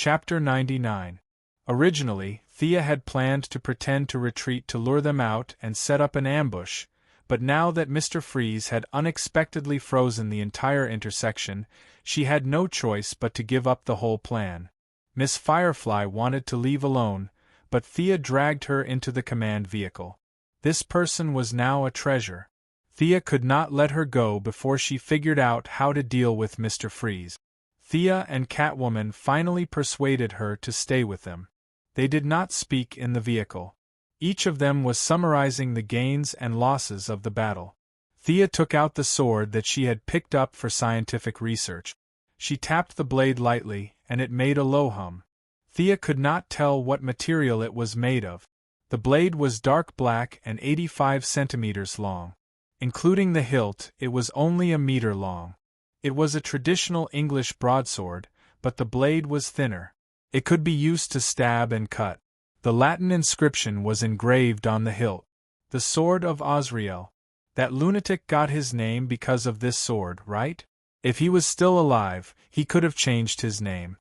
Chapter 99. Originally, Thea had planned to pretend to retreat to lure them out and set up an ambush, but now that Mr. Freeze had unexpectedly frozen the entire intersection, she had no choice but to give up the whole plan. Miss Firefly wanted to leave alone, but Thea dragged her into the command vehicle. This person was now a treasure. Thea could not let her go before she figured out how to deal with Mr. Freeze. Thea and Catwoman finally persuaded her to stay with them. They did not speak in the vehicle. Each of them was summarizing the gains and losses of the battle. Thea took out the sword that she had picked up for scientific research. She tapped the blade lightly, and it made a low hum. Thea could not tell what material it was made of. The blade was dark black and 85 centimeters long. Including the hilt, it was only a meter long. It was a traditional English broadsword, but the blade was thinner. It could be used to stab and cut. The Latin inscription was engraved on the hilt. The Sword of Osriel. That lunatic got his name because of this sword, right? If he was still alive, he could have changed his name.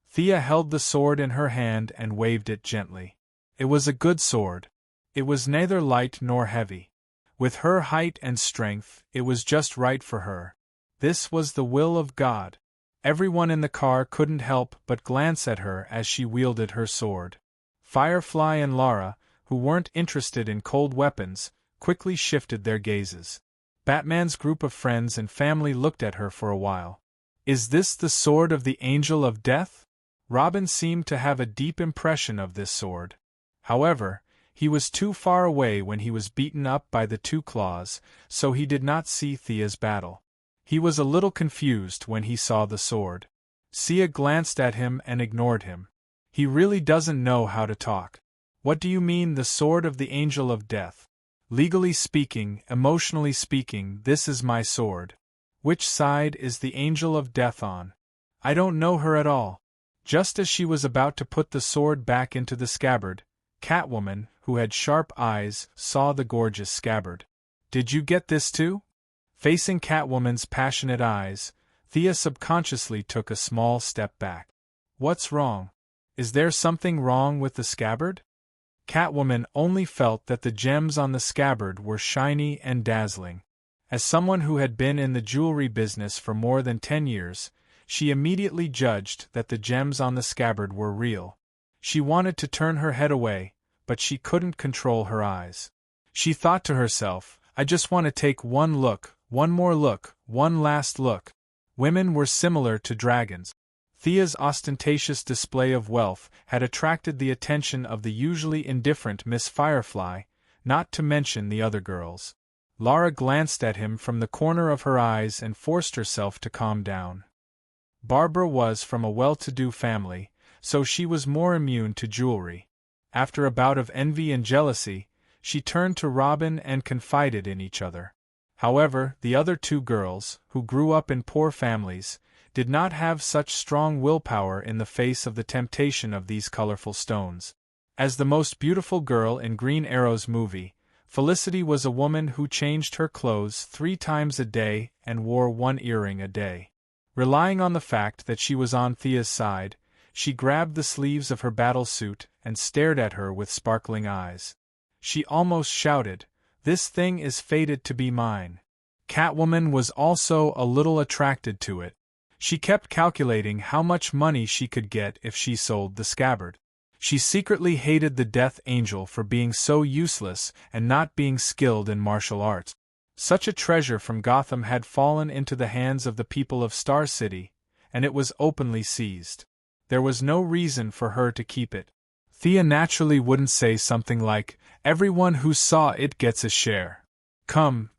Thea held the sword in her hand and waved it gently. It was a good sword. It was neither light nor heavy. With her height and strength, it was just right for her. This was the will of God. Everyone in the car couldn't help but glance at her as she wielded her sword. Firefly and Lara, who weren't interested in cold weapons, quickly shifted their gazes. Batman's group of friends and family looked at her for a while. Is this the sword of the Angel of Death? Robin seemed to have a deep impression of this sword. However, he was too far away when he was beaten up by the two claws, so he did not see Thea's battle. He was a little confused when he saw the sword. Sia glanced at him and ignored him. He really doesn't know how to talk. What do you mean, the sword of the Angel of Death? Legally speaking, emotionally speaking, this is my sword. Which side is the Angel of Death on? I don't know her at all. Just as she was about to put the sword back into the scabbard, Catwoman, who had sharp eyes, saw the gorgeous scabbard. Did you get this too? Facing Catwoman's passionate eyes, Thea subconsciously took a small step back. What's wrong? Is there something wrong with the scabbard? Catwoman only felt that the gems on the scabbard were shiny and dazzling. As someone who had been in the jewelry business for more than 10 years, she immediately judged that the gems on the scabbard were real. She wanted to turn her head away, but she couldn't control her eyes. She thought to herself, I just want to take one look, one more look, one last look. Women were similar to dragons. Thea's ostentatious display of wealth had attracted the attention of the usually indifferent Miss Firefly, not to mention the other girls. Lara glanced at him from the corner of her eyes and forced herself to calm down. Barbara was from a well-to-do family, so she was more immune to jewelry. After a bout of envy and jealousy, she turned to Robin and confided in each other. However, the other two girls, who grew up in poor families, did not have such strong willpower in the face of the temptation of these colorful stones. As the most beautiful girl in Green Arrow's movie, Felicity was a woman who changed her clothes 3 times a day and wore 1 earring a day. Relying on the fact that she was on Thea's side, she grabbed the sleeves of her battle suit and stared at her with sparkling eyes. She almost shouted, "This thing is fated to be mine." Catwoman was also a little attracted to it. She kept calculating how much money she could get if she sold the scabbard. She secretly hated the Death Angel for being so useless and not being skilled in martial arts. Such a treasure from Gotham had fallen into the hands of the people of Star City, and it was openly seized. There was no reason for her to keep it. Thea naturally wouldn't say something like, "Everyone who saw it gets a share. Come,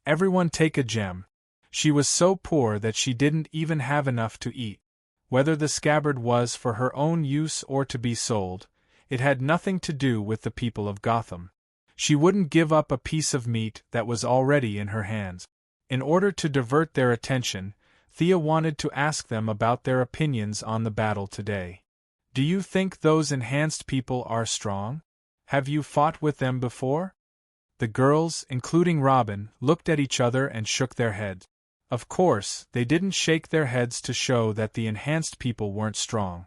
everyone take a gem." She was so poor that she didn't even have enough to eat. Whether the scabbard was for her own use or to be sold, it had nothing to do with the people of Gotham. She wouldn't give up a piece of meat that was already in her hands. In order to divert their attention, Thea wanted to ask them about their opinions on the battle today. Do you think those enhanced people are strong? Have you fought with them before? The girls, including Robin, looked at each other and shook their heads. Of course, they didn't shake their heads to show that the enhanced people weren't strong.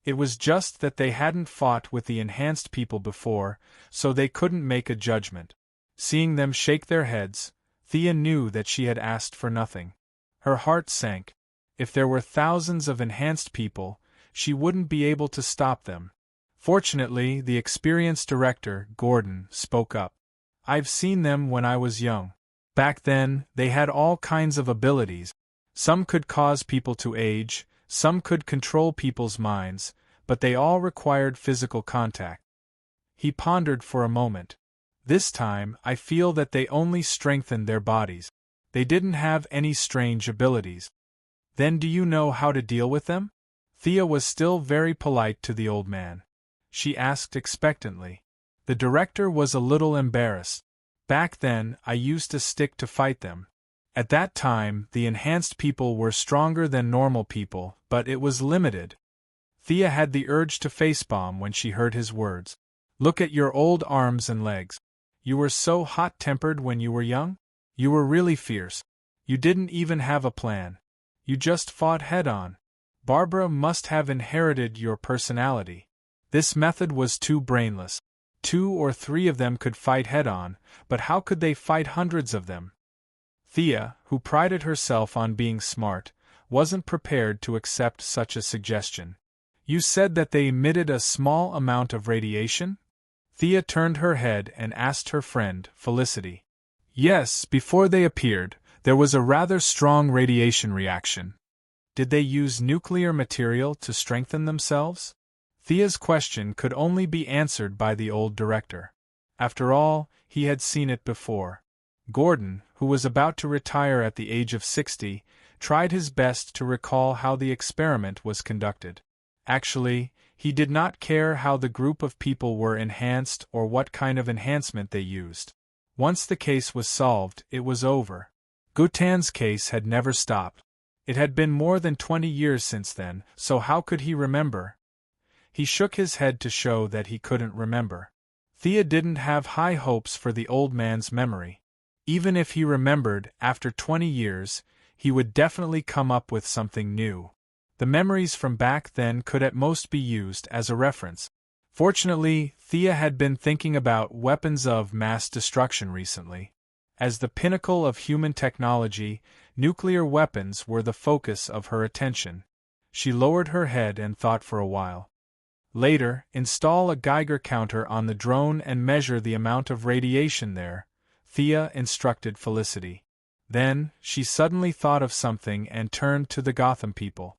It was just that they hadn't fought with the enhanced people before, so they couldn't make a judgment. Seeing them shake their heads, Thea knew that she had asked for nothing. Her heart sank. If there were thousands of enhanced people, she wouldn't be able to stop them. Fortunately, the experienced director, Gordon, spoke up. "I've seen them when I was young. Back then, they had all kinds of abilities. Some could cause people to age, some could control people's minds, but they all required physical contact." He pondered for a moment. "This time, I feel that they only strengthened their bodies. They didn't have any strange abilities." "Then do you know how to deal with them?" Thea was still very polite to the old man. She asked expectantly. The director was a little embarrassed. "Back then, I used a stick to fight them. At that time, the enhanced people were stronger than normal people, but it was limited." Thea had the urge to facepalm when she heard his words. "Look at your old arms and legs. You were so hot-tempered when you were young? You were really fierce. You didn't even have a plan. You just fought head-on. Barbara must have inherited your personality." This method was too brainless. 2 or 3 of them could fight head-on, but how could they fight hundreds of them? Thea, who prided herself on being smart, wasn't prepared to accept such a suggestion. "You said that they emitted a small amount of radiation?" Thea turned her head and asked her friend, Felicity. "Yes, before they appeared, there was a rather strong radiation reaction." "Did they use nuclear material to strengthen themselves?" Thea's question could only be answered by the old director. After all, he had seen it before. Gordon, who was about to retire at the age of 60, tried his best to recall how the experiment was conducted. Actually, he did not care how the group of people were enhanced or what kind of enhancement they used. Once the case was solved, it was over. Gutan's case had never stopped. It had been more than 20 years since then, so how could he remember? He shook his head to show that he couldn't remember. Thea didn't have high hopes for the old man's memory. Even if he remembered, after 20 years, he would definitely come up with something new. The memories from back then could at most be used as a reference. Fortunately, Thea had been thinking about weapons of mass destruction recently. As the pinnacle of human technology, nuclear weapons were the focus of her attention. She lowered her head and thought for a while. Later, install a Geiger counter on the drone and measure the amount of radiation there, Thea instructed Felicity. Then, she suddenly thought of something and turned to the Gotham people.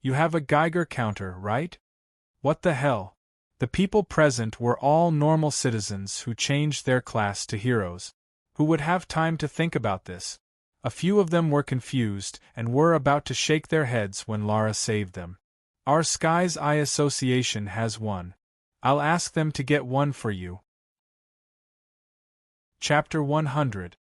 "You have a Geiger counter, right?" "What the hell?" The people present were all normal citizens who changed their class to heroes. Who would have time to think about this? A few of them were confused and were about to shake their heads when Lara saved them. "Our Sky's Eye Association has one. I'll ask them to get one for you." Chapter 100.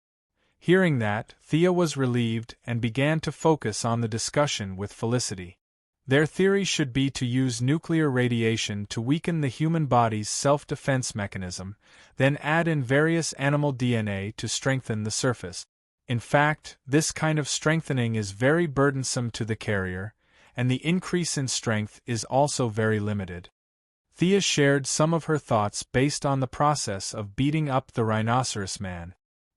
Hearing that, Thea was relieved and began to focus on the discussion with Felicity. Their theory should be to use nuclear radiation to weaken the human body's self-defense mechanism, then add in various animal DNA to strengthen the surface. In fact, this kind of strengthening is very burdensome to the carrier, and the increase in strength is also very limited. Thea shared some of her thoughts based on the process of beating up the rhinoceros man.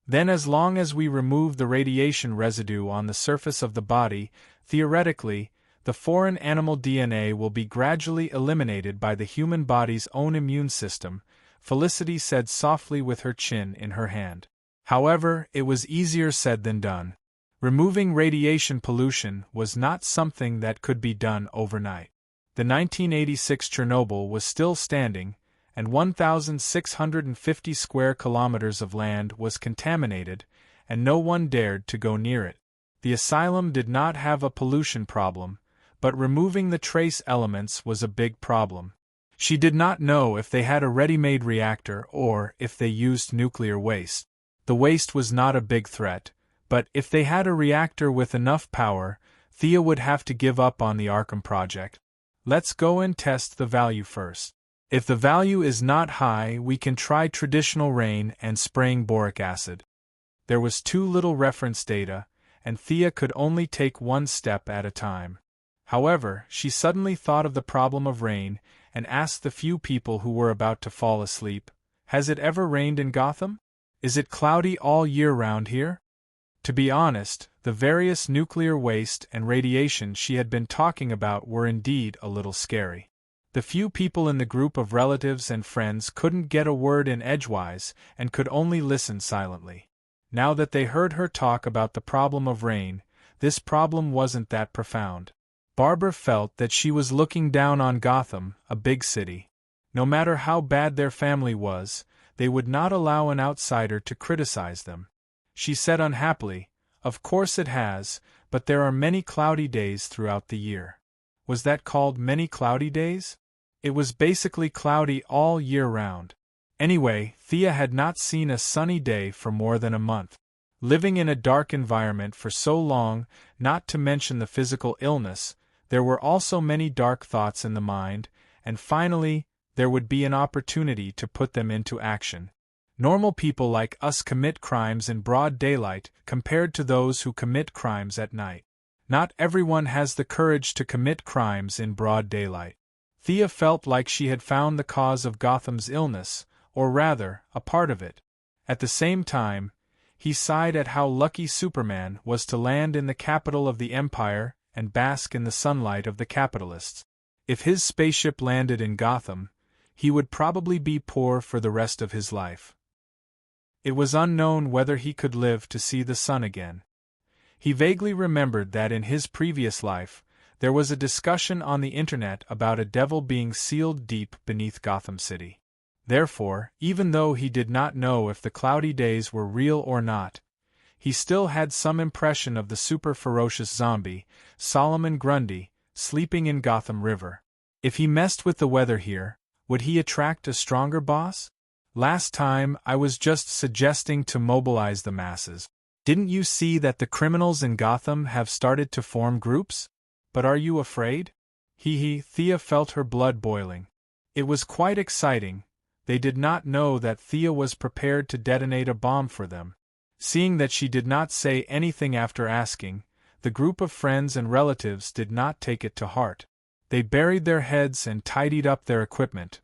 Then, as long as we remove the radiation residue on the surface of the body, theoretically, the foreign animal DNA will be gradually eliminated by the human body's own immune system, Felicity said softly with her chin in her hand. However, it was easier said than done. Removing radiation pollution was not something that could be done overnight. The 1986 Chernobyl was still standing, and 1,650 square kilometers of land was contaminated, and no one dared to go near it. The asylum did not have a pollution problem, but removing the trace elements was a big problem. She did not know if they had a ready-made reactor or if they used nuclear waste. The waste was not a big threat, but if they had a reactor with enough power, Thea would have to give up on the Arkham project. "Let's go and test the value first. If the value is not high, we can try traditional rain and spraying boric acid." There was too little reference data, and Thea could only take one step at a time. However, she suddenly thought of the problem of rain, and asked the few people who were about to fall asleep, "Has it ever rained in Gotham? Is it cloudy all year round here?" To be honest, the various nuclear waste and radiation she had been talking about were indeed a little scary. The few people in the group of relatives and friends couldn't get a word in edgewise and could only listen silently. Now that they heard her talk about the problem of rain, this problem wasn't that profound. Barbara felt that she was looking down on Gotham, a big city. No matter how bad their family was, they would not allow an outsider to criticize them. She said unhappily, "Of course it has, but there are many cloudy days throughout the year." Was that called many cloudy days? It was basically cloudy all year round. Anyway, Thea had not seen a sunny day for more than a month. Living in a dark environment for so long, not to mention the physical illness, there were also many dark thoughts in the mind, and finally, there would be an opportunity to put them into action. Normal people like us commit crimes in broad daylight compared to those who commit crimes at night. Not everyone has the courage to commit crimes in broad daylight. Thea felt like she had found the cause of Gotham's illness, or rather, a part of it. At the same time, he sighed at how lucky Superman was to land in the capital of the Empire and bask in the sunlight of the capitalists. If his spaceship landed in Gotham, he would probably be poor for the rest of his life. It was unknown whether he could live to see the sun again. He vaguely remembered that in his previous life, there was a discussion on the internet about a devil being sealed deep beneath Gotham City. Therefore, even though he did not know if the cloudy days were real or not, he still had some impression of the super-ferocious zombie, Solomon Grundy, sleeping in Gotham River. If he messed with the weather here, would he attract a stronger boss? "Last time, I was just suggesting to mobilize the masses. Didn't you see that the criminals in Gotham have started to form groups? But are you afraid?" Thea felt her blood boiling. It was quite exciting. They did not know that Thea was prepared to detonate a bomb for them. Seeing that she did not say anything after asking, the group of friends and relatives did not take it to heart. They buried their heads and tidied up their equipment.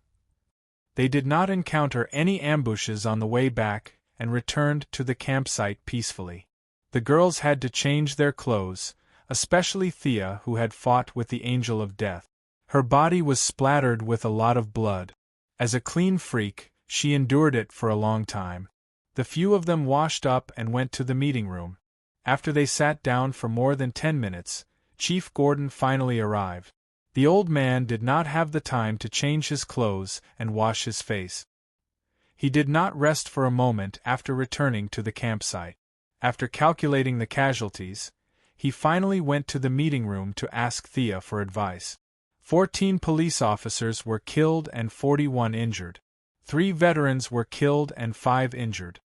They did not encounter any ambushes on the way back and returned to the campsite peacefully. The girls had to change their clothes, especially Thea, who had fought with the Angel of Death. Her body was splattered with a lot of blood. As a clean freak, she endured it for a long time. The few of them washed up and went to the meeting room. After they sat down for more than 10 minutes, Chief Gordon finally arrived. The old man did not have the time to change his clothes and wash his face. He did not rest for a moment after returning to the campsite. After calculating the casualties, he finally went to the meeting room to ask Thea for advice. 14 police officers were killed and 41 injured. 3 veterans were killed and 5 injured.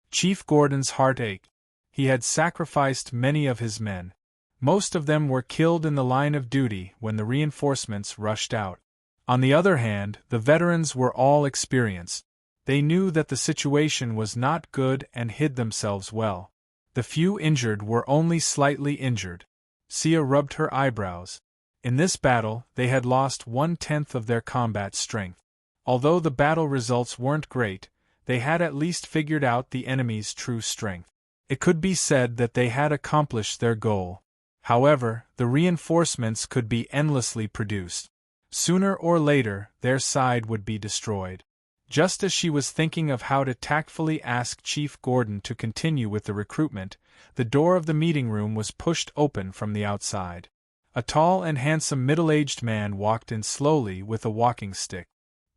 Chief Gordon's heart ached. He had sacrificed many of his men. Most of them were killed in the line of duty when the reinforcements rushed out. On the other hand, the veterans were all experienced. They knew that the situation was not good and hid themselves well. The few injured were only slightly injured. Sia rubbed her eyebrows. In this battle, they had lost 1/10 of their combat strength. Although the battle results weren't great, they had at least figured out the enemy's true strength. It could be said that they had accomplished their goal. However, the reinforcements could be endlessly produced. Sooner or later, their side would be destroyed. Just as she was thinking of how to tactfully ask Chief Gordon to continue with the recruitment, the door of the meeting room was pushed open from the outside. A tall and handsome middle-aged man walked in slowly with a walking stick.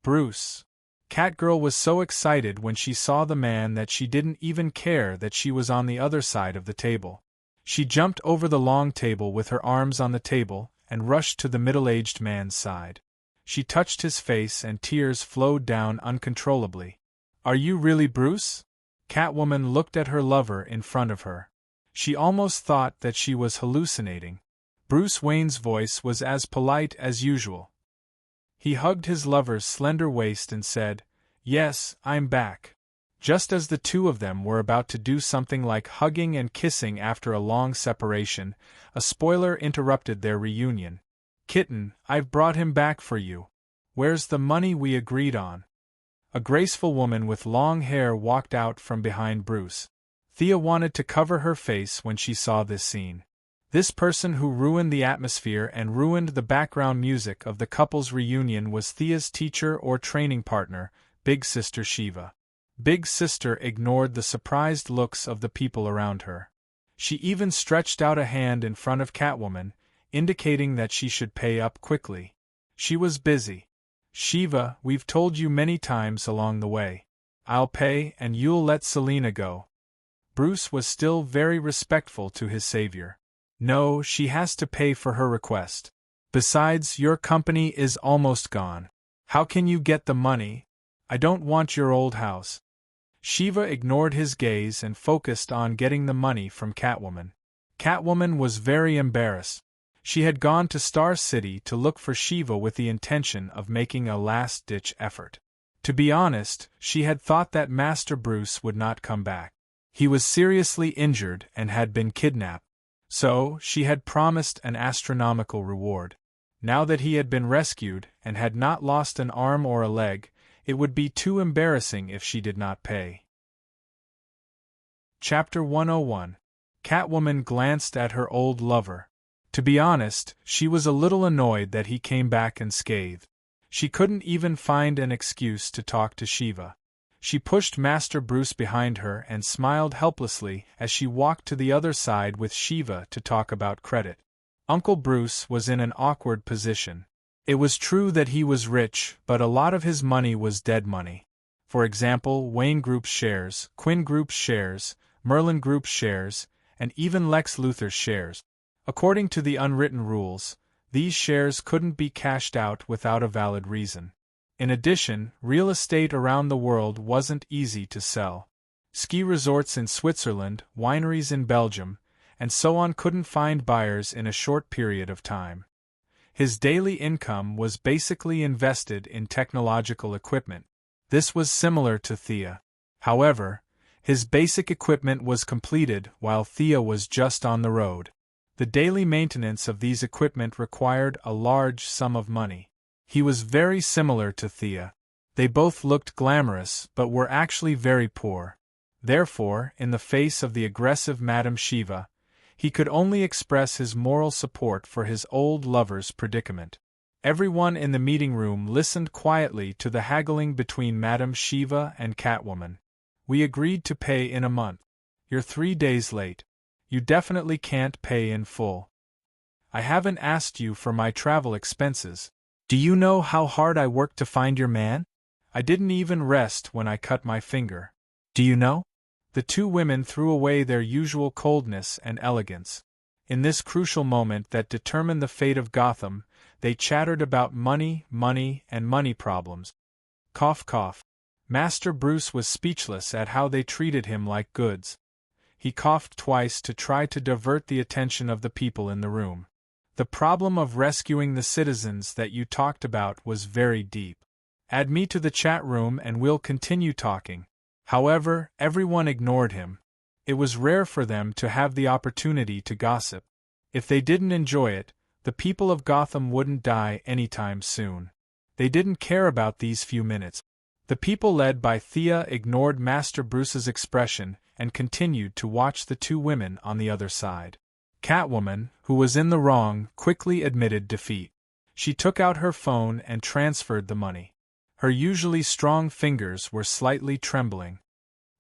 "Bruce." Catgirl was so excited when she saw the man that she didn't even care that she was on the other side of the table. She jumped over the long table with her arms on the table and rushed to the middle-aged man's side. She touched his face and tears flowed down uncontrollably. "Are you really Bruce?" Catwoman looked at her lover in front of her. She almost thought that she was hallucinating. Bruce Wayne's voice was as polite as usual. He hugged his lover's slender waist and said, "Yes, I'm back." Just as the two of them were about to do something like hugging and kissing after a long separation, a spoiler interrupted their reunion. "Kitten, I've brought him back for you. Where's the money we agreed on?" A graceful woman with long hair walked out from behind Bruce. Thea wanted to cover her face when she saw this scene. This person who ruined the atmosphere and ruined the background music of the couple's reunion was Thea's teacher or training partner, Big Sister Shiva. Big Sister ignored the surprised looks of the people around her. She even stretched out a hand in front of Catwoman, indicating that she should pay up quickly. She was busy. "Shiva, we've told you many times along the way. I'll pay and you'll let Selena go." Bruce was still very respectful to his savior. "No, she has to pay for her request. Besides, your company is almost gone. How can you get the money? I don't want your old house." Shiva ignored his gaze and focused on getting the money from Catwoman. Catwoman was very embarrassed. She had gone to Star City to look for Shiva with the intention of making a last-ditch effort. To be honest, she had thought that Master Bruce would not come back. He was seriously injured and had been kidnapped. So, she had promised an astronomical reward. Now that he had been rescued and had not lost an arm or a leg, it would be too embarrassing if she did not pay. Chapter 101. Catwoman glanced at her old lover. To be honest, she was a little annoyed that he came back unscathed. She couldn't even find an excuse to talk to Shiva. She pushed Master Bruce behind her and smiled helplessly as she walked to the other side with Shiva to talk about credit. Uncle Bruce was in an awkward position. It was true that he was rich, but a lot of his money was dead money. For example, Wayne Group's shares, Quinn Group's shares, Merlin Group's shares, and even Lex Luthor's shares. According to the unwritten rules, these shares couldn't be cashed out without a valid reason. In addition, real estate around the world wasn't easy to sell. Ski resorts in Switzerland, wineries in Belgium, and so on couldn't find buyers in a short period of time. His daily income was basically invested in technological equipment. This was similar to Thea. However, his basic equipment was completed while Thea was just on the road. The daily maintenance of these equipment required a large sum of money. He was very similar to Thea. They both looked glamorous but were actually very poor. Therefore, in the face of the aggressive Madame Shiva, he could only express his moral support for his old lover's predicament. Everyone in the meeting room listened quietly to the haggling between Madame Shiva and Catwoman. "We agreed to pay in a month. You're 3 days late. You definitely can't pay in full. I haven't asked you for my travel expenses. Do you know how hard I worked to find your man? I didn't even rest when I cut my finger. Do you know?" The two women threw away their usual coldness and elegance. In this crucial moment that determined the fate of Gotham, they chattered about money, and money problems. Cough cough. Master Bruce was speechless at how they treated him like goods. He coughed twice to try to divert the attention of the people in the room. "The problem of rescuing the citizens that you talked about was very deep. Add me to the chat room and we'll continue talking." However, everyone ignored him. It was rare for them to have the opportunity to gossip. If they didn't enjoy it, the people of Gotham wouldn't die anytime soon. They didn't care about these few minutes. The people led by Thea ignored Master Bruce's expression and continued to watch the two women on the other side. Catwoman, who was in the wrong, quickly admitted defeat. She took out her phone and transferred the money. Her usually strong fingers were slightly trembling.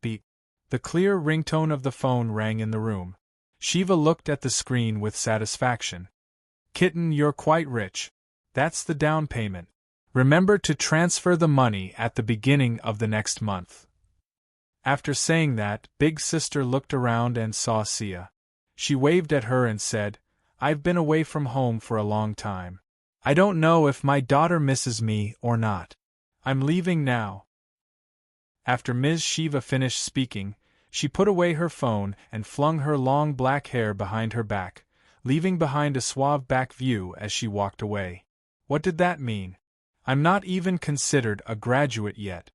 Beep. The clear ringtone of the phone rang in the room. Shiva looked at the screen with satisfaction. "Kitten, you're quite rich. That's the down payment. Remember to transfer the money at the beginning of the next month." After saying that, Big Sister looked around and saw Sia. She waved at her and said, "I've been away from home for a long time. I don't know if my daughter misses me or not. I'm leaving now." After Ms. Shiva finished speaking, she put away her phone and flung her long black hair behind her back, leaving behind a suave back view as she walked away. What did that mean? "I'm not even considered a graduate yet.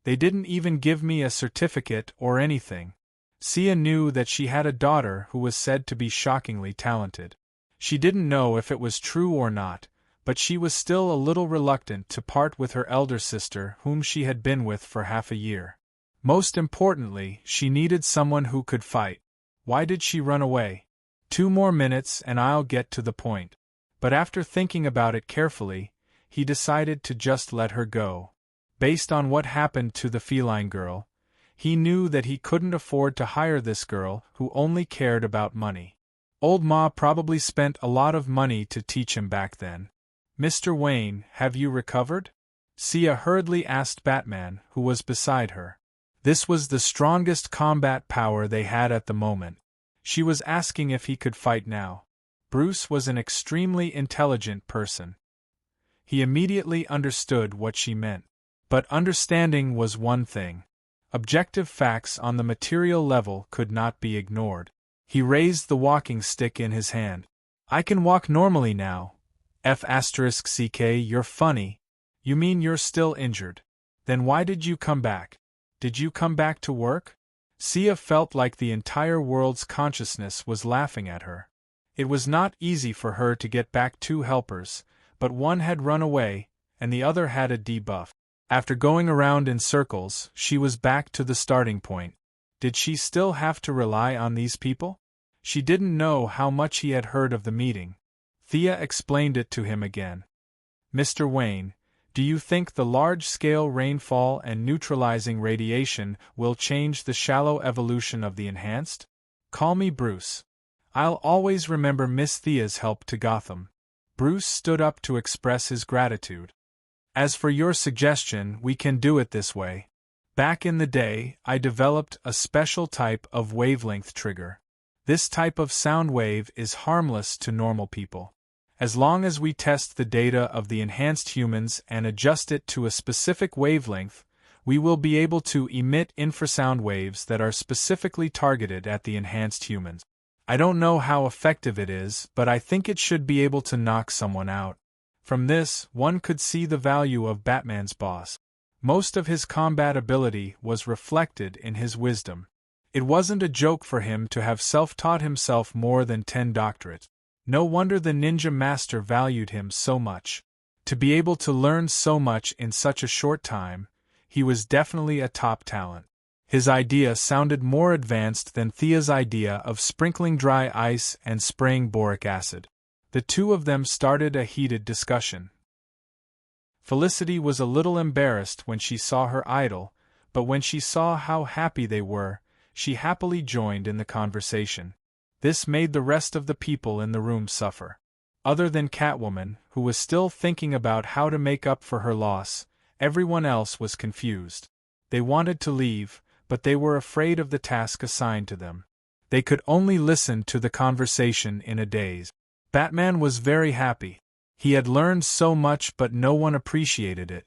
They didn't even give me a certificate or anything. Sia knew that she had a daughter who was said to be shockingly talented. She didn't know if it was true or not, but she was still a little reluctant to part with her elder sister whom she had been with for half a year. Most importantly, she needed someone who could fight. Why did she run away? 2 more minutes and I'll get to the point. But after thinking about it carefully, he decided to just let her go. Based on what happened to the feline girl, he knew that he couldn't afford to hire this girl who only cared about money. Old Ma probably spent a lot of money to teach him back then. Mr. Wayne, have you recovered? Sia hurriedly asked Batman, who was beside her. This was the strongest combat power they had at the moment. She was asking if he could fight now. Bruce was an extremely intelligent person. He immediately understood what she meant. But understanding was one thing. Objective facts on the material level could not be ignored. He raised the walking stick in his hand. I can walk normally now. F***ck, you're funny. You mean you're still injured? Then why did you come back? Did you come back to work? Sia felt like the entire world's consciousness was laughing at her. It was not easy for her to get back 2 helpers, but one had run away, and the other had a debuff. After going around in circles, she was back to the starting point. Did she still have to rely on these people? She didn't know how much he had heard of the meeting. Thea explained it to him again. Mr. Wayne, do you think the large-scale rainfall and neutralizing radiation will change the shallow evolution of the enhanced? Call me Bruce. I'll always remember Miss Thea's help to Gotham. Bruce stood up to express his gratitude. As for your suggestion, we can do it this way. Back in the day, I developed a special type of wavelength trigger. This type of sound wave is harmless to normal people. As long as we test the data of the enhanced humans and adjust it to a specific wavelength, we will be able to emit infrasound waves that are specifically targeted at the enhanced humans. I don't know how effective it is, but I think it should be able to knock someone out. From this, one could see the value of Batman's boss. Most of his combat ability was reflected in his wisdom. It wasn't a joke for him to have self-taught himself more than 10 doctorates. No wonder the ninja master valued him so much. To be able to learn so much in such a short time, he was definitely a top talent. His idea sounded more advanced than Thea's idea of sprinkling dry ice and spraying boric acid. The two of them started a heated discussion. Felicity was a little embarrassed when she saw her idol, but when she saw how happy they were, she happily joined in the conversation. This made the rest of the people in the room suffer. Other than Catwoman, who was still thinking about how to make up for her loss, everyone else was confused. They wanted to leave, but they were afraid of the task assigned to them. They could only listen to the conversation in a daze. Batman was very happy. He had learned so much, but no one appreciated it.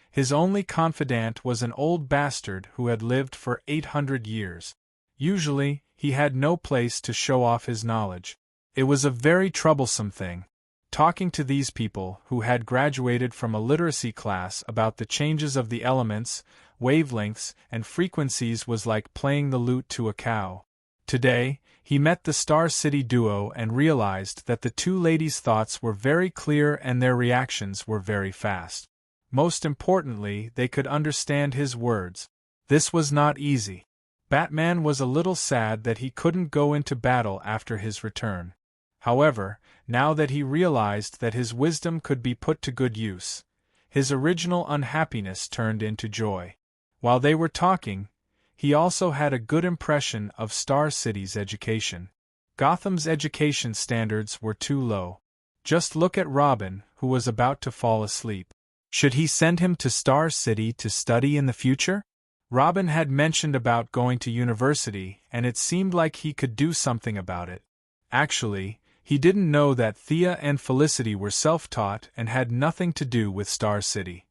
His only confidant was an old bastard who had lived for 800 years. Usually, he had no place to show off his knowledge. It was a very troublesome thing. Talking to these people who had graduated from a literacy class about the changes of the elements, wavelengths, and frequencies was like playing the lute to a cow. Today, he met the Star City duo and realized that the two ladies' thoughts were very clear and their reactions were very fast. Most importantly, they could understand his words. This was not easy. Batman was a little sad that he couldn't go into battle after his return. However, now that he realized that his wisdom could be put to good use, his original unhappiness turned into joy. While they were talking, he also had a good impression of Star City's education. Gotham's education standards were too low. Just look at Robin, who was about to fall asleep. Should he send him to Star City to study in the future? Robin had mentioned about going to university, and it seemed like he could do something about it. Actually, he didn't know that Thea and Felicity were self-taught and had nothing to do with Star City.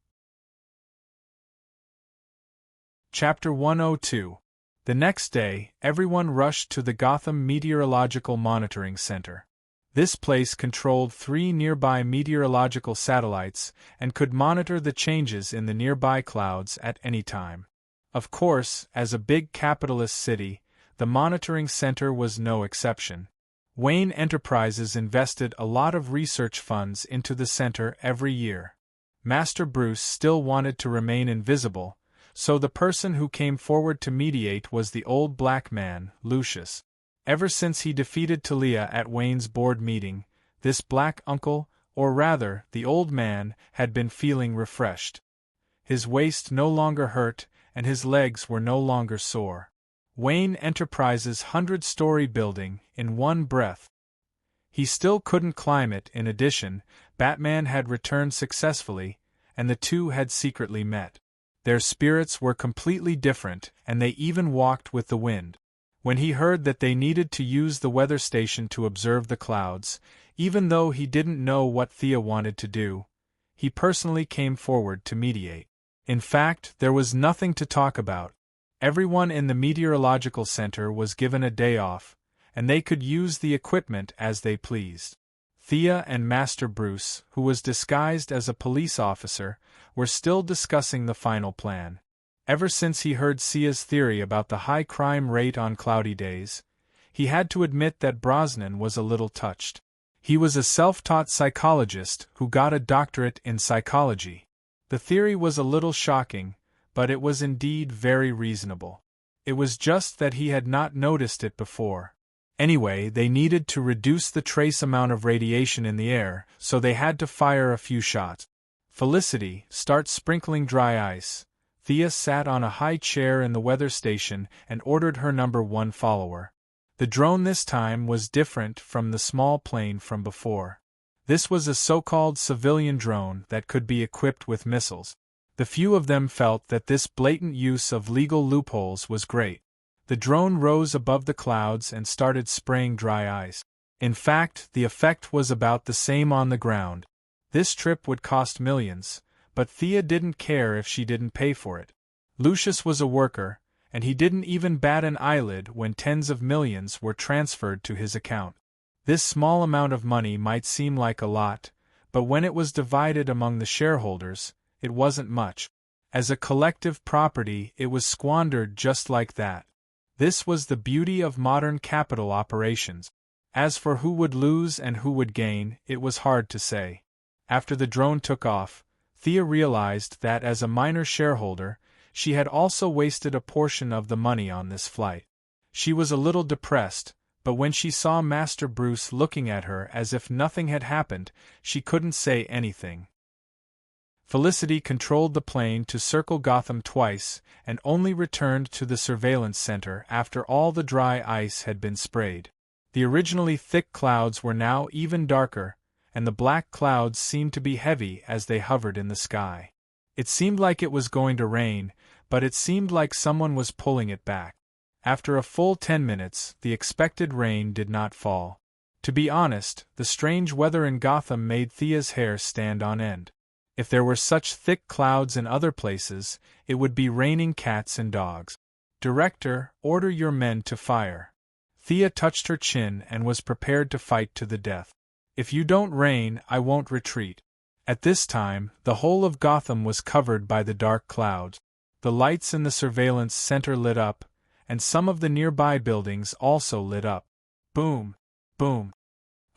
Chapter 102. The next day, everyone rushed to the Gotham Meteorological Monitoring Center. This place controlled 3 nearby meteorological satellites and could monitor the changes in the nearby clouds at any time. Of course, as a big capitalist city, the monitoring center was no exception. Wayne Enterprises invested a lot of research funds into the center every year. Master Bruce still wanted to remain invisible, so the person who came forward to mediate was the old black man, Lucius. Ever since he defeated Talia at Wayne's board meeting, this black uncle, or rather, the old man, had been feeling refreshed. His waist no longer hurt, and his legs were no longer sore. Wayne Enterprises' 100-story building, in one breath. He still couldn't climb it. In addition, Batman had returned successfully, and the two had secretly met. Their spirits were completely different, and they even walked with the wind. When he heard that they needed to use the weather station to observe the clouds, even though he didn't know what Thea wanted to do, he personally came forward to mediate. In fact, there was nothing to talk about. Everyone in the meteorological center was given a day off, and they could use the equipment as they pleased. Thea and Master Bruce, who was disguised as a police officer, were still discussing the final plan. Ever since he heard Sia's theory about the high crime rate on cloudy days, he had to admit that Brosnan was a little touched. He was a self-taught psychologist who got a doctorate in psychology. The theory was a little shocking, but it was indeed very reasonable. It was just that he had not noticed it before. Anyway, they needed to reduce the trace amount of radiation in the air, so they had to fire a few shots. Felicity, start sprinkling dry ice. Thea sat on a high chair in the weather station and ordered her number 1 follower. The drone this time was different from the small plane from before. This was a so-called civilian drone that could be equipped with missiles. The few of them felt that this blatant use of legal loopholes was great. The drone rose above the clouds and started spraying dry ice. In fact, the effect was about the same on the ground. This trip would cost millions, but Thea didn't care if she didn't pay for it. Lucius was a worker, and he didn't even bat an eyelid when tens of millions were transferred to his account. This small amount of money might seem like a lot, but when it was divided among the shareholders, it wasn't much. As a collective property, it was squandered just like that. This was the beauty of modern capital operations. As for who would lose and who would gain, it was hard to say. After the drone took off, Thea realized that as a minor shareholder, she had also wasted a portion of the money on this flight. She was a little depressed, but when she saw Master Bruce looking at her as if nothing had happened, she couldn't say anything. Felicity controlled the plane to circle Gotham twice and only returned to the surveillance center after all the dry ice had been sprayed. The originally thick clouds were now even darker, and the black clouds seemed to be heavy as they hovered in the sky. It seemed like it was going to rain, but it seemed like someone was pulling it back. After a full 10 minutes, the expected rain did not fall. To be honest, the strange weather in Gotham made Thea's hair stand on end. If there were such thick clouds in other places, it would be raining cats and dogs. Director, order your men to fire. Thea touched her chin and was prepared to fight to the death. If you don't rain, I won't retreat. At this time, the whole of Gotham was covered by the dark clouds. The lights in the surveillance center lit up, and some of the nearby buildings also lit up. Boom! Boom!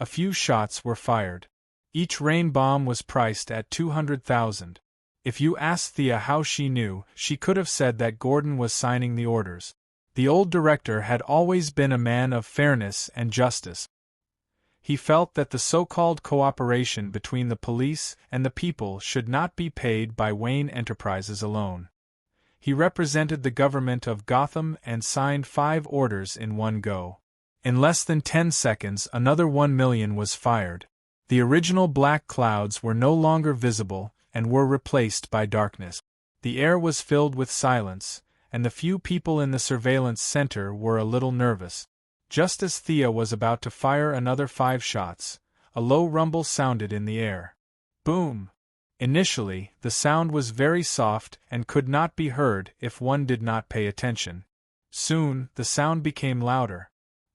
A few shots were fired. Each rain bomb was priced at $200,000. If you asked Thea how she knew, she could have said that Gordon was signing the orders. The old director had always been a man of fairness and justice. He felt that the so-called cooperation between the police and the people should not be paid by Wayne Enterprises alone. He represented the government of Gotham and signed 5 orders in one go. In less than 10 seconds, another 1 million was fired. The original black clouds were no longer visible and were replaced by darkness. The air was filled with silence, and the few people in the surveillance center were a little nervous. Just as Thea was about to fire another 5 shots, a low rumble sounded in the air. Boom! Initially, the sound was very soft and could not be heard if one did not pay attention. Soon, the sound became louder.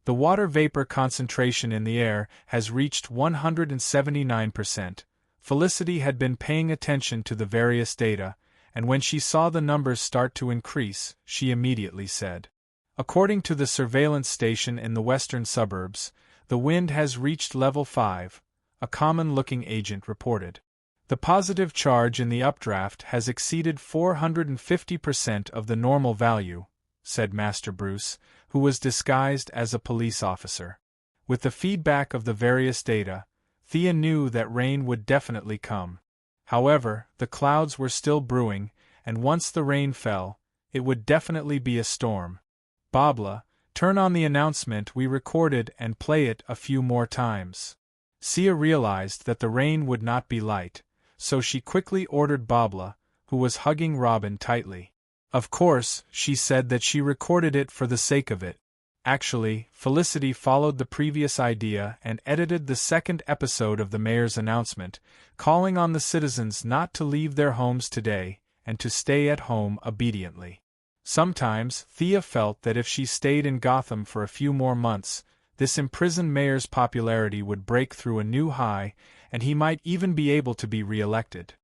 The water vapor concentration in the air has reached 179%. Felicity had been paying attention to the various data, and when she saw the numbers start to increase, she immediately said, "According to the surveillance station in the western suburbs, the wind has reached level 5, a common-looking agent reported. The positive charge in the updraft has exceeded 450% of the normal value," said Master Bruce, who was disguised as a police officer. With the feedback of the various data, Thea knew that rain would definitely come. However, the clouds were still brewing, and once the rain fell, it would definitely be a storm. "Babla, turn on the announcement we recorded and play it a few more times." Sia realized that the rain would not be light, so she quickly ordered Babla, who was hugging Robin tightly. Of course, she said that she recorded it for the sake of it. Actually, Felicity followed the previous idea and edited the second episode of the mayor's announcement, calling on the citizens not to leave their homes today and to stay at home obediently. Sometimes, Thea felt that if she stayed in Gotham for a few more months, this imprisoned mayor's popularity would break through a new high, and he might even be able to be re-elected.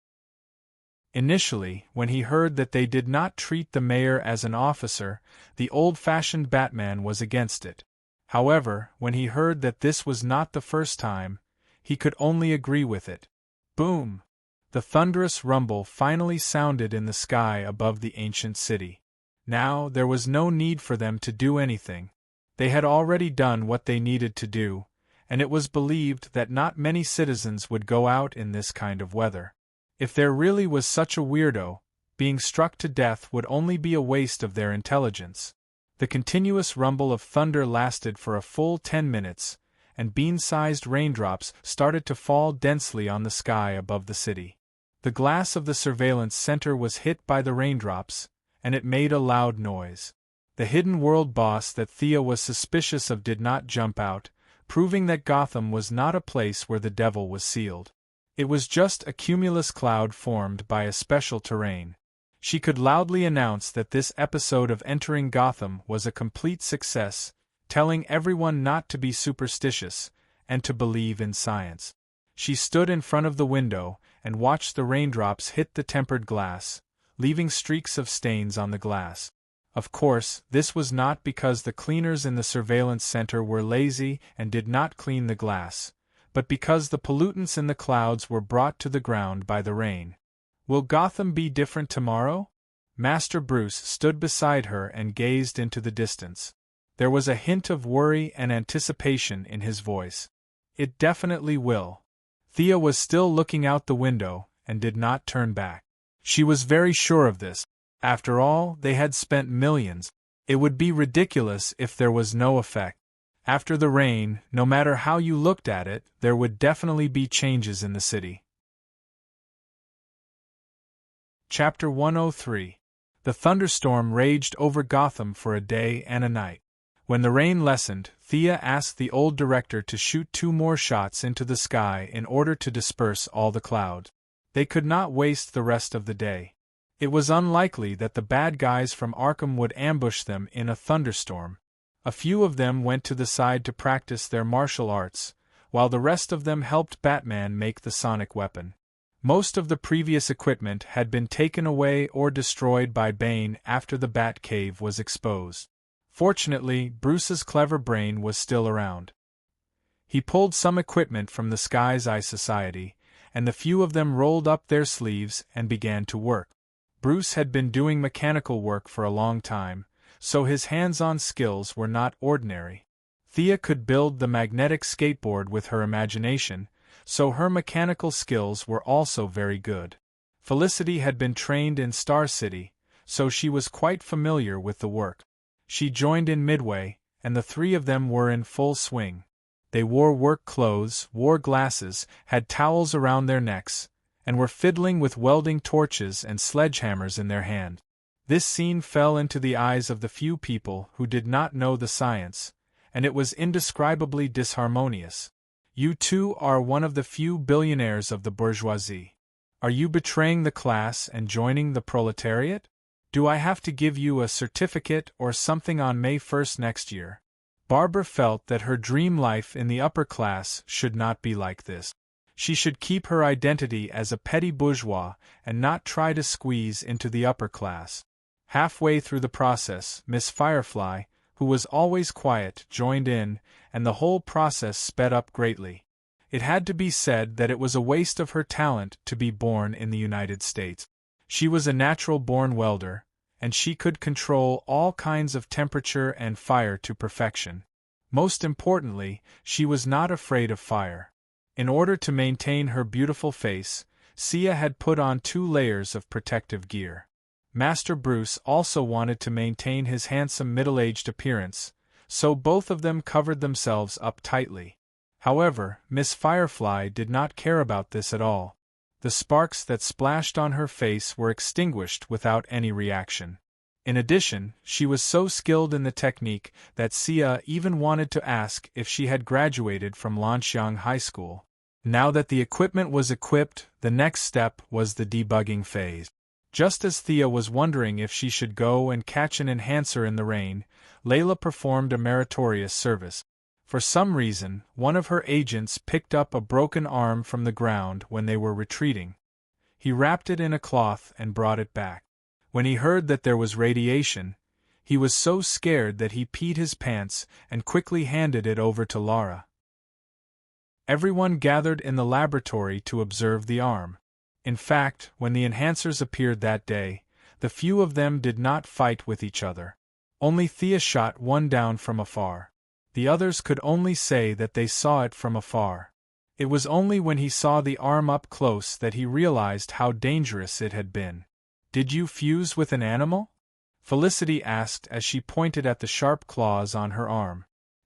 Initially, when he heard that they did not treat the mayor as an officer, the old-fashioned Batman was against it. However, when he heard that this was not the first time, he could only agree with it. Boom! The thunderous rumble finally sounded in the sky above the ancient city. Now there was no need for them to do anything. They had already done what they needed to do, and it was believed that not many citizens would go out in this kind of weather. If there really was such a weirdo, being struck to death would only be a waste of their intelligence. The continuous rumble of thunder lasted for a full 10 minutes, and bean-sized raindrops started to fall densely on the sky above the city. The glass of the surveillance center was hit by the raindrops, and it made a loud noise. The hidden world boss that Thea was suspicious of did not jump out, proving that Gotham was not a place where the devil was sealed. It was just a cumulus cloud formed by a special terrain. She could loudly announce that this episode of Entering Gotham was a complete success, telling everyone not to be superstitious, and to believe in science. She stood in front of the window and watched the raindrops hit the tempered glass, leaving streaks of stains on the glass. Of course, this was not because the cleaners in the surveillance center were lazy and did not clean the glass, but because the pollutants in the clouds were brought to the ground by the rain. "Will Gotham be different tomorrow?" Master Bruce stood beside her and gazed into the distance. There was a hint of worry and anticipation in his voice. "It definitely will." Thea was still looking out the window and did not turn back. She was very sure of this. After all, they had spent millions. It would be ridiculous if there was no effect. After the rain, no matter how you looked at it, there would definitely be changes in the city. Chapter 103. The thunderstorm raged over Gotham for a day and a night. When the rain lessened, Thea asked the old director to shoot 2 more shots into the sky in order to disperse all the clouds. They could not waste the rest of the day. It was unlikely that the bad guys from Arkham would ambush them in a thunderstorm. A few of them went to the side to practice their martial arts, while the rest of them helped Batman make the sonic weapon. Most of the previous equipment had been taken away or destroyed by Bane after the Batcave was exposed. Fortunately, Bruce's clever brain was still around. He pulled some equipment from the Sky's Eye Society, and the few of them rolled up their sleeves and began to work. Bruce had been doing mechanical work for a long time, so his hands-on skills were not ordinary. Thea could build the magnetic skateboard with her imagination, so her mechanical skills were also very good. Felicity had been trained in Star City, so she was quite familiar with the work. She joined in midway, and the 3 of them were in full swing. They wore work clothes, wore glasses, had towels around their necks, and were fiddling with welding torches and sledgehammers in their hand. This scene fell into the eyes of the few people who did not know the science, and it was indescribably disharmonious. "You two are one of the few billionaires of the bourgeoisie. Are you betraying the class and joining the proletariat? Do I have to give you a certificate or something on May 1st next year?" Barbara felt that her dream life in the upper class should not be like this. She should keep her identity as a petty bourgeois and not try to squeeze into the upper class. Halfway through the process, Miss Firefly, who was always quiet, joined in, and the whole process sped up greatly. It had to be said that it was a waste of her talent to be born in the United States. She was a natural-born welder, and she could control all kinds of temperature and fire to perfection. Most importantly, she was not afraid of fire. In order to maintain her beautiful face, Sia had put on 2 layers of protective gear. Master Bruce also wanted to maintain his handsome middle-aged appearance, so both of them covered themselves up tightly. However, Miss Firefly did not care about this at all. The sparks that splashed on her face were extinguished without any reaction. In addition, she was so skilled in the technique that Sia even wanted to ask if she had graduated from Lanxiang High School. Now that the equipment was equipped, the next step was the debugging phase. Just as Thea was wondering if she should go and catch an enhancer in the rain, Layla performed a meritorious service. For some reason, one of her agents picked up a broken arm from the ground when they were retreating. He wrapped it in a cloth and brought it back. When he heard that there was radiation, he was so scared that he peed his pants and quickly handed it over to Lara. Everyone gathered in the laboratory to observe the arm. In fact, when the enhancers appeared that day, the few of them did not fight with each other. Only Thea shot one down from afar. The others could only say that they saw it from afar. It was only when he saw the arm up close that he realized how dangerous it had been. "Did you fuse with an animal?" Felicity asked as she pointed at the sharp claws on her arm.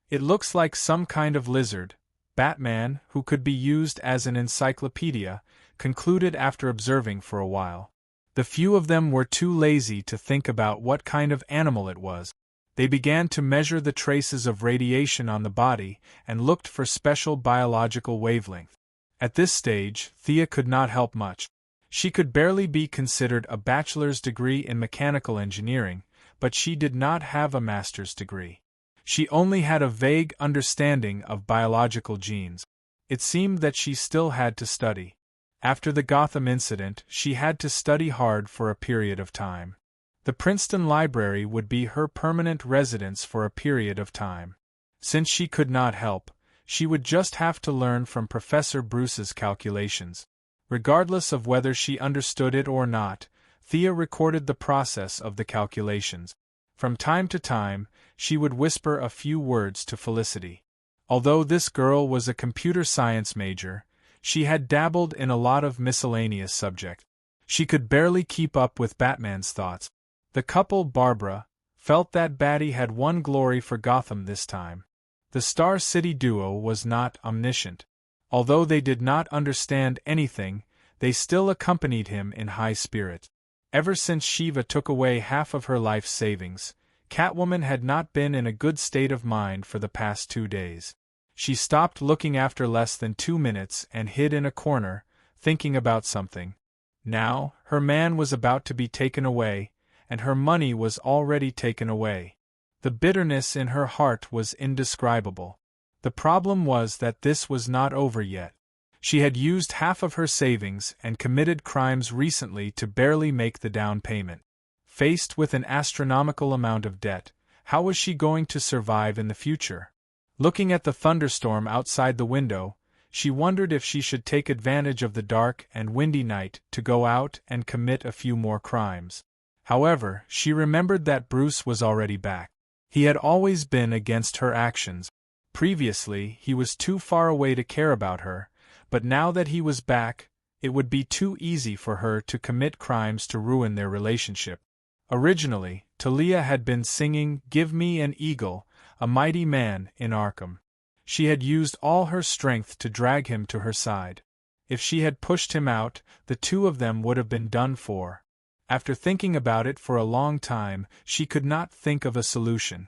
"It looks like some kind of lizard," Batman, who could be used as an encyclopedia, concluded after observing for a while. The few of them were too lazy to think about what kind of animal it was. They began to measure the traces of radiation on the body and looked for special biological wavelength. At this stage, Thea could not help much. She could barely be considered a bachelor's degree in mechanical engineering, but she did not have a master's degree. She only had a vague understanding of biological genes. It seemed that she still had to study. After the Gotham incident, she had to study hard for a period of time. The Princeton Library would be her permanent residence for a period of time. Since she could not help, she would just have to learn from Professor Bruce's calculations. Regardless of whether she understood it or not, Thea recorded the process of the calculations. From time to time, she would whisper a few words to Felicity. Although this girl was a computer science major, she had dabbled in a lot of miscellaneous subjects. She could barely keep up with Batman's thoughts. The couple, Barbara, felt that Batty had won glory for Gotham this time. The Star City duo was not omniscient. Although they did not understand anything, they still accompanied him in high spirits. Ever since Shiva took away half of her life savings, Catwoman had not been in a good state of mind for the past 2 days. She stopped looking after less than 2 minutes and hid in a corner, thinking about something. Now, her man was about to be taken away, and her money was already taken away. The bitterness in her heart was indescribable. The problem was that this was not over yet. She had used half of her savings and committed crimes recently to barely make the down payment. Faced with an astronomical amount of debt, how was she going to survive in the future? Looking at the thunderstorm outside the window, she wondered if she should take advantage of the dark and windy night to go out and commit a few more crimes. However, she remembered that Bruce was already back. He had always been against her actions. Previously, he was too far away to care about her, but now that he was back, it would be too easy for her to commit crimes to ruin their relationship. Originally, Talia had been singing "Give Me an Eagle, a Mighty Man" in Arkham. She had used all her strength to drag him to her side. If she had pushed him out, the two of them would have been done for. After thinking about it for a long time, she could not think of a solution.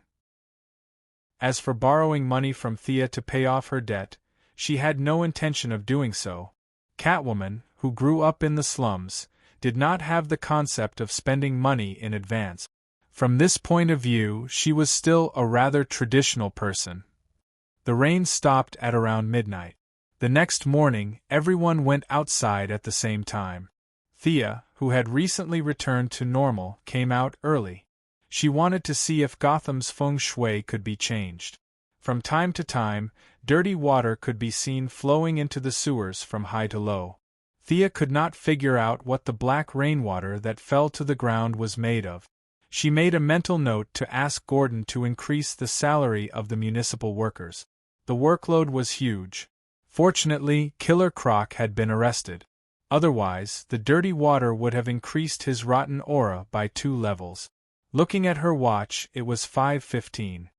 As for borrowing money from Thea to pay off her debt, she had no intention of doing so. Catwoman, who grew up in the slums, did not have the concept of spending money in advance. From this point of view, she was still a rather traditional person. The rain stopped at around midnight. The next morning, everyone went outside at the same time. Thea, who had recently returned to normal, came out early. She wanted to see if Gotham's feng shui could be changed. From time to time, dirty water could be seen flowing into the sewers from high to low. Thea could not figure out what the black rainwater that fell to the ground was made of. She made a mental note to ask Gordon to increase the salary of the municipal workers. The workload was huge. Fortunately, Killer Croc had been arrested. Otherwise, the dirty water would have increased his rotten aura by 2 levels. Looking at her watch, it was 5:15.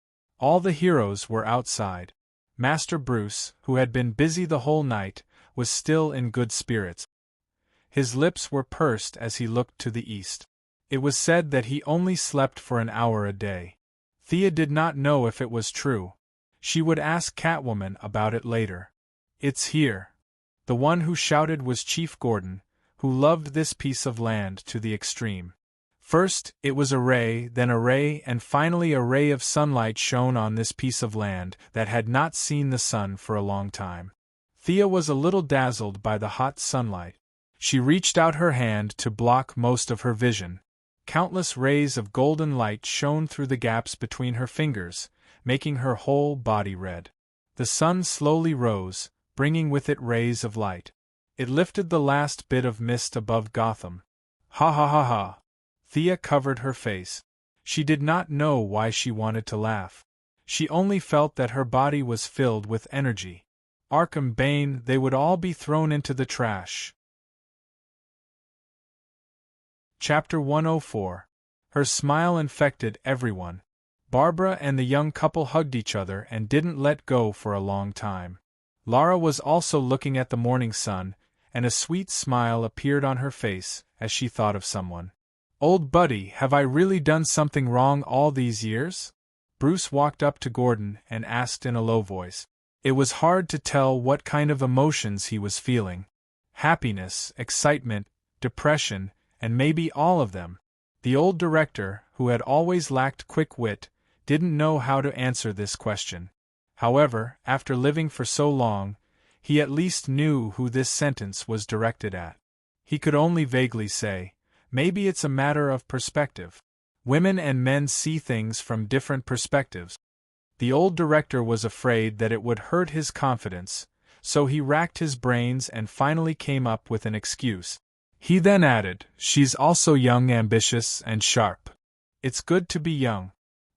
All the heroes were outside. Master Bruce, who had been busy the whole night, was still in good spirits. His lips were pursed as he looked to the east. It was said that he only slept for an hour a day. Thea did not know if it was true. She would ask Catwoman about it later. "It's here." The one who shouted was Chief Gordon, who loved this piece of land to the extreme. First, it was a ray, then a ray, and finally a ray of sunlight shone on this piece of land that had not seen the sun for a long time. Thea was a little dazzled by the hot sunlight. She reached out her hand to block most of her vision. Countless rays of golden light shone through the gaps between her fingers, making her whole body red. The sun slowly rose, bringing with it rays of light. It lifted the last bit of mist above Gotham. Ha ha ha ha! Thea covered her face. She did not know why she wanted to laugh. She only felt that her body was filled with energy. Arkham Bane, they would all be thrown into the trash. Chapter 104. Her smile infected everyone. Barbara and the young couple hugged each other and didn't let go for a long time. Lara was also looking at the morning sun, and a sweet smile appeared on her face as she thought of someone. "Old buddy, have I really done something wrong all these years?" Bruce walked up to Gordon and asked in a low voice. It was hard to tell what kind of emotions he was feeling. Happiness, excitement, depression, and maybe all of them. The old director, who had always lacked quick wit, didn't know how to answer this question. However, after living for so long, he at least knew who this sentence was directed at. He could only vaguely say, maybe it's a matter of perspective. Women and men see things from different perspectives. The old director was afraid that it would hurt his confidence, so he racked his brains and finally came up with an excuse. He then added, "She's also young, ambitious, and sharp. It's good to be young."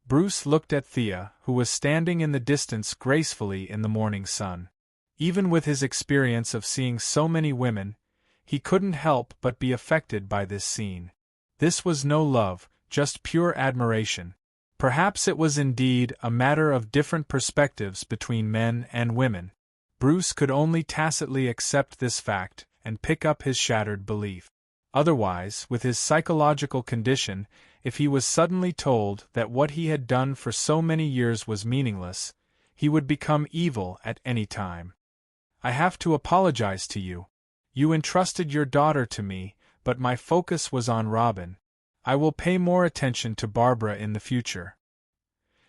Bruce looked at Thea, who was standing in the distance gracefully in the morning sun. Even with his experience of seeing so many women, he couldn't help but be affected by this scene. This was no love, just pure admiration. Perhaps it was indeed a matter of different perspectives between men and women. Bruce could only tacitly accept this fact and pick up his shattered belief. Otherwise, with his psychological condition, if he was suddenly told that what he had done for so many years was meaningless, he would become evil at any time. "I have to apologize to you. You entrusted your daughter to me, but my focus was on Robin. I will pay more attention to Barbara in the future."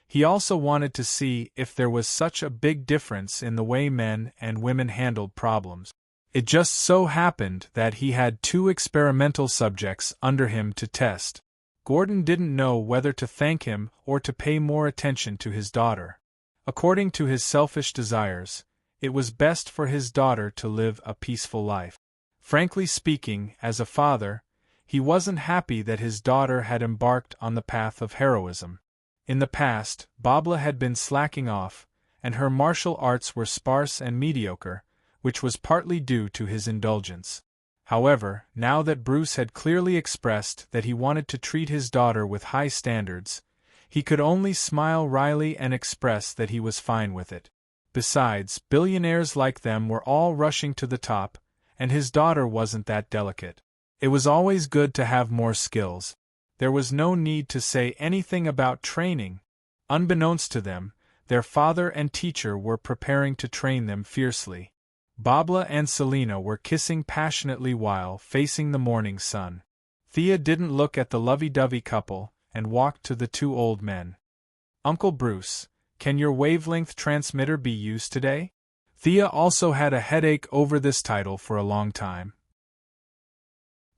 He also wanted to see if there was such a big difference in the way men and women handled problems. It just so happened that he had 2 experimental subjects under him to test. Gordon didn't know whether to thank him or to pay more attention to his daughter. According to his selfish desires, it was best for his daughter to live a peaceful life. Frankly speaking, as a father, he wasn't happy that his daughter had embarked on the path of heroism. In the past, Babla had been slacking off, and her martial arts were sparse and mediocre, which was partly due to his indulgence. However, now that Bruce had clearly expressed that he wanted to treat his daughter with high standards, he could only smile wryly and express that he was fine with it. Besides, billionaires like them were all rushing to the top, and his daughter wasn't that delicate. It was always good to have more skills. There was no need to say anything about training. Unbeknownst to them, their father and teacher were preparing to train them fiercely. Babla and Selina were kissing passionately while facing the morning sun. Thea didn't look at the lovey-dovey couple, and walked to the two old men. "Uncle Bruce, can your wavelength transmitter be used today?" Thea also had a headache over this title for a long time.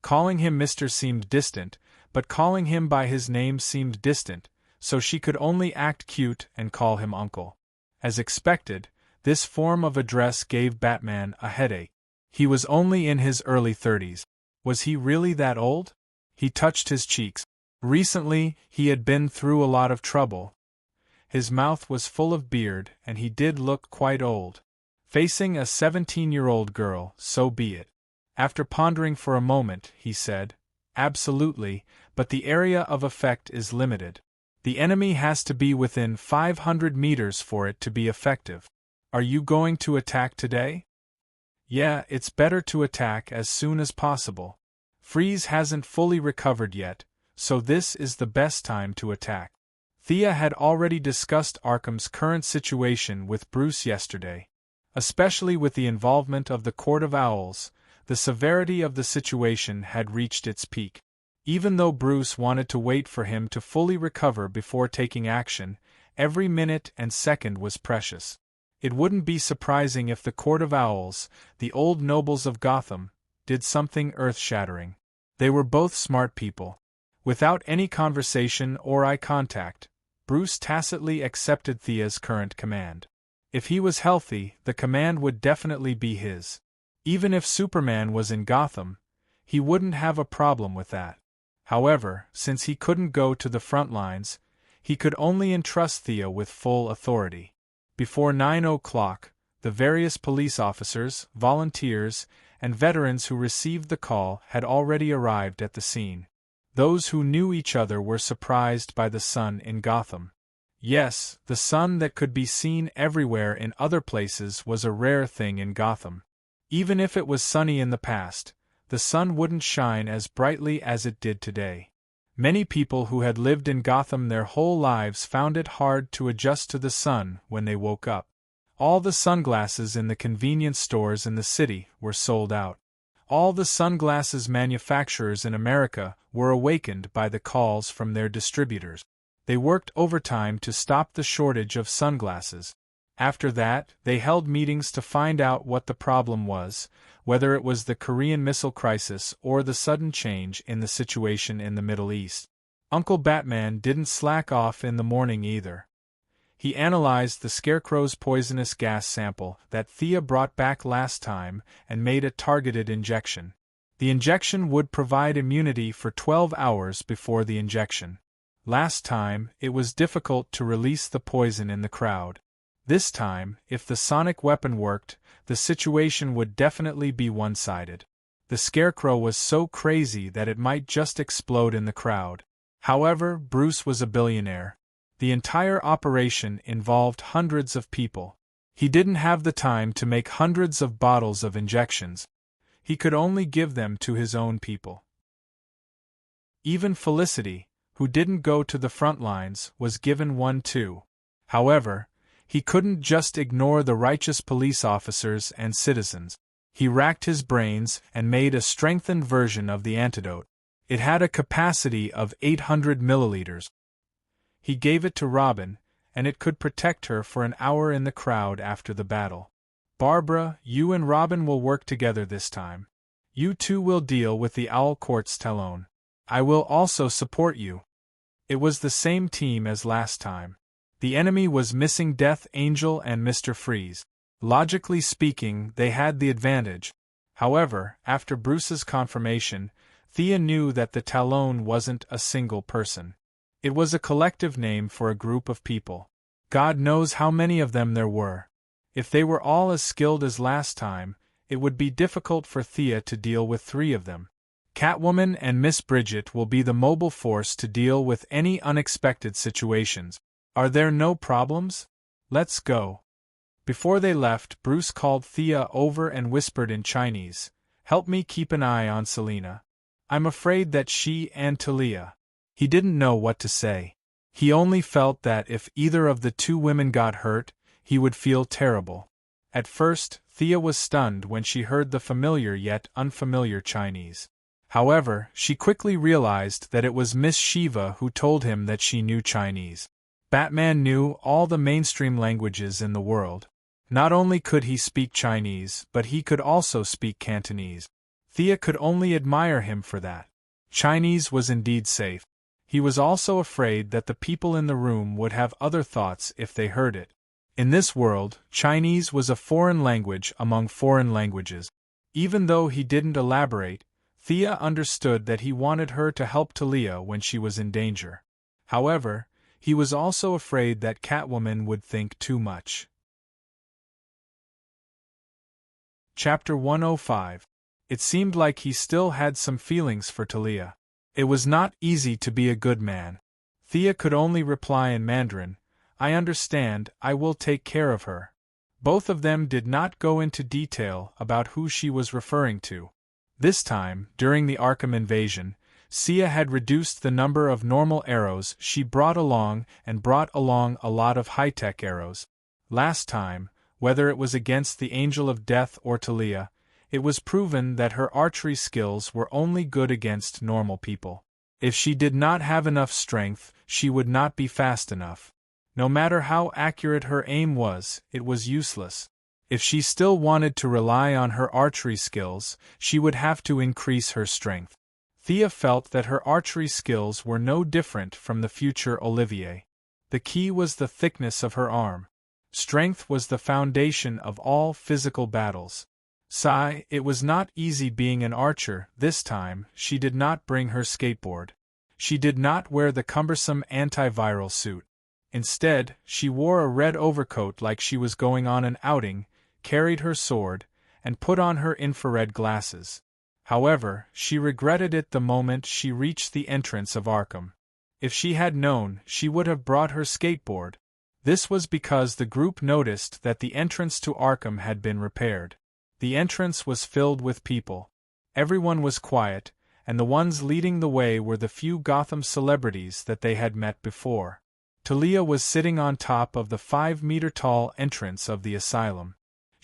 Calling him Mr. seemed distant, but calling him by his name seemed distant, so she could only act cute and call him Uncle. As expected, this form of address gave Batman a headache. He was only in his early 30s. Was he really that old? He touched his cheeks. Recently, he had been through a lot of trouble. His mouth was full of beard, and he did look quite old. Facing a 17-year-old girl, so be it. After pondering for a moment, he said, "Absolutely, but the area of effect is limited. The enemy has to be within 500 meters for it to be effective. Are you going to attack today?" "Yeah, it's better to attack as soon as possible. Freeze hasn't fully recovered yet, so this is the best time to attack." Thea had already discussed Arkham's current situation with Bruce yesterday. Especially with the involvement of the Court of Owls, the severity of the situation had reached its peak. Even though Bruce wanted to wait for him to fully recover before taking action, every minute and second was precious. It wouldn't be surprising if the Court of Owls, the old nobles of Gotham, did something earth-shattering. They were both smart people. Without any conversation or eye contact, Bruce tacitly accepted Thea's current command. If he was healthy, the command would definitely be his. Even if Superman was in Gotham, he wouldn't have a problem with that. However, since he couldn't go to the front lines, he could only entrust Thea with full authority. Before 9 o'clock, the various police officers, volunteers, and veterans who received the call had already arrived at the scene. Those who knew each other were surprised by the sun in Gotham. Yes, the sun that could be seen everywhere in other places was a rare thing in Gotham. Even if it was sunny in the past, the sun wouldn't shine as brightly as it did today. Many people who had lived in Gotham their whole lives found it hard to adjust to the sun when they woke up. All the sunglasses in the convenience stores in the city were sold out. All the sunglasses manufacturers in America were awakened by the calls from their distributors. They worked overtime to stop the shortage of sunglasses. After that, they held meetings to find out what the problem was, whether it was the Korean Missile Crisis or the sudden change in the situation in the Middle East. Uncle Batman didn't slack off in the morning either. He analyzed the Scarecrow's poisonous gas sample that Thea brought back last time and made a targeted injection. The injection would provide immunity for 12 hours before the injection. Last time, it was difficult to release the poison in the crowd. This time, if the sonic weapon worked, the situation would definitely be one-sided. The Scarecrow was so crazy that it might just explode in the crowd. However, Bruce was a billionaire. The entire operation involved hundreds of people. He didn't have the time to make hundreds of bottles of injections. He could only give them to his own people. Even Felicity, who didn't go to the front lines, was given one too. However, he couldn't just ignore the righteous police officers and citizens. He racked his brains and made a strengthened version of the antidote. It had a capacity of 800 milliliters. He gave it to Robin, and it could protect her for an hour in the crowd after the battle. "Barbara, you and Robin will work together this time. You two will deal with the Owl Court's Talon. I will also support you." It was the same team as last time. The enemy was missing Death Angel and Mr. Freeze. Logically speaking, they had the advantage. However, after Bruce's confirmation, Thea knew that the Talon wasn't a single person. It was a collective name for a group of people. God knows how many of them there were. If they were all as skilled as last time, it would be difficult for Thea to deal with 3 of them. Catwoman and Miss Bridget will be the mobile force to deal with any unexpected situations. Are there no problems? Let's go. Before they left, Bruce called Thea over and whispered in Chinese, "Help me keep an eye on Selina. I'm afraid that she and Talia." He didn't know what to say. He only felt that if either of the 2 women got hurt, he would feel terrible. At first, Thea was stunned when she heard the familiar yet unfamiliar Chinese. However, she quickly realized that it was Miss Shiva who told him that she knew Chinese. Batman knew all the mainstream languages in the world. Not only could he speak Chinese, but he could also speak Cantonese. Thea could only admire him for that. Chinese was indeed safe. He was also afraid that the people in the room would have other thoughts if they heard it. In this world, Chinese was a foreign language among foreign languages. Even though he didn't elaborate, Thea understood that he wanted her to help Talia when she was in danger. However, he was also afraid that Catwoman would think too much. Chapter 105. It seemed like he still had some feelings for Talia. It was not easy to be a good man. Thea could only reply in Mandarin, "I understand, I will take care of her." Both of them did not go into detail about who she was referring to. This time, during the Arkham invasion, Sia had reduced the number of normal arrows she brought along and brought along a lot of high-tech arrows. Last time, whether it was against the Angel of Death or Talia, it was proven that her archery skills were only good against normal people. If she did not have enough strength, she would not be fast enough. No matter how accurate her aim was, it was useless. If she still wanted to rely on her archery skills, she would have to increase her strength. Thea felt that her archery skills were no different from the future Olivier. The key was the thickness of her arm. Strength was the foundation of all physical battles. It was not easy being an archer. This time, she did not bring her skateboard. She did not wear the cumbersome antiviral suit. Instead, she wore a red overcoat like she was going on an outing, carried her sword, and put on her infrared glasses. However, she regretted it the moment she reached the entrance of Arkham. If she had known, she would have brought her skateboard. This was because the group noticed that the entrance to Arkham had been repaired. The entrance was filled with people. Everyone was quiet, and the ones leading the way were the few Gotham celebrities that they had met before. Talia was sitting on top of the 5-meter-tall entrance of the asylum.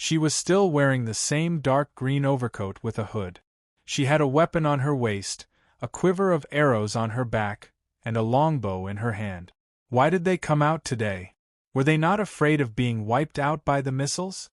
She was still wearing the same dark green overcoat with a hood. She had a weapon on her waist, a quiver of arrows on her back, and a longbow in her hand. Why did they come out today? Were they not afraid of being wiped out by the missiles?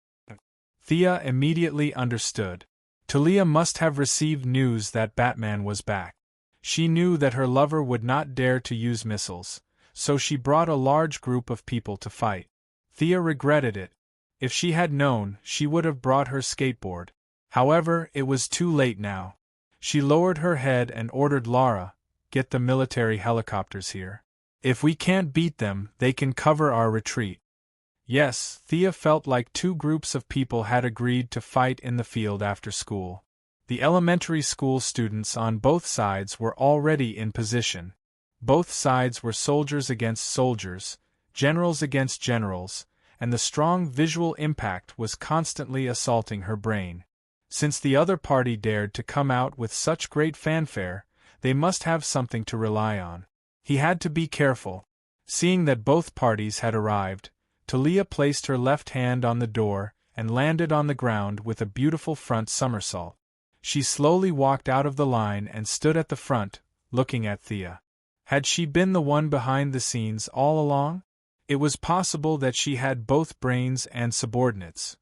Thea immediately understood. Talia must have received news that Batman was back. She knew that her lover would not dare to use missiles, so she brought a large group of people to fight. Thea regretted it. If she had known, she would have brought her skateboard. However, it was too late now. She lowered her head and ordered Lara, "Get the military helicopters here. If we can't beat them, they can cover our retreat." Yes, Thea felt like two groups of people had agreed to fight in the field after school. The elementary school students on both sides were already in position. Both sides were soldiers against soldiers, generals against generals, and the strong visual impact was constantly assaulting her brain. Since the other party dared to come out with such great fanfare, they must have something to rely on. He had to be careful. Seeing that both parties had arrived, Talia placed her left hand on the door and landed on the ground with a beautiful front somersault. She slowly walked out of the line and stood at the front, looking at Thea. Had she been the one behind the scenes all along? It was possible that she had both brains and subordinates.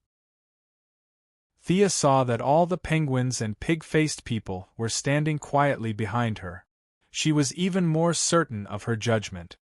Thea saw that all the penguins and pig-faced people were standing quietly behind her. She was even more certain of her judgment.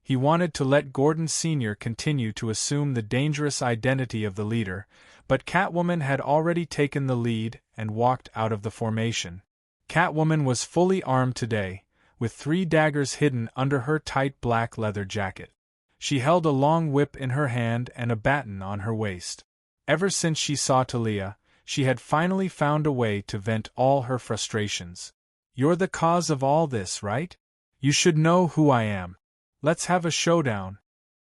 He wanted to let Gordon Sr. continue to assume the dangerous identity of the leader, but Catwoman had already taken the lead and walked out of the formation. Catwoman was fully armed today, with 3 daggers hidden under her tight black leather jacket. She held a long whip in her hand and a baton on her waist. Ever since she saw Talia, she had finally found a way to vent all her frustrations. "You're the cause of all this, right? You should know who I am. Let's have a showdown."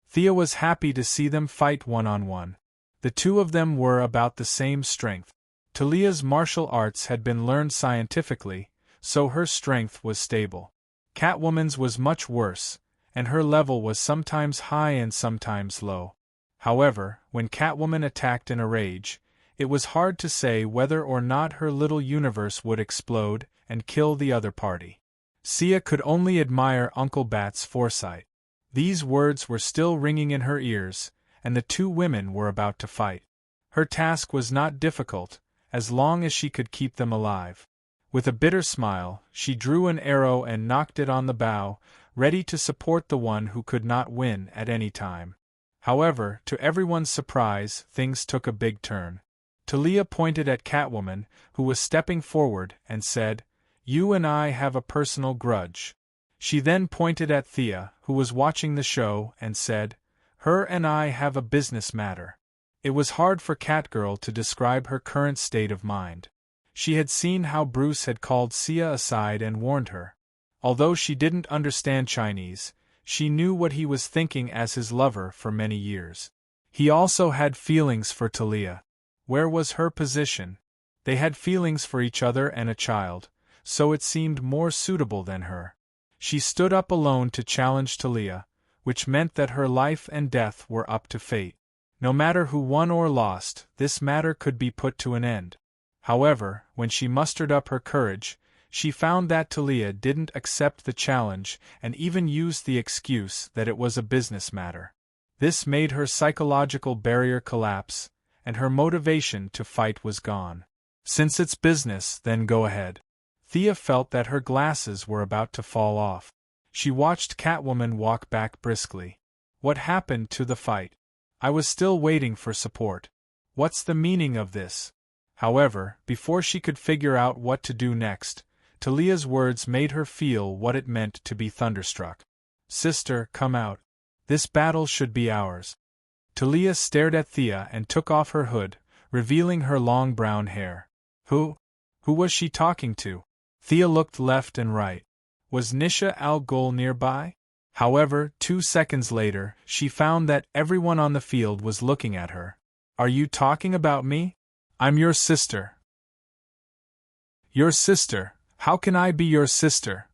Thea was happy to see them fight one-on-one. The two of them were about the same strength. Talia's martial arts had been learned scientifically, so her strength was stable. Catwoman's was much worse, and her level was sometimes high and sometimes low. However, when Catwoman attacked in a rage, It was hard to say whether or not her little universe would explode and kill the other party. Sia could only admire Uncle Bat's foresight. These words were still ringing in her ears, and the two women were about to fight. Her task was not difficult, as long as she could keep them alive. With a bitter smile, she drew an arrow and knocked it on the bow, ready to support the one who could not win at any time. However, to everyone's surprise, things took a big turn. Talia pointed at Catwoman, who was stepping forward, and said, "You and I have a personal grudge." She then pointed at Thea, who was watching the show, and said, "Her and I have a business matter." It was hard for Catgirl to describe her current state of mind. She had seen how Bruce had called Sia aside and warned her. Although she didn't understand Chinese, she knew what he was thinking as his lover for many years. He also had feelings for Talia. Where was her position? They had feelings for each other and a child, so it seemed more suitable than her. She stood up alone to challenge Talia, which meant that her life and death were up to fate. No matter who won or lost, this matter could be put to an end. However, when she mustered up her courage, she found that Talia didn't accept the challenge and even used the excuse that it was a business matter. This made her psychological barrier collapse, and her motivation to fight was gone. Since it's business, then go ahead. Thea felt that her glasses were about to fall off. She watched Catwoman walk back briskly. What happened to the fight? I was still waiting for support. What's the meaning of this? However, before she could figure out what to do next, Talia's words made her feel what it meant to be thunderstruck. "Sister, come out. This battle should be ours." Talia stared at Thea and took off her hood, revealing her long brown hair. Who was she talking to? Thea looked left and right. Was Nisha Al Ghul nearby? However, 2 seconds later, she found that everyone on the field was looking at her. "Are you talking about me? I'm your sister." "Your sister? How can I be your sister?"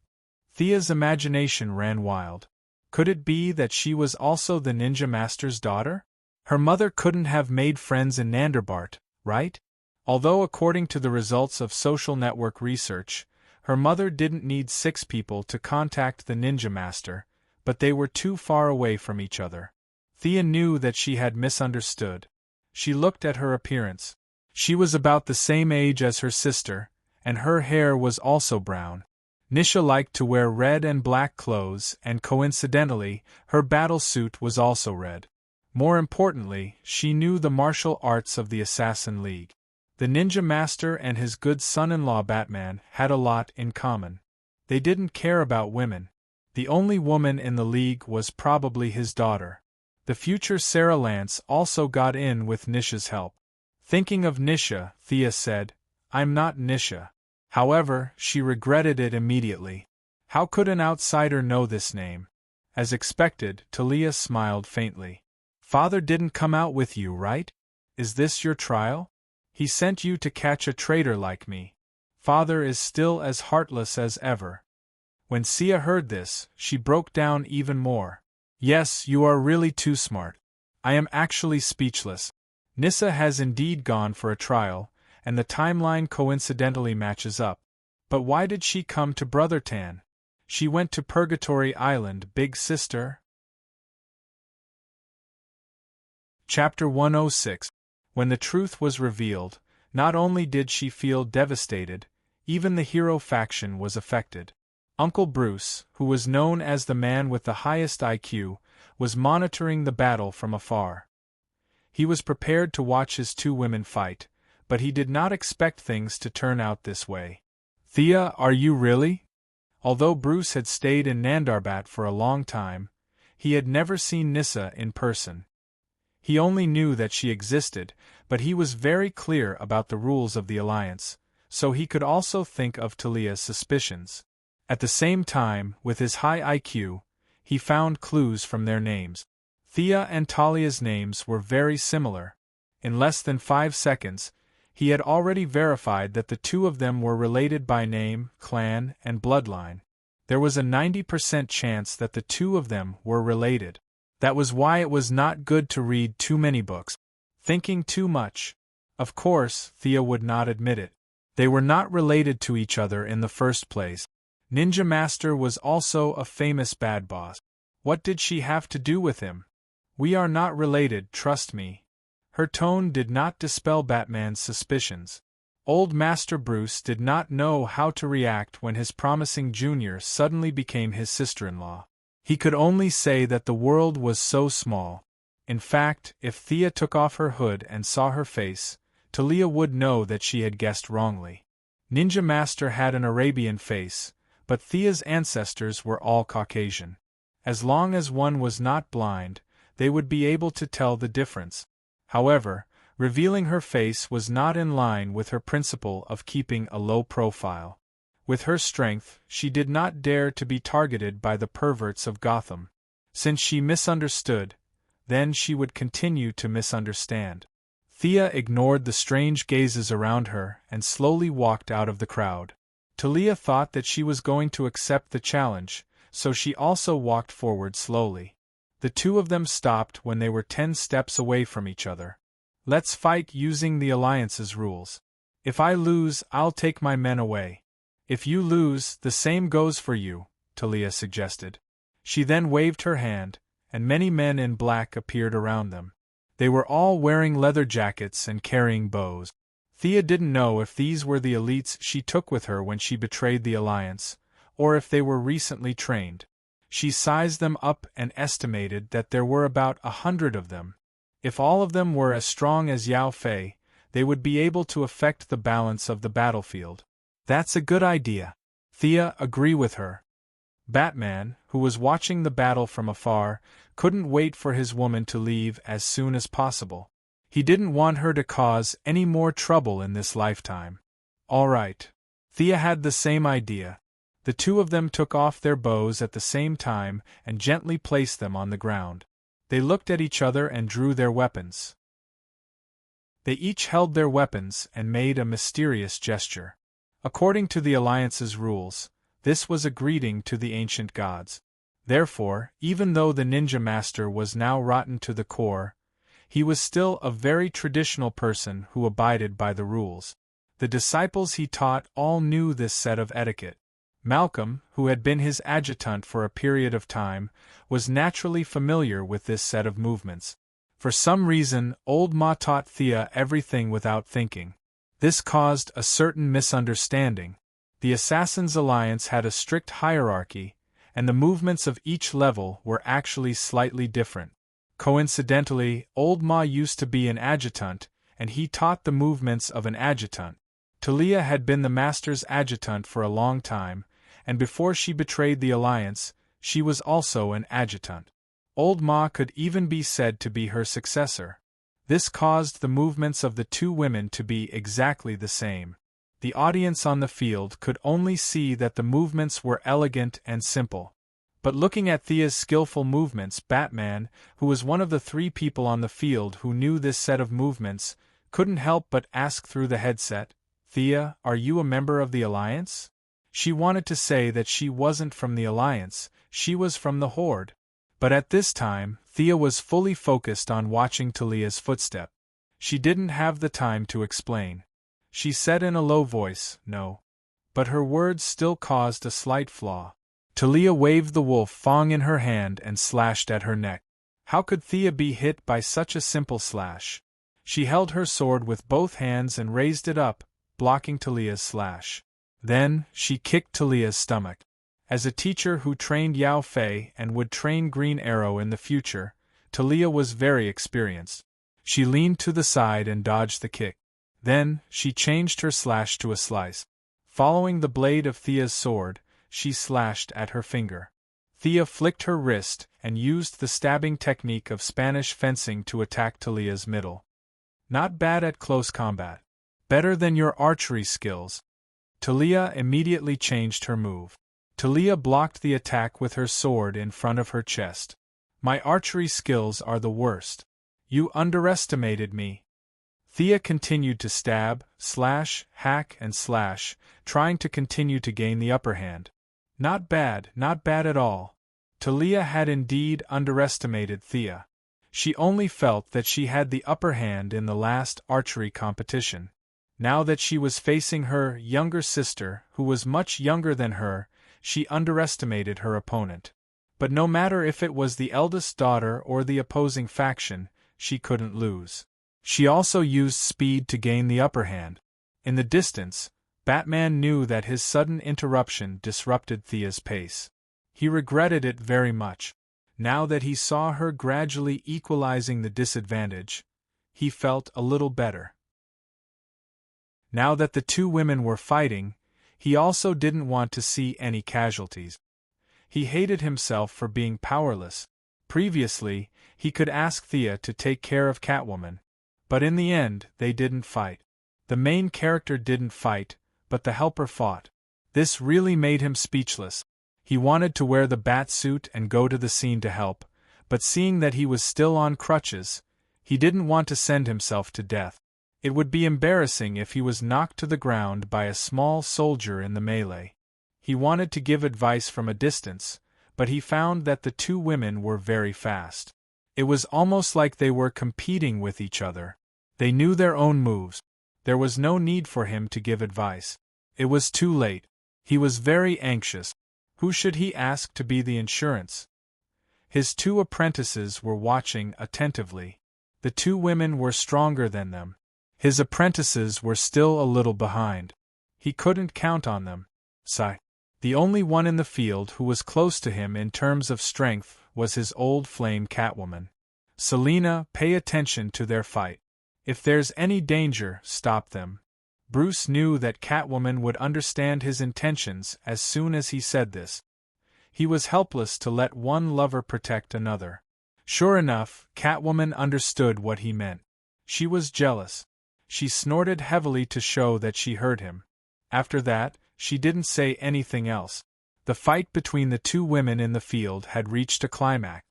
Thea's imagination ran wild. Could it be that she was also the ninja master's daughter? Her mother couldn't have made friends in Nanderbart, right? Although according to the results of social network research, her mother didn't need 6 people to contact the ninja master, but they were too far away from each other. Thea knew that she had misunderstood. She looked at her appearance. She was about the same age as her sister, and her hair was also brown. Nisha liked to wear red and black clothes, and coincidentally, her battle suit was also red. More importantly, she knew the martial arts of the Assassin League. The ninja master and his good son-in-law Batman had a lot in common. They didn't care about women. The only woman in the league was probably his daughter. The future Sarah Lance also got in with Nisha's help. Thinking of Nisha, Thea said, "I'm not Nisha." However, she regretted it immediately. How could an outsider know this name? As expected, Talia smiled faintly. "Father didn't come out with you, right? Is this your trial? He sent you to catch a traitor like me. Father is still as heartless as ever." When Sia heard this, she broke down even more. "Yes, you are really too smart. I am actually speechless. Nissa has indeed gone for a trial, and the timeline coincidentally matches up. But why did she come to Brother Tan? She went to Purgatory Island, big sister." Chapter 106. When the truth was revealed, not only did she feel devastated, even the hero faction was affected. Uncle Bruce, who was known as the man with the highest IQ, was monitoring the battle from afar. He was prepared to watch his 2 women fight, but he did not expect things to turn out this way. "Thea, are you really?" Although Bruce had stayed in Nandarbat for a long time, he had never seen Nissa in person. He only knew that she existed, but he was very clear about the rules of the Alliance, so he could also think of Talia's suspicions. At the same time, with his high IQ, he found clues from their names. Thea and Talia's names were very similar. In less than 5 seconds, he had already verified that the 2 of them were related by name, clan, and bloodline. There was a 90% chance that the 2 of them were related. That was why it was not good to read too many books. Thinking too much. Of course, Thea would not admit it. They were not related to each other in the first place. Ninja Master was also a famous bad boss. What did she have to do with him? We are not related, trust me. Her tone did not dispel Batman's suspicions. Old Master Bruce did not know how to react when his promising junior suddenly became his sister-in-law. He could only say that the world was so small. In fact, if Thea took off her hood and saw her face, Talia would know that she had guessed wrongly. Ninja Master had an Arabian face, but Thea's ancestors were all Caucasian. As long as one was not blind, they would be able to tell the difference. However, revealing her face was not in line with her principle of keeping a low profile. With her strength, she did not dare to be targeted by the perverts of Gotham. Since she misunderstood, then she would continue to misunderstand. Thea ignored the strange gazes around her and slowly walked out of the crowd. Talia thought that she was going to accept the challenge, so she also walked forward slowly. The two of them stopped when they were 10 steps away from each other. Let's fight using the Alliance's rules. If I lose, I'll take my men away. If you lose, the same goes for you, Talia suggested. She then waved her hand, and many men in black appeared around them. They were all wearing leather jackets and carrying bows. Thea didn't know if these were the elites she took with her when she betrayed the Alliance, or if they were recently trained. She sized them up and estimated that there were about 100 of them. If all of them were as strong as Yao Fei, they would be able to affect the balance of the battlefield. That's a good idea. Thea agreed with her. Batman, who was watching the battle from afar, couldn't wait for his woman to leave as soon as possible. He didn't want her to cause any more trouble in this lifetime. All right. Thea had the same idea. The two of them took off their bows at the same time and gently placed them on the ground. They looked at each other and drew their weapons. They each held their weapons and made a mysterious gesture. According to the Alliance's rules, this was a greeting to the ancient gods. Therefore, even though the Ninja Master was now rotten to the core, he was still a very traditional person who abided by the rules. The disciples he taught all knew this set of etiquette. Malcolm, who had been his adjutant for a period of time, was naturally familiar with this set of movements. For some reason, Old Ma taught Thea everything without thinking. This caused a certain misunderstanding. The Assassin's Alliance had a strict hierarchy, and the movements of each level were actually slightly different. Coincidentally, Old Ma used to be an adjutant, and he taught the movements of an adjutant. Talia had been the Master's adjutant for a long time, and before she betrayed the Alliance, she was also an adjutant. Old Ma could even be said to be her successor. This caused the movements of the two women to be exactly the same. The audience on the field could only see that the movements were elegant and simple. But looking at Thea's skillful movements, Batman, who was one of the 3 people on the field who knew this set of movements, couldn't help but ask through the headset, "Thea, are you a member of the Alliance?" She wanted to say that she wasn't from the Alliance, she was from the Horde. But at this time, Thea was fully focused on watching Talia's footstep. She didn't have the time to explain. She said in a low voice, "No." But her words still caused a slight flaw. Talia waved the wolf fang in her hand and slashed at her neck. How could Thea be hit by such a simple slash? She held her sword with both hands and raised it up, blocking Talia's slash. Then, she kicked Talia's stomach. As a teacher who trained Yao Fei and would train Green Arrow in the future, Talia was very experienced. She leaned to the side and dodged the kick. Then, she changed her slash to a slice. Following the blade of Thea's sword, she slashed at her finger. Thea flicked her wrist and used the stabbing technique of Spanish fencing to attack Talia's middle. Not bad at close combat. Better than your archery skills. Talia immediately changed her move. Talia blocked the attack with her sword in front of her chest. My archery skills are the worst. You underestimated me. Thea continued to stab, slash, hack and slash, trying to continue to gain the upper hand. Not bad at all. Talia had indeed underestimated Thea. She only felt that she had the upper hand in the last archery competition. Now that she was facing her younger sister, who was much younger than her, she underestimated her opponent. But no matter if it was the eldest daughter or the opposing faction, she couldn't lose. She also used speed to gain the upper hand. In the distance, Batman knew that his sudden interruption disrupted Thea's pace. He regretted it very much. Now that he saw her gradually equalizing the disadvantage, he felt a little better. Now that the two women were fighting, he also didn't want to see any casualties. He hated himself for being powerless. Previously, he could ask Thea to take care of Catwoman. But in the end, they didn't fight. The main character didn't fight, but the helper fought. This really made him speechless. He wanted to wear the bat suit and go to the scene to help, but seeing that he was still on crutches, he didn't want to send himself to death. It would be embarrassing if he was knocked to the ground by a small soldier in the melee. He wanted to give advice from a distance, but he found that the two women were very fast. It was almost like they were competing with each other. They knew their own moves. There was no need for him to give advice. It was too late. He was very anxious. Who should he ask to be the insurance? His two apprentices were watching attentively. The two women were stronger than them. His apprentices were still a little behind. He couldn't count on them. Sigh. The only one in the field who was close to him in terms of strength was his old flame Catwoman. Selina, pay attention to their fight. If there's any danger, stop them. Bruce knew that Catwoman would understand his intentions as soon as he said this. He was helpless to let one lover protect another. Sure enough, Catwoman understood what he meant. She was jealous. She snorted heavily to show that she heard him. After that, she didn't say anything else. The fight between the two women in the field had reached a climax.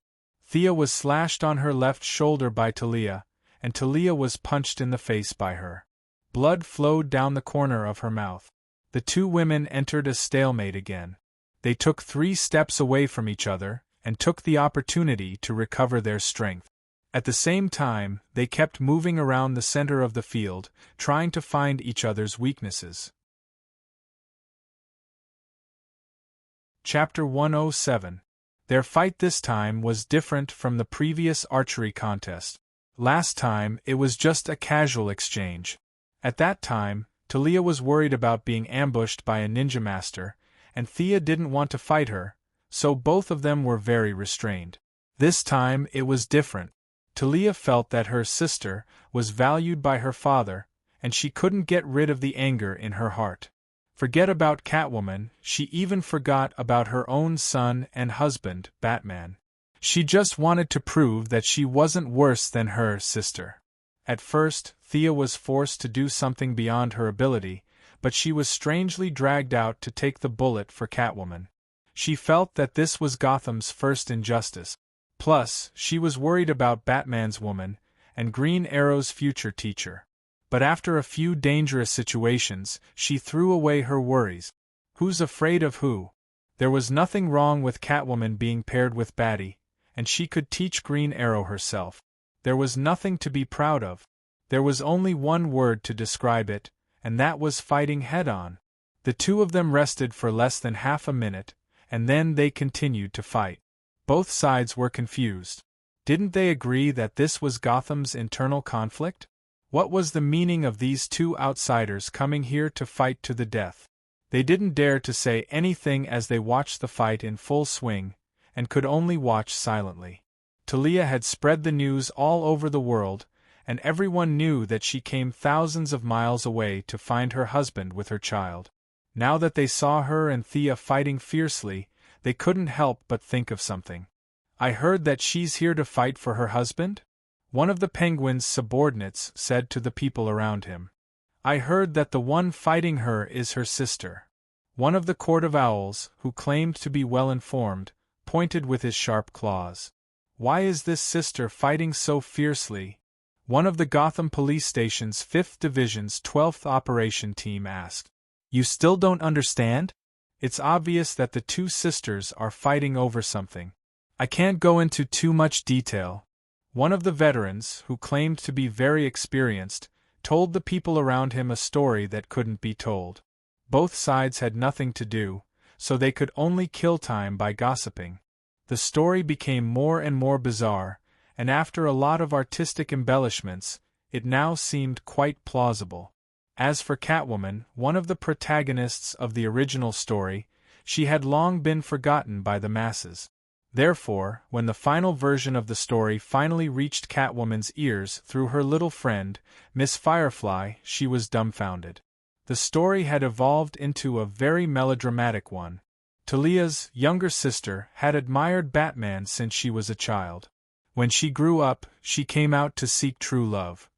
Thea was slashed on her left shoulder by Talia, and Talia was punched in the face by her. Blood flowed down the corner of her mouth. The two women entered a stalemate again. They took 3 steps away from each other, and took the opportunity to recover their strength. At the same time, they kept moving around the center of the field, trying to find each other's weaknesses. Chapter 107. Their fight this time was different from the previous archery contest. Last time, it was just a casual exchange. At that time, Talia was worried about being ambushed by a ninja master, and Thea didn't want to fight her, so both of them were very restrained. This time, it was different. Talia felt that her sister was valued by her father, and she couldn't get rid of the anger in her heart. Forget about Catwoman, she even forgot about her own son and husband, Batman. She just wanted to prove that she wasn't worse than her sister. At first, Thea was forced to do something beyond her ability, but she was strangely dragged out to take the bullet for Catwoman. She felt that this was Gotham's first injustice. Plus, she was worried about Batman's woman, and Green Arrow's future teacher. But after a few dangerous situations, she threw away her worries. Who's afraid of who? There was nothing wrong with Catwoman being paired with Batty, and she could teach Green Arrow herself. There was nothing to be proud of. There was only one word to describe it, and that was fighting head-on. The two of them rested for less than half a minute, and then they continued to fight. Both sides were confused. Didn't they agree that this was Gotham's internal conflict? What was the meaning of these two outsiders coming here to fight to the death? They didn't dare to say anything as they watched the fight in full swing, and could only watch silently. Talia had spread the news all over the world, and everyone knew that she came thousands of miles away to find her husband with her child. Now that they saw her and Thea fighting fiercely, they couldn't help but think of something. I heard that she's here to fight for her husband? One of the Penguin's subordinates said to the people around him. I heard that the one fighting her is her sister. One of the Court of Owls, who claimed to be well informed, pointed with his sharp claws. Why is this sister fighting so fiercely? One of the Gotham Police Station's 5th Division's 12th Operation Team asked. You still don't understand? It's obvious that the two sisters are fighting over something. I can't go into too much detail. One of the veterans, who claimed to be very experienced, told the people around him a story that couldn't be told. Both sides had nothing to do, so they could only kill time by gossiping. The story became more and more bizarre, and after a lot of artistic embellishments, it now seemed quite plausible. As for Catwoman, one of the protagonists of the original story, she had long been forgotten by the masses. Therefore, when the final version of the story finally reached Catwoman's ears through her little friend, Miss Firefly, she was dumbfounded. The story had evolved into a very melodramatic one. Talia's younger sister had admired Batman since she was a child. When she grew up, she came out to seek true love.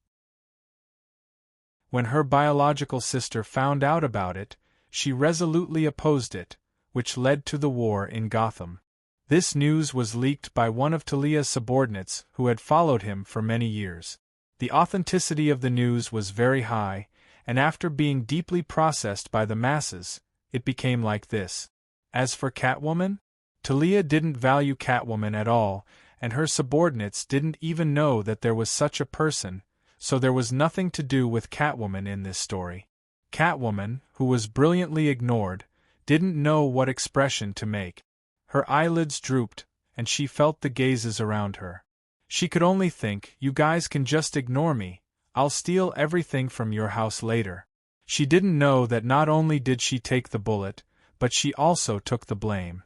When her biological sister found out about it, she resolutely opposed it, which led to the war in Gotham. This news was leaked by one of Talia's subordinates who had followed him for many years. The authenticity of the news was very high, and after being deeply processed by the masses, it became like this. As for Catwoman, Talia didn't value Catwoman at all, and her subordinates didn't even know that there was such a person, so there was nothing to do with Catwoman in this story. Catwoman, who was brilliantly ignored, didn't know what expression to make. Her eyelids drooped, and she felt the gazes around her. She could only think, "You guys can just ignore me, I'll steal everything from your house later." She didn't know that not only did she take the bullet, but she also took the blame.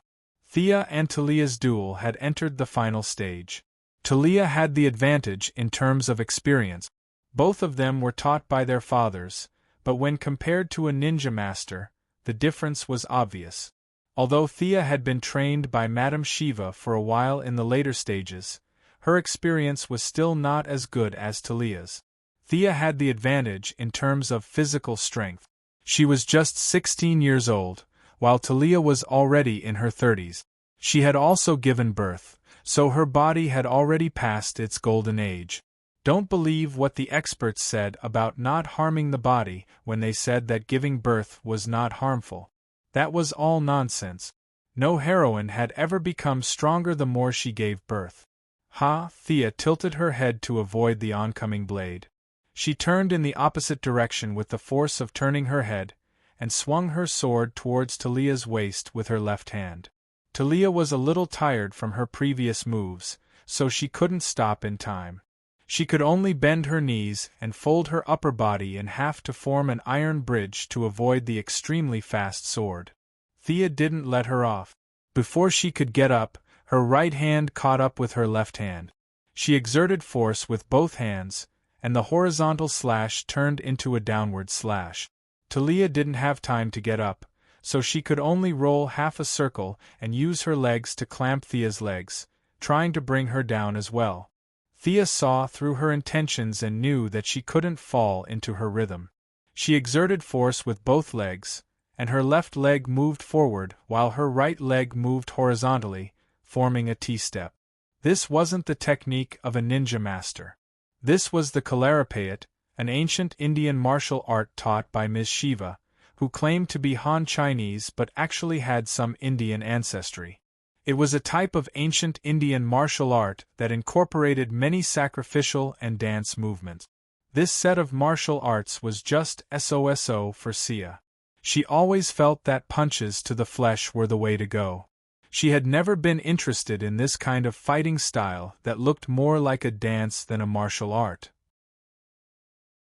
Thea and Talia's duel had entered the final stage. Talia had the advantage in terms of experience. Both of them were taught by their fathers, but when compared to a ninja master, the difference was obvious. Although Thea had been trained by Madame Shiva for a while in the later stages, her experience was still not as good as Talia's. Thea had the advantage in terms of physical strength. She was just 16 years old, while Talia was already in her 30s. She had also given birth, so her body had already passed its golden age. Don't believe what the experts said about not harming the body when they said that giving birth was not harmful. That was all nonsense. No heroine had ever become stronger the more she gave birth. Thea tilted her head to avoid the oncoming blade. She turned in the opposite direction with the force of turning her head, and swung her sword towards Talia's waist with her left hand. Talia was a little tired from her previous moves, so she couldn't stop in time. She could only bend her knees and fold her upper body in half to form an iron bridge to avoid the extremely fast sword. Thea didn't let her off. Before she could get up, her right hand caught up with her left hand. She exerted force with both hands, and the horizontal slash turned into a downward slash. Talia didn't have time to get up, so she could only roll half a circle and use her legs to clamp Thea's legs, trying to bring her down as well. Thea saw through her intentions and knew that she couldn't fall into her rhythm. She exerted force with both legs, and her left leg moved forward while her right leg moved horizontally, forming a T-step. This wasn't the technique of a ninja master. This was the Kalaripayat, an ancient Indian martial art taught by Ms. Shiva, who claimed to be Han Chinese but actually had some Indian ancestry. It was a type of ancient Indian martial art that incorporated many sacrificial and dance movements. This set of martial arts was just SOSO for Sia. She always felt that punches to the flesh were the way to go. She had never been interested in this kind of fighting style that looked more like a dance than a martial art.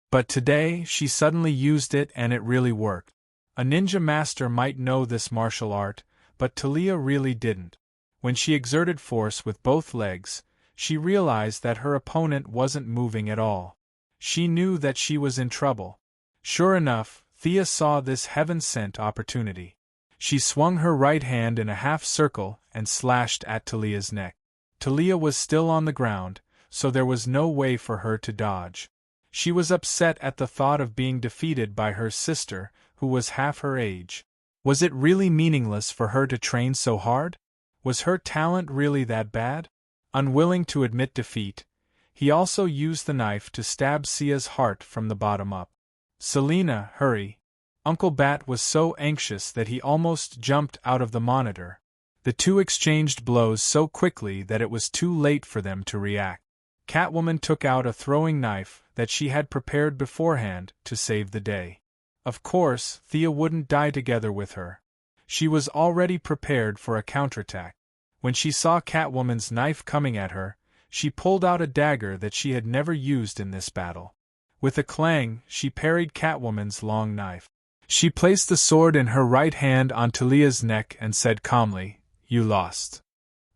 But today she suddenly used it and it really worked. A ninja master might know this martial art, but Talia really didn't. When she exerted force with both legs, she realized that her opponent wasn't moving at all. She knew that she was in trouble. Sure enough, Thea saw this heaven-sent opportunity. She swung her right hand in a half circle and slashed at Talia's neck. Talia was still on the ground, so there was no way for her to dodge. She was upset at the thought of being defeated by her sister, who was half her age. Was it really meaningless for her to train so hard? Was her talent really that bad? Unwilling to admit defeat, he also used the knife to stab Sia's heart from the bottom up. "Selena, hurry." Uncle Bat was so anxious that he almost jumped out of the monitor. The two exchanged blows so quickly that it was too late for them to react. Catwoman took out a throwing knife that she had prepared beforehand to save the day. Of course, Thea wouldn't die together with her. She was already prepared for a counterattack. When she saw Catwoman's knife coming at her, she pulled out a dagger that she had never used in this battle. With a clang, she parried Catwoman's long knife. She placed the sword in her right hand on Talia's neck and said calmly, "You lost."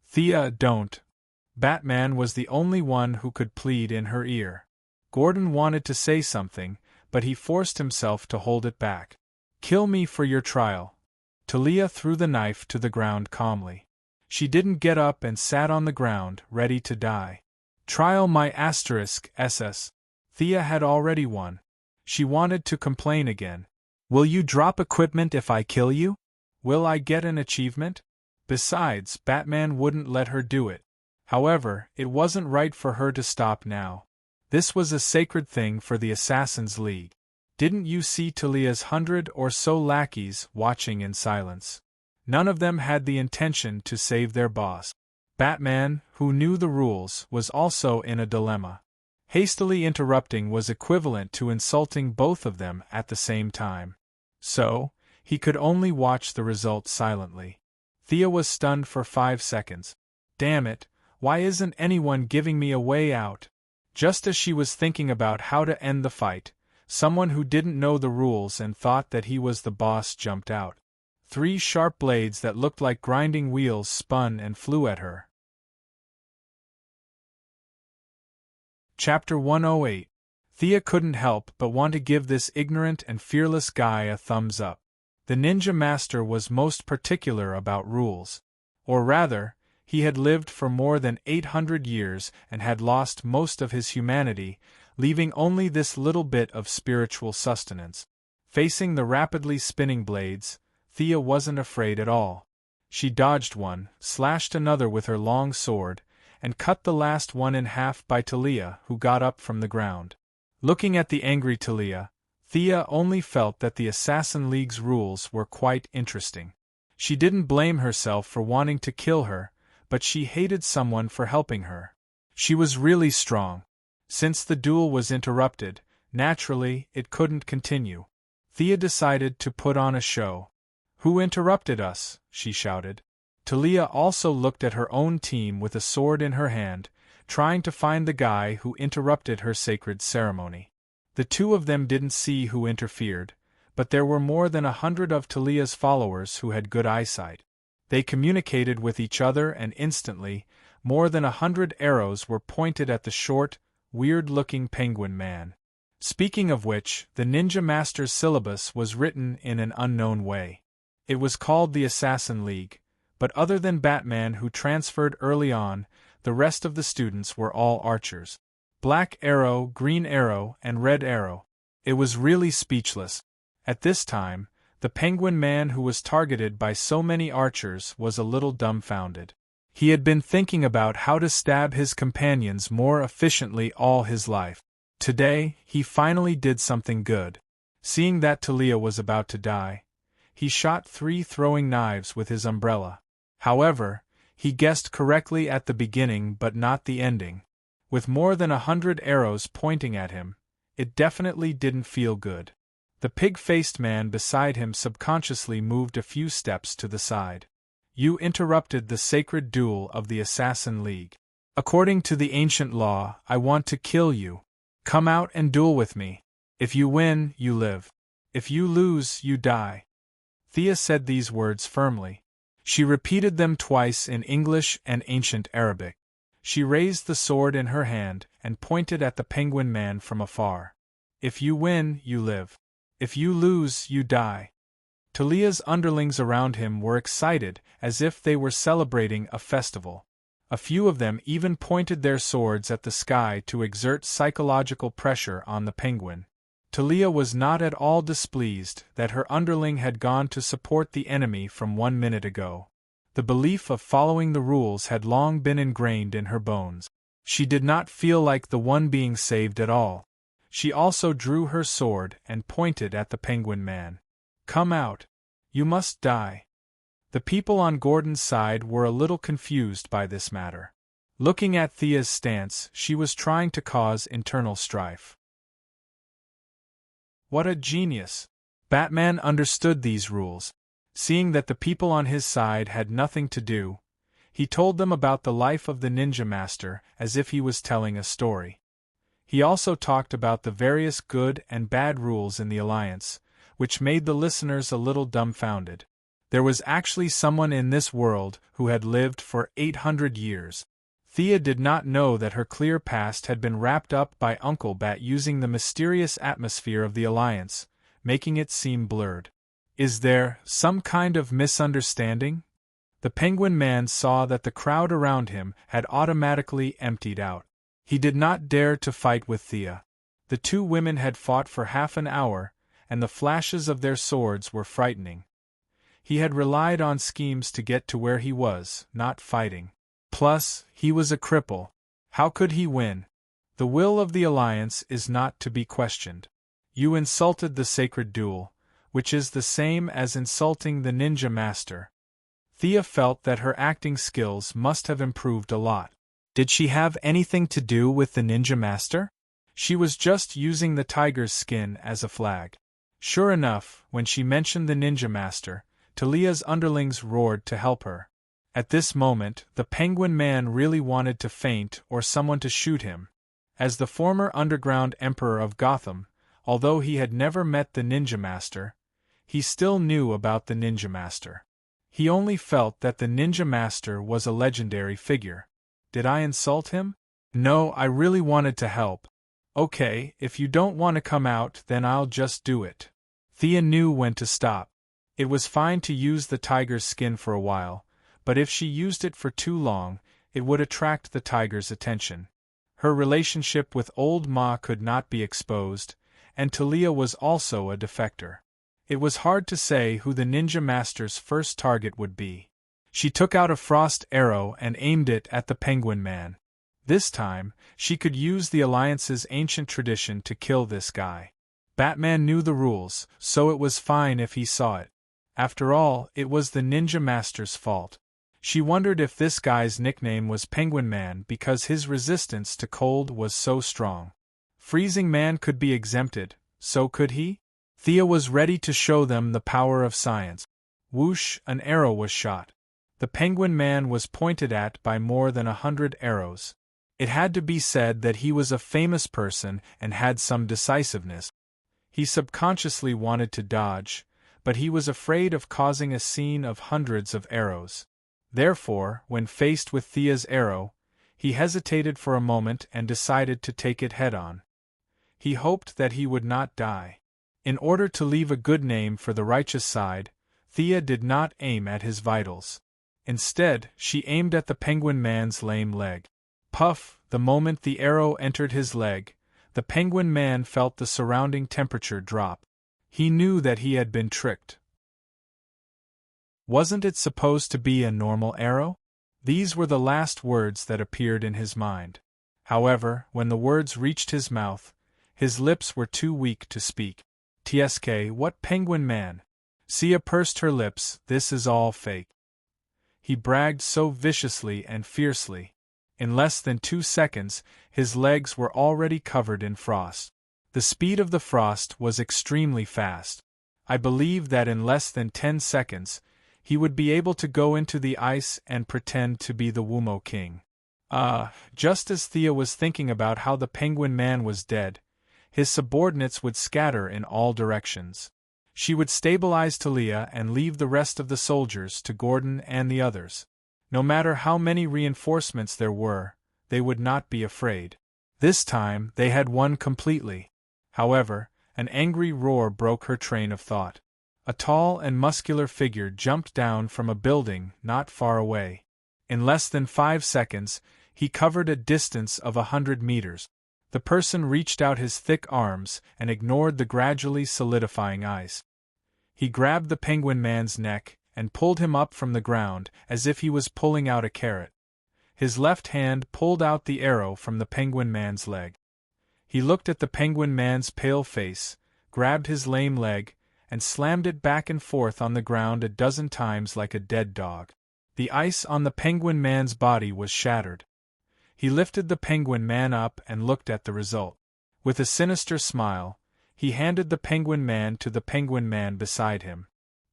"Thea, don't." Batman was the only one who could plead in her ear. Gordon wanted to say something, but he forced himself to hold it back. "Kill me for your trial." Talia threw the knife to the ground calmly. She didn't get up and sat on the ground, ready to die. "Trial my *SS. Thea had already won. She wanted to complain again. "Will you drop equipment if I kill you? Will I get an achievement?" Besides, Batman wouldn't let her do it. However, it wasn't right for her to stop now. This was a sacred thing for the Assassin's League. Didn't you see Talia's 100 or so lackeys watching in silence? None of them had the intention to save their boss. Batman, who knew the rules, was also in a dilemma. Hastily interrupting was equivalent to insulting both of them at the same time. So, he could only watch the result silently. Thea was stunned for 5 seconds. "Damn it, why isn't anyone giving me a way out?" Just as she was thinking about how to end the fight, someone who didn't know the rules and thought that he was the boss jumped out. 3 sharp blades that looked like grinding wheels spun and flew at her. Chapter 108. Thea couldn't help but want to give this ignorant and fearless guy a thumbs up. The ninja master was most particular about rules. Or rather, he had lived for more than 800 years and had lost most of his humanity, leaving only this little bit of spiritual sustenance. Facing the rapidly spinning blades, Thea wasn't afraid at all. She dodged one, slashed another with her long sword, and cut the last one in half by Talia, who got up from the ground. Looking at the angry Talia, Thea only felt that the Assassin League's rules were quite interesting. She didn't blame herself for wanting to kill her, but she hated someone for helping her. She was really strong. Since the duel was interrupted, naturally, it couldn't continue. Thea decided to put on a show. "Who interrupted us?" she shouted. Talia also looked at her own team with a sword in her hand, trying to find the guy who interrupted her sacred ceremony. The two of them didn't see who interfered, but there were more than 100 of Talia's followers who had good eyesight. They communicated with each other and instantly, more than 100 arrows were pointed at the short, weird-looking penguin man. Speaking of which, the Ninja Master's syllabus was written in an unknown way. It was called the Assassin League, but other than Batman, who transferred early on, the rest of the students were all archers. Black arrow, green arrow, and red arrow. It was really speechless. At this time, the penguin man who was targeted by so many archers was a little dumbfounded. He had been thinking about how to stab his companions more efficiently all his life. Today, he finally did something good. Seeing that Talia was about to die, he shot 3 throwing knives with his umbrella. However, he guessed correctly at the beginning but not the ending. With more than 100 arrows pointing at him, it definitely didn't feel good. The pig-faced man beside him subconsciously moved a few steps to the side. "You interrupted the sacred duel of the Assassin League. According to the ancient law, I want to kill you. Come out and duel with me. If you win, you live. If you lose, you die." Thea said these words firmly. She repeated them twice in English and ancient Arabic. She raised the sword in her hand and pointed at the penguin man from afar. "If you win, you live. If you lose, you die." Talia's underlings around him were excited, as if they were celebrating a festival. A few of them even pointed their swords at the sky to exert psychological pressure on the penguin. Talia was not at all displeased that her underling had gone to support the enemy from 1 minute ago. The belief of following the rules had long been ingrained in her bones. She did not feel like the one being saved at all. She also drew her sword and pointed at the penguin man. "Come out. You must die." The people on Gordon's side were a little confused by this matter. Looking at Thea's stance, she was trying to cause internal strife. What a genius! Batman understood these rules. Seeing that the people on his side had nothing to do, he told them about the life of the ninja master as if he was telling a story. He also talked about the various good and bad rules in the Alliance, which made the listeners a little dumbfounded. There was actually someone in this world who had lived for 800 years. Thea did not know that her clear past had been wrapped up by Uncle Bat using the mysterious atmosphere of the Alliance, making it seem blurred. Is there some kind of misunderstanding? The Penguin Man saw that the crowd around him had automatically emptied out. He did not dare to fight with Thea. The two women had fought for half an hour, and the flashes of their swords were frightening. He had relied on schemes to get to where he was, not fighting. Plus, he was a cripple. How could he win? The will of the Alliance is not to be questioned. You insulted the sacred duel, which is the same as insulting the ninja master. Thea felt that her acting skills must have improved a lot. Did she have anything to do with the ninja master? She was just using the tiger's skin as a flag. Sure enough, when she mentioned the ninja master, Talia's underlings roared to help her. At this moment, the Penguin Man really wanted to faint or someone to shoot him. As the former underground emperor of Gotham, although he had never met the ninja master, he still knew about the ninja master. He only felt that the ninja master was a legendary figure. Did I insult him? No, I really wanted to help. Okay, if you don't want to come out, then I'll just do it. Thea knew when to stop. It was fine to use the tiger's skin for a while, but if she used it for too long, it would attract the tiger's attention. Her relationship with Old Ma could not be exposed, and Talia was also a defector. It was hard to say who the ninja master's first target would be. She took out a frost arrow and aimed it at the Penguin Man. This time, she could use the Alliance's ancient tradition to kill this guy. Batman knew the rules, so it was fine if he saw it. After all, it was the ninja master's fault. She wondered if this guy's nickname was Penguin Man because his resistance to cold was so strong. Freezing Man could be exempted, so could he? Thea was ready to show them the power of science. Whoosh, an arrow was shot. The Penguin Man was pointed at by more than 100 arrows. It had to be said that he was a famous person and had some decisiveness. He subconsciously wanted to dodge, but he was afraid of causing a scene of hundreds of arrows. Therefore, when faced with Thea's arrow, he hesitated for a moment and decided to take it head-on. He hoped that he would not die. In order to leave a good name for the righteous side, Thea did not aim at his vitals. Instead, she aimed at the Penguin Man's lame leg. Puff! The moment the arrow entered his leg, the Penguin Man felt the surrounding temperature drop. He knew that he had been tricked. Wasn't it supposed to be a normal arrow? These were the last words that appeared in his mind. However, when the words reached his mouth, his lips were too weak to speak. TSK, what Penguin Man? Sia pursed her lips, this is all fake. He bragged so viciously and fiercely. In less than 2 seconds, his legs were already covered in frost. The speed of the frost was extremely fast. I believe that in less than 10 seconds, he would be able to go into the ice and pretend to be the Wumo King. Just as Thea was thinking about how the Penguin Man was dead, his subordinates would scatter in all directions. She would stabilize Talia and leave the rest of the soldiers to Gordon and the others. No matter how many reinforcements there were, they would not be afraid. This time, they had won completely. However, an angry roar broke her train of thought. A tall and muscular figure jumped down from a building not far away. In less than 5 seconds, he covered a distance of 100 meters. The person reached out his thick arms and ignored the gradually solidifying ice. He grabbed the Penguin Man's neck and pulled him up from the ground as if he was pulling out a carrot. His left hand pulled out the arrow from the Penguin Man's leg. He looked at the Penguin Man's pale face, grabbed his lame leg, and slammed it back and forth on the ground a dozen times like a dead dog. The ice on the Penguin Man's body was shattered. He lifted the Penguin Man up and looked at the result. With a sinister smile, he handed the Penguin Man to the Penguin Man beside him.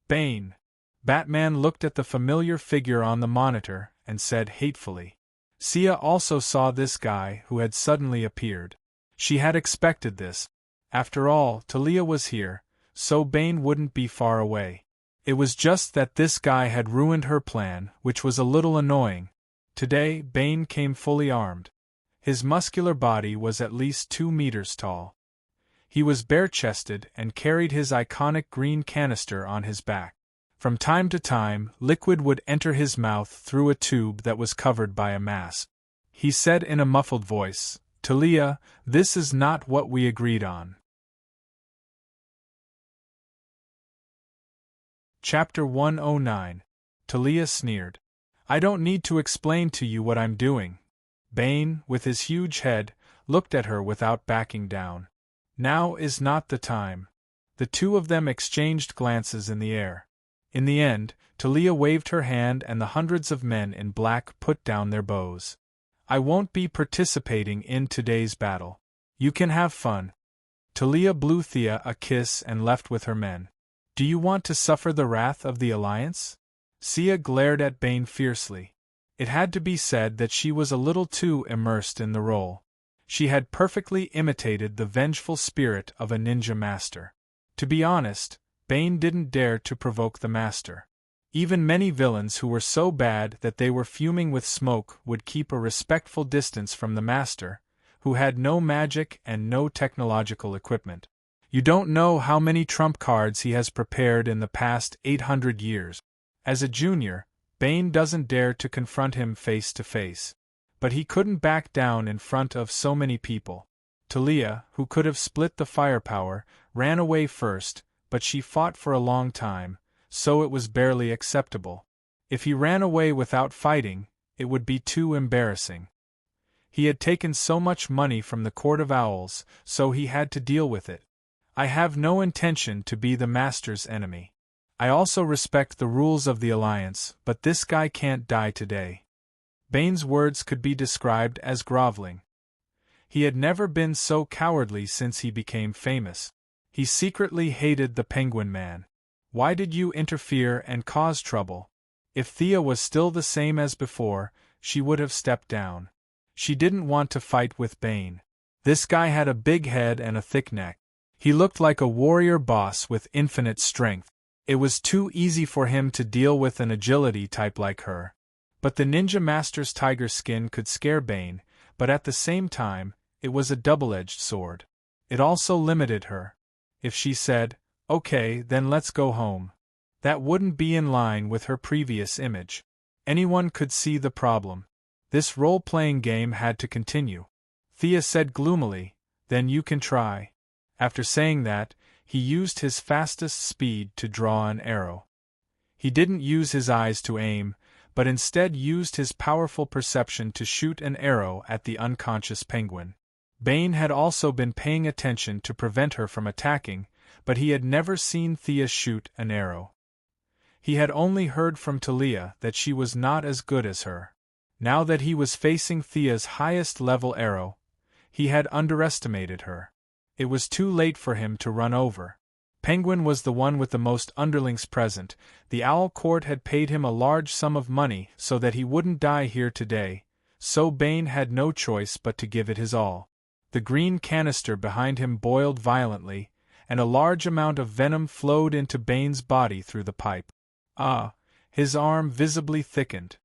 Bane. Batman looked at the familiar figure on the monitor and said hatefully. Sia also saw this guy who had suddenly appeared. She had expected this. After all, Talia was here, so Bane wouldn't be far away. It was just that this guy had ruined her plan, which was a little annoying. Today, Bane came fully armed. His muscular body was at least 2 meters tall. He was bare-chested and carried his iconic green canister on his back. From time to time, liquid would enter his mouth through a tube that was covered by a mask. He said in a muffled voice, "Talia, this is not what we agreed on." Chapter 109. Talia sneered. "I don't need to explain to you what I'm doing." Bane, with his huge head, looked at her without backing down. "Now is not the time." The two of them exchanged glances in the air. In the end, Talia waved her hand and the hundreds of men in black put down their bows. "I won't be participating in today's battle. You can have fun." Talia blew Thea a kiss and left with her men. "Do you want to suffer the wrath of the Alliance?" Sia glared at Bane fiercely. It had to be said that she was a little too immersed in the role. She had perfectly imitated the vengeful spirit of a ninja master. To be honest, Bane didn't dare to provoke the master. Even many villains who were so bad that they were fuming with smoke would keep a respectful distance from the master, who had no magic and no technological equipment. You don't know how many trump cards he has prepared in the past 800 years. As a junior, Bane doesn't dare to confront him face to face. But he couldn't back down in front of so many people. Talia, who could have split the firepower, ran away first, but she fought for a long time, so it was barely acceptable. If he ran away without fighting, it would be too embarrassing. He had taken so much money from the Court of Owls, so he had to deal with it. "I have no intention to be the Master's enemy. I also respect the rules of the Alliance, but this guy can't die today." Bane's words could be described as groveling. He had never been so cowardly since he became famous. He secretly hated the Penguin Man. Why did you interfere and cause trouble? If Thea was still the same as before, she would have stepped down. She didn't want to fight with Bane. This guy had a big head and a thick neck. He looked like a warrior boss with infinite strength. It was too easy for him to deal with an agility type like her. But the Ninja Master's tiger skin could scare Bane, but at the same time, it was a double-edged sword. It also limited her. If she said, "Okay, then let's go home," that wouldn't be in line with her previous image. Anyone could see the problem. This role-playing game had to continue. Thea said gloomily, "Then you can try." After saying that, he used his fastest speed to draw an arrow. He didn't use his eyes to aim, but instead used his powerful perception to shoot an arrow at the unconscious penguin. Bane had also been paying attention to prevent her from attacking, but he had never seen Thea shoot an arrow. He had only heard from Talia that she was not as good as her. Now that he was facing Thea's highest-level arrow, he had underestimated her. It was too late for him to run over. Penguin was the one with the most underlings present. The Owl Court had paid him a large sum of money so that he wouldn't die here today, so Bane had no choice but to give it his all. The green canister behind him boiled violently, and a large amount of venom flowed into Bane's body through the pipe. His arm visibly thickened.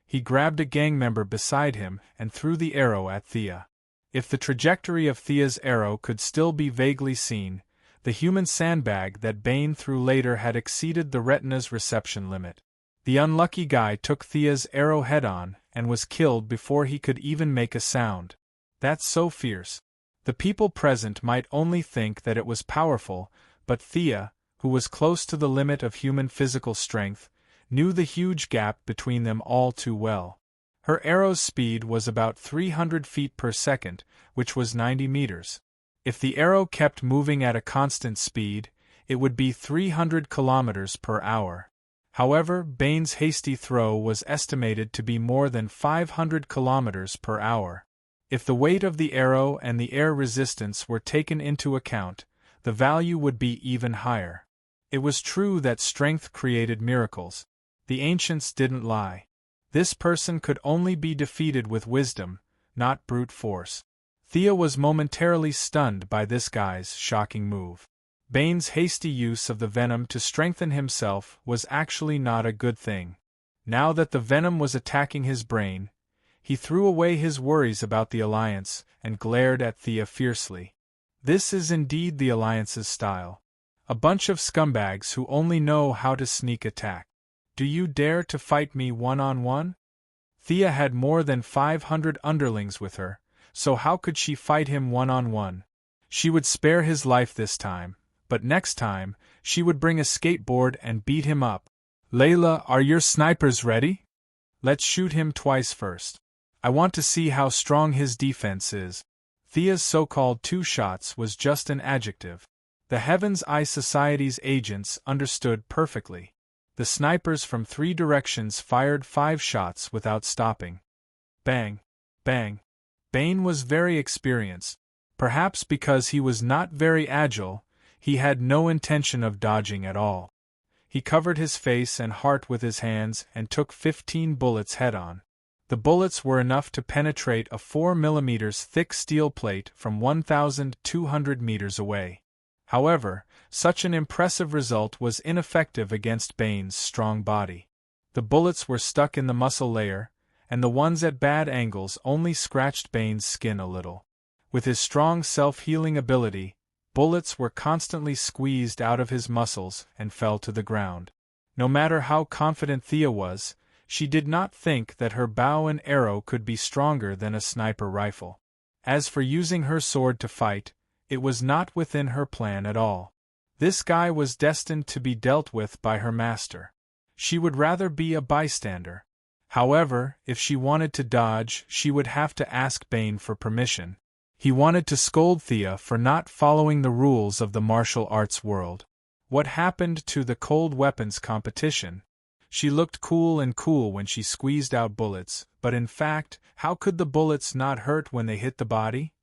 He grabbed a gang member beside him and threw the arrow at Thea. If the trajectory of Thea's arrow could still be vaguely seen, the human sandbag that Bane threw later had exceeded the retina's reception limit. The unlucky guy took Thea's arrow head-on and was killed before he could even make a sound. That's so fierce. The people present might only think that it was powerful, but Thea, who was close to the limit of human physical strength, knew the huge gap between them all too well. Her arrow's speed was about 300 feet per second, which was 90 meters. If the arrow kept moving at a constant speed, it would be 300 kilometers per hour. However, Bane's hasty throw was estimated to be more than 500 kilometers per hour. If the weight of the arrow and the air resistance were taken into account, the value would be even higher. It was true that strength created miracles. The ancients didn't lie. This person could only be defeated with wisdom, not brute force. Thea was momentarily stunned by this guy's shocking move. Bane's hasty use of the venom to strengthen himself was actually not a good thing. Now that the venom was attacking his brain, he threw away his worries about the Alliance and glared at Thea fiercely. This is indeed the Alliance's style. A bunch of scumbags who only know how to sneak attack. Do you dare to fight me one-on-one? Thea had more than 500 underlings with her, so how could she fight him one-on-one? She would spare his life this time, but next time, she would bring a skateboard and beat him up. Layla, are your snipers ready? Let's shoot him twice first. I want to see how strong his defense is. Thea's so-called 2 shots was just an adjective. The Heaven's Eye Society's agents understood perfectly. The snipers from 3 directions fired 5 shots without stopping. Bang! Bang! Bane was very experienced. Perhaps because he was not very agile, he had no intention of dodging at all. He covered his face and heart with his hands and took 15 bullets head-on. The bullets were enough to penetrate a 4 mm thick steel plate from 1,200 meters away. However, such an impressive result was ineffective against Bane's strong body. The bullets were stuck in the muscle layer, and the ones at bad angles only scratched Bane's skin a little. With his strong self-healing ability, bullets were constantly squeezed out of his muscles and fell to the ground. No matter how confident Thea was, she did not think that her bow and arrow could be stronger than a sniper rifle. As for using her sword to fight, it was not within her plan at all. This guy was destined to be dealt with by her master. She would rather be a bystander. However, if she wanted to dodge, she would have to ask Bane for permission. He wanted to scold Thea for not following the rules of the martial arts world. What happened to the cold weapons competition? She looked cool when she squeezed out bullets, but in fact, how could the bullets not hurt when they hit the body?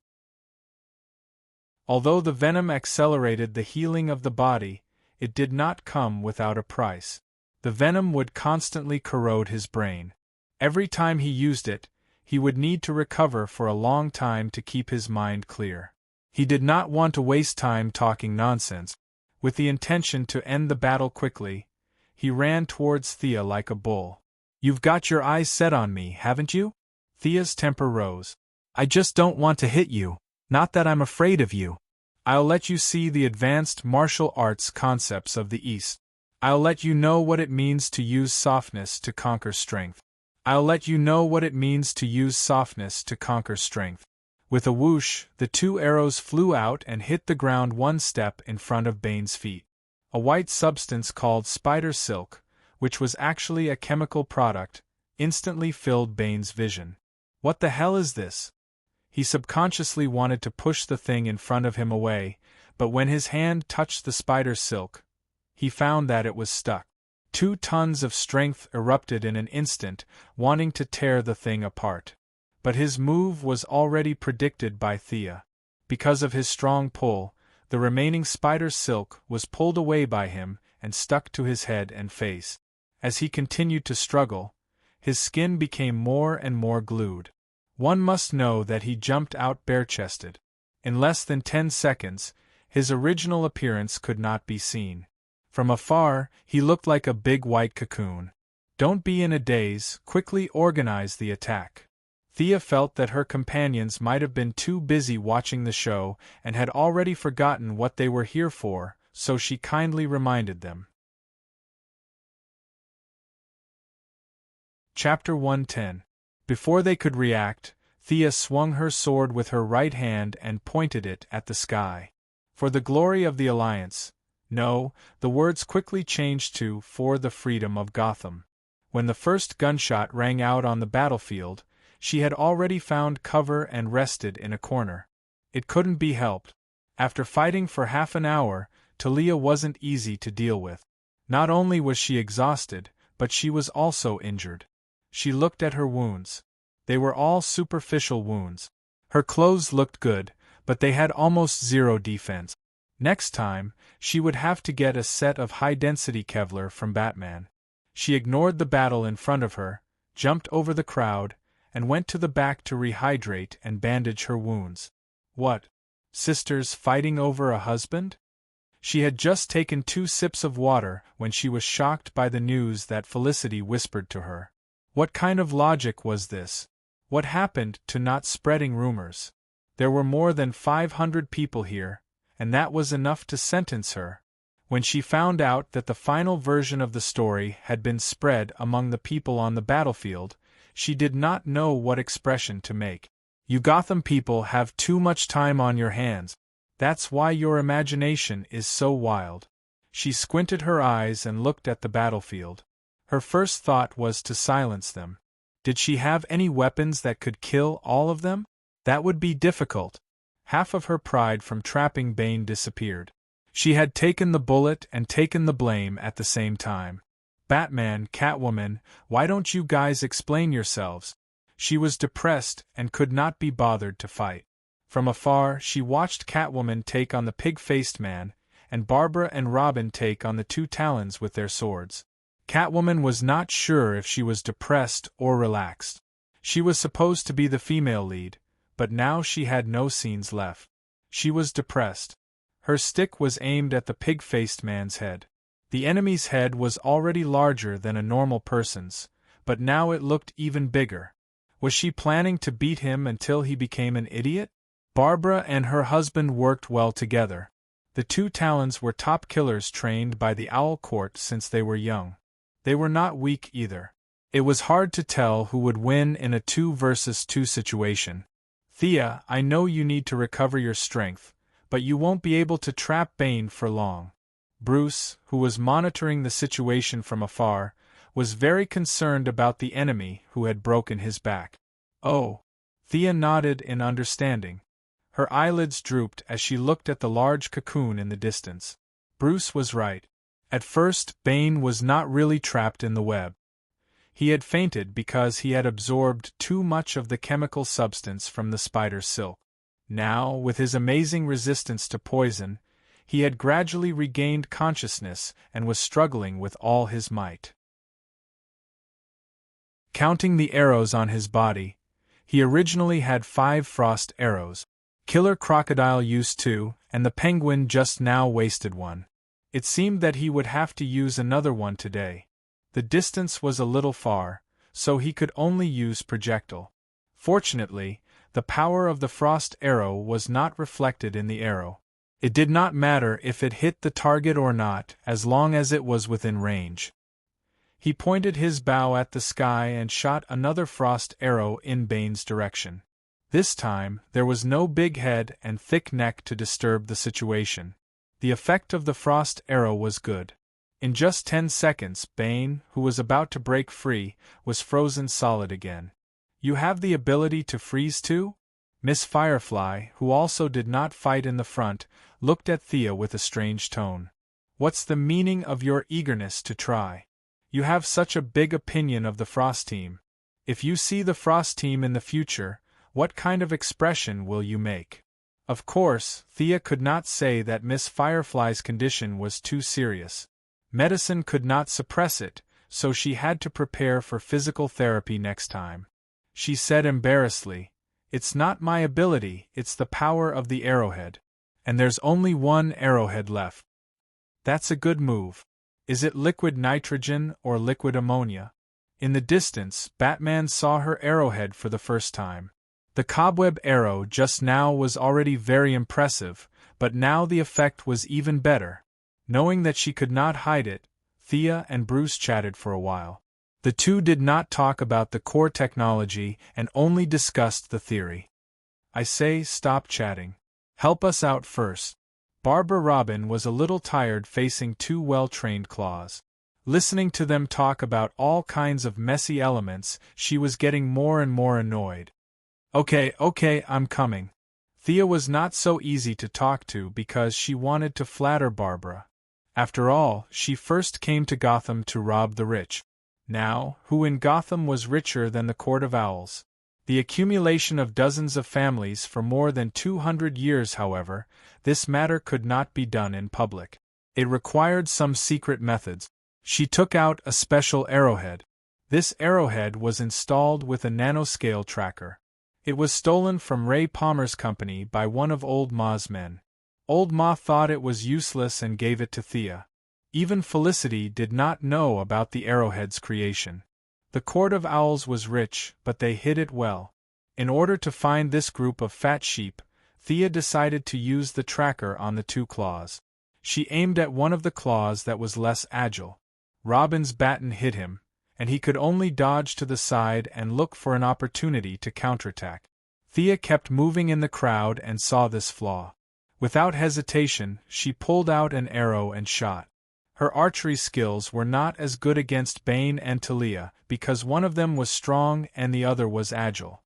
Although the venom accelerated the healing of the body, it did not come without a price. The venom would constantly corrode his brain. Every time he used it, he would need to recover for a long time to keep his mind clear. He did not want to waste time talking nonsense. With the intention to end the battle quickly, he ran towards Thea like a bull. "You've got your eyes set on me, haven't you?" Thea's temper rose. "I just don't want to hit you. Not that I'm afraid of you. I'll let you see the advanced martial arts concepts of the East. I'll let you know what it means to use softness to conquer strength. I'll let you know what it means to use softness to conquer strength." With a whoosh, the 2 arrows flew out and hit the ground 1 step in front of Bane's feet. A white substance called spider silk, which was actually a chemical product, instantly filled Bane's vision. What the hell is this? He subconsciously wanted to push the thing in front of him away, but when his hand touched the spider silk, he found that it was stuck. 2 tons of strength erupted in an instant, wanting to tear the thing apart. But his move was already predicted by Thea. Because of his strong pull, the remaining spider silk was pulled away by him and stuck to his head and face. As he continued to struggle, his skin became more and more glued. One must know that he jumped out bare-chested. In less than 10 seconds, his original appearance could not be seen. From afar, he looked like a big white cocoon. "Don't be in a daze, quickly organize the attack." Thea felt that her companions might have been too busy watching the show and had already forgotten what they were here for, so she kindly reminded them. Chapter 110. Before they could react, Thea swung her sword with her right hand and pointed it at the sky. "For the glory of the Alliance." No, the words quickly changed to "for the freedom of Gotham." When the first gunshot rang out on the battlefield, she had already found cover and rested in a corner. It couldn't be helped. After fighting for half an hour, Talia wasn't easy to deal with. Not only was she exhausted, but she was also injured. She looked at her wounds. They were all superficial wounds. Her clothes looked good, but they had almost zero defense. Next time, she would have to get a set of high-density Kevlar from Batman. She ignored the battle in front of her, jumped over the crowd, and went to the back to rehydrate and bandage her wounds. What? Sisters fighting over a husband? She had just taken 2 sips of water when she was shocked by the news that Felicity whispered to her. What kind of logic was this? What happened to not spreading rumors? There were more than 500 people here, and that was enough to sentence her. When she found out that the final version of the story had been spread among the people on the battlefield, she did not know what expression to make. You Gotham people have too much time on your hands. That's why your imagination is so wild. She squinted her eyes and looked at the battlefield. Her first thought was to silence them. Did she have any weapons that could kill all of them? That would be difficult. Half of her pride from trapping Bane disappeared. She had taken the bullet and taken the blame at the same time. Batman, Catwoman, why don't you guys explain yourselves? She was depressed and could not be bothered to fight. From afar, she watched Catwoman take on the pig-faced man, and Barbara and Robin take on the 2 Talons with their swords. Catwoman was not sure if she was depressed or relaxed. She was supposed to be the female lead, but now she had no scenes left. She was depressed. Her stick was aimed at the pig-faced man's head. The enemy's head was already larger than a normal person's, but now it looked even bigger. Was she planning to beat him until he became an idiot? Barbara and her husband worked well together. The 2 Talons were top killers trained by the Owl Court since they were young. They were not weak either. It was hard to tell who would win in a 2 versus 2 situation. Thea, I know you need to recover your strength, but you won't be able to trap Bane for long. Bruce, who was monitoring the situation from afar, was very concerned about the enemy who had broken his back. Oh. Thea nodded in understanding. Her eyelids drooped as she looked at the large cocoon in the distance. Bruce was right. At first, Bane was not really trapped in the web. He had fainted because he had absorbed too much of the chemical substance from the spider's silk. Now, with his amazing resistance to poison, he had gradually regained consciousness and was struggling with all his might. Counting the arrows on his body, he originally had 5 frost arrows. Killer Crocodile used 2, and the Penguin just now wasted 1. It seemed that he would have to use another one today. The distance was a little far, so he could only use projectile. Fortunately, the power of the frost arrow was not reflected in the arrow. It did not matter if it hit the target or not, as long as it was within range. He pointed his bow at the sky and shot another frost arrow in Bane's direction. This time, there was no big head and thick neck to disturb the situation. The effect of the frost arrow was good. In just 10 seconds, Bane, who was about to break free, was frozen solid again. You have the ability to freeze too? Miss Firefly, who also did not fight in the front, looked at Thea with a strange tone. What's the meaning of your eagerness to try? You have such a big opinion of the Frost team. If you see the Frost team in the future, what kind of expression will you make? Of course, Thea could not say that Miss Firefly's condition was too serious. Medicine could not suppress it, so she had to prepare for physical therapy next time. She said embarrassedly, "It's not my ability, it's the power of the arrowhead. And there's only 1 arrowhead left." That's a good move. Is it liquid nitrogen or liquid ammonia? In the distance, Batman saw her arrowhead for the first time. The cobweb arrow just now was already very impressive, but now the effect was even better. Knowing that she could not hide it, Thea and Bruce chatted for a while. The 2 did not talk about the core technology and only discussed the theory. I say, stop chatting. Help us out first. Barbara Robin was a little tired facing 2 well-trained claws. Listening to them talk about all kinds of messy elements, she was getting more and more annoyed. Okay, I'm coming. Thea was not so easy to talk to because she wanted to flatter Barbara. After all, she first came to Gotham to rob the rich. Now, who in Gotham was richer than the Court of Owls? The accumulation of dozens of families for more than 200 years, however, this matter could not be done in public. It required some secret methods. She took out a special arrowhead. This arrowhead was installed with a nanoscale tracker. It was stolen from Ray Palmer's company by one of Old Ma's men. Old Ma thought it was useless and gave it to Thea. Even Felicity did not know about the arrowhead's creation. The Court of Owls was rich, but they hid it well. In order to find this group of fat sheep, Thea decided to use the tracker on the two claws. She aimed at one of the claws that was less agile. Robin's baton hit him, and he could only dodge to the side and look for an opportunity to counterattack. Thea kept moving in the crowd and saw this flaw. Without hesitation, she pulled out an arrow and shot. Her archery skills were not as good against Bane and Talia, because one of them was strong and the other was agile.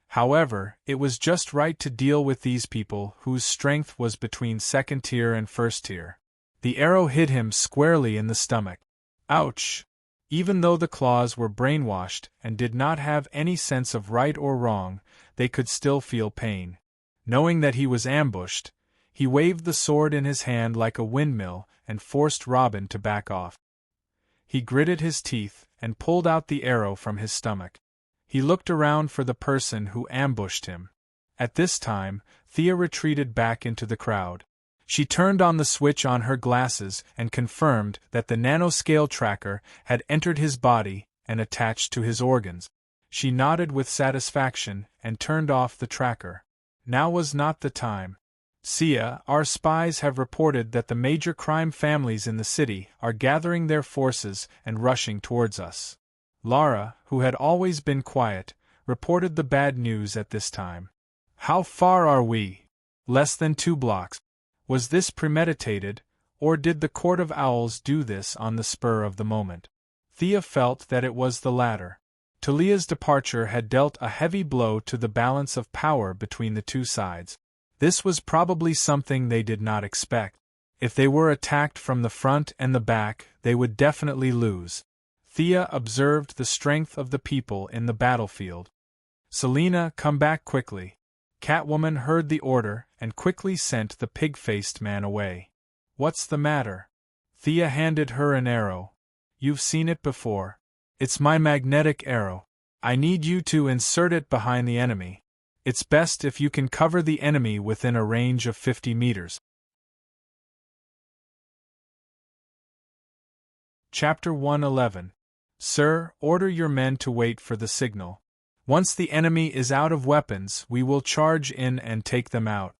However, it was just right to deal with these people whose strength was between second tier and first tier. The arrow hit him squarely in the stomach. Ouch! Even though the claws were brainwashed and did not have any sense of right or wrong, they could still feel pain. Knowing that he was ambushed, he waved the sword in his hand like a windmill and forced Robin to back off. He gritted his teeth and pulled out the arrow from his stomach. He looked around for the person who ambushed him. At this time, Thea retreated back into the crowd. She turned on the switch on her glasses and confirmed that the nanoscale tracker had entered his body and attached to his organs. She nodded with satisfaction and turned off the tracker. Now was not the time. Sia, our spies have reported that the major crime families in the city are gathering their forces and rushing towards us. Lara, who had always been quiet, reported the bad news at this time. How far are we? Less than 2 blocks. Was this premeditated, or did the Court of Owls do this on the spur of the moment? Thea felt that it was the latter. Talia's departure had dealt a heavy blow to the balance of power between the two sides. This was probably something they did not expect. If they were attacked from the front and the back, they would definitely lose. Thea observed the strength of the people in the battlefield. Selina, come back quickly. Catwoman heard the order and quickly sent the pig-faced man away. What's the matter? Thea handed her an arrow. You've seen it before. It's my magnetic arrow. I need you to insert it behind the enemy. It's best if you can cover the enemy within a range of 50 meters. Chapter 111. Sir, order your men to wait for the signal. Once the enemy is out of weapons, we will charge in and take them out.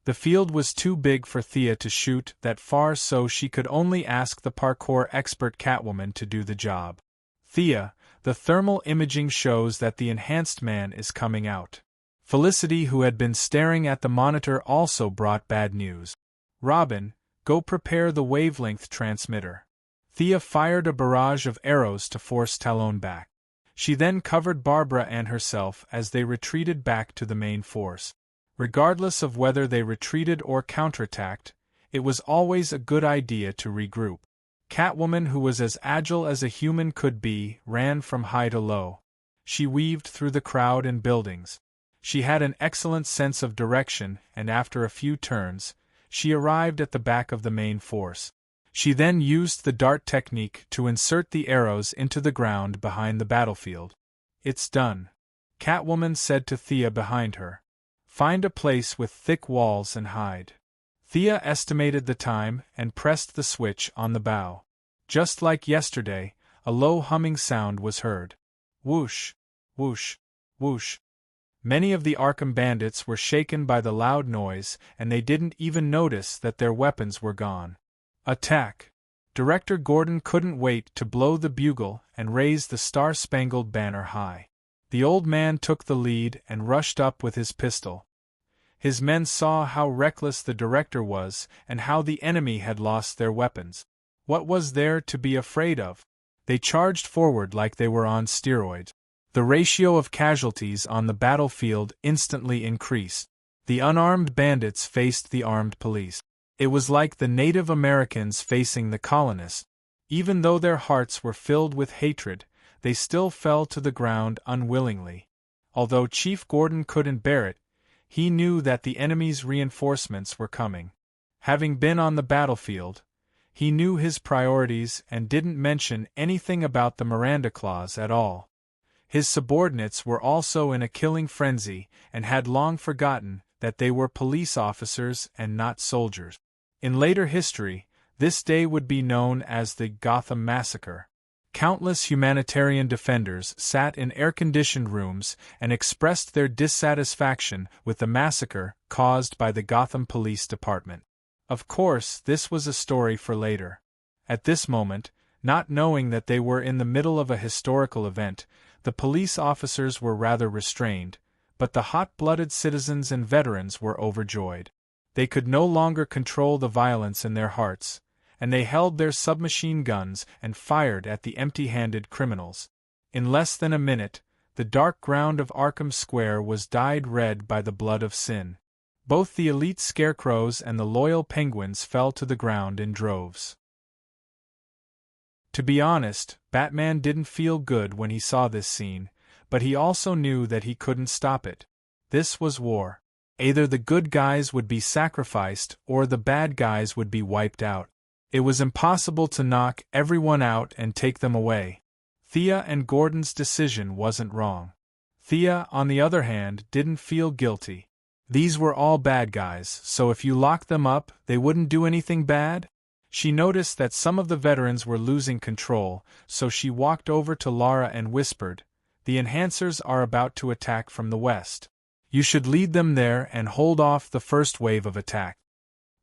The field was too big for Thea to shoot that far, so she could only ask the parkour expert Catwoman to do the job. Thea, the thermal imaging shows that the enhanced man is coming out. Felicity, who had been staring at the monitor, also brought bad news. Robin, go prepare the wavelength transmitter. Thea fired a barrage of arrows to force Talon back. She then covered Barbara and herself as they retreated back to the main force. Regardless of whether they retreated or counterattacked, it was always a good idea to regroup. Catwoman, who was as agile as a human could be, ran from high to low. She weaved through the crowd and buildings. She had an excellent sense of direction, and after a few turns, she arrived at the back of the main force. She then used the dart technique to insert the arrows into the ground behind the battlefield. It's done, Catwoman said to Thea behind her. Find a place with thick walls and hide. Thea estimated the time and pressed the switch on the bow. Just like yesterday, a low humming sound was heard. Whoosh, whoosh, whoosh. Many of the Arkham bandits were shaken by the loud noise, and they didn't even notice that their weapons were gone. Attack! Director Gordon couldn't wait to blow the bugle and raise the star-spangled banner high. The old man took the lead and rushed up with his pistol. His men saw how reckless the director was and how the enemy had lost their weapons. What was there to be afraid of? They charged forward like they were on steroids. The ratio of casualties on the battlefield instantly increased. The unarmed bandits faced the armed police. It was like the Native Americans facing the colonists. Even though their hearts were filled with hatred, they still fell to the ground unwillingly. Although Chief Gordon couldn't bear it, he knew that the enemy's reinforcements were coming. Having been on the battlefield, he knew his priorities and didn't mention anything about the Miranda Clause at all. His subordinates were also in a killing frenzy and had long forgotten that they were police officers and not soldiers. In later history, this day would be known as the Gotham Massacre. Countless humanitarian defenders sat in air-conditioned rooms and expressed their dissatisfaction with the massacre caused by the Gotham Police Department. Of course, this was a story for later. At this moment, not knowing that they were in the middle of a historical event, the police officers were rather restrained, but the hot-blooded citizens and veterans were overjoyed. They could no longer control the violence in their hearts, and they held their submachine guns and fired at the empty-handed criminals. In less than a minute, the dark ground of Arkham Square was dyed red by the blood of sin. Both the elite scarecrows and the loyal penguins fell to the ground in droves. To be honest, Batman didn't feel good when he saw this scene, but he also knew that he couldn't stop it. This was war. Either the good guys would be sacrificed or the bad guys would be wiped out. It was impossible to knock everyone out and take them away. Thea and Gordon's decision wasn't wrong. Thea, on the other hand, didn't feel guilty. These were all bad guys, so if you locked them up, they wouldn't do anything bad? She noticed that some of the veterans were losing control, so she walked over to Lara and whispered, "The enhancers are about to attack from the west. You should lead them there and hold off the first wave of attack."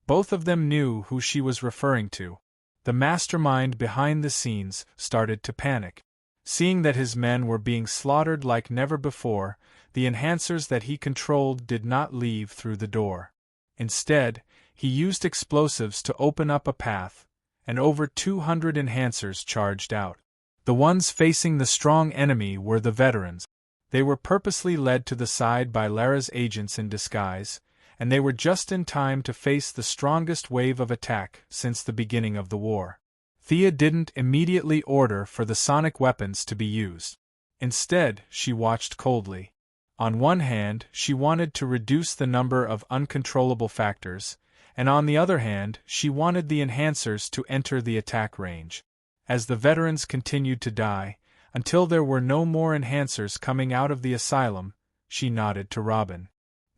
Both of them knew who she was referring to. The mastermind behind the scenes started to panic. Seeing that his men were being slaughtered like never before, the enhancers that he controlled did not leave through the door. Instead, he used explosives to open up a path, and over 200 enhancers charged out. The ones facing the strong enemy were the veterans. They were purposely led to the side by Lara's agents in disguise, and they were just in time to face the strongest wave of attack since the beginning of the war. Thea didn't immediately order for the sonic weapons to be used. Instead, she watched coldly. On one hand, she wanted to reduce the number of uncontrollable factors, and on the other hand, she wanted the enhancers to enter the attack range. As the veterans continued to die, until there were no more enhancers coming out of the asylum, she nodded to Robin.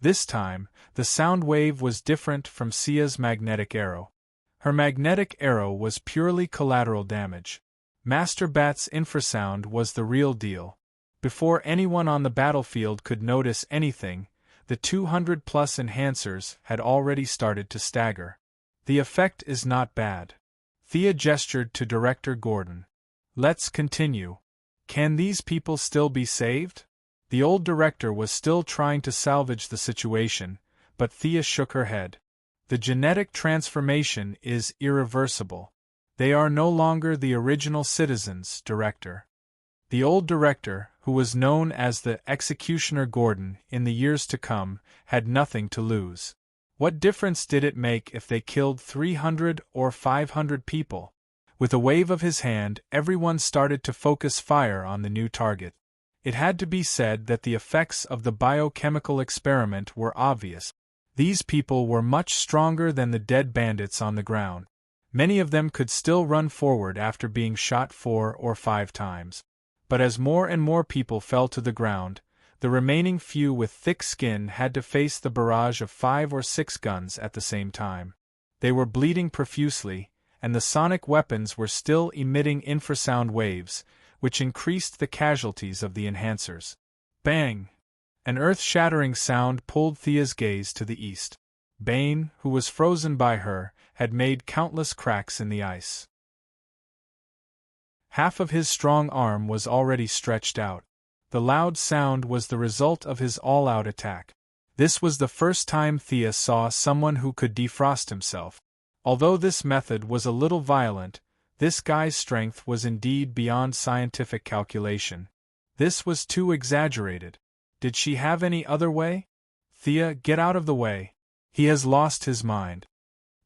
This time, the sound wave was different from Sia's magnetic arrow. Her magnetic arrow was purely collateral damage. Master Bat's infrasound was the real deal. Before anyone on the battlefield could notice anything, the 200-plus enhancers had already started to stagger. The effect is not bad. Thea gestured to Director Gordon. Let's continue. Can these people still be saved? The old director was still trying to salvage the situation, but Thea shook her head. The genetic transformation is irreversible. They are no longer the original citizens, Director. The old director, who was known as the Executioner Gordon in the years to come, had nothing to lose. What difference did it make if they killed 300 or 500 people? With a wave of his hand, everyone started to focus fire on the new target. It had to be said that the effects of the biochemical experiment were obvious. These people were much stronger than the dead bandits on the ground. Many of them could still run forward after being shot 4 or 5 times. But as more and more people fell to the ground, the remaining few with thick skin had to face the barrage of 5 or 6 guns at the same time. They were bleeding profusely, and the sonic weapons were still emitting infrasound waves, which increased the casualties of the enhancers. Bang! An earth-shattering sound pulled Thea's gaze to the east. Bane, who was frozen by her, had made countless cracks in the ice. Half of his strong arm was already stretched out. The loud sound was the result of his all-out attack. This was the first time Thea saw someone who could defrost himself. Although this method was a little violent, this guy's strength was indeed beyond scientific calculation. This was too exaggerated. Did she have any other way? Thea, get out of the way. He has lost his mind.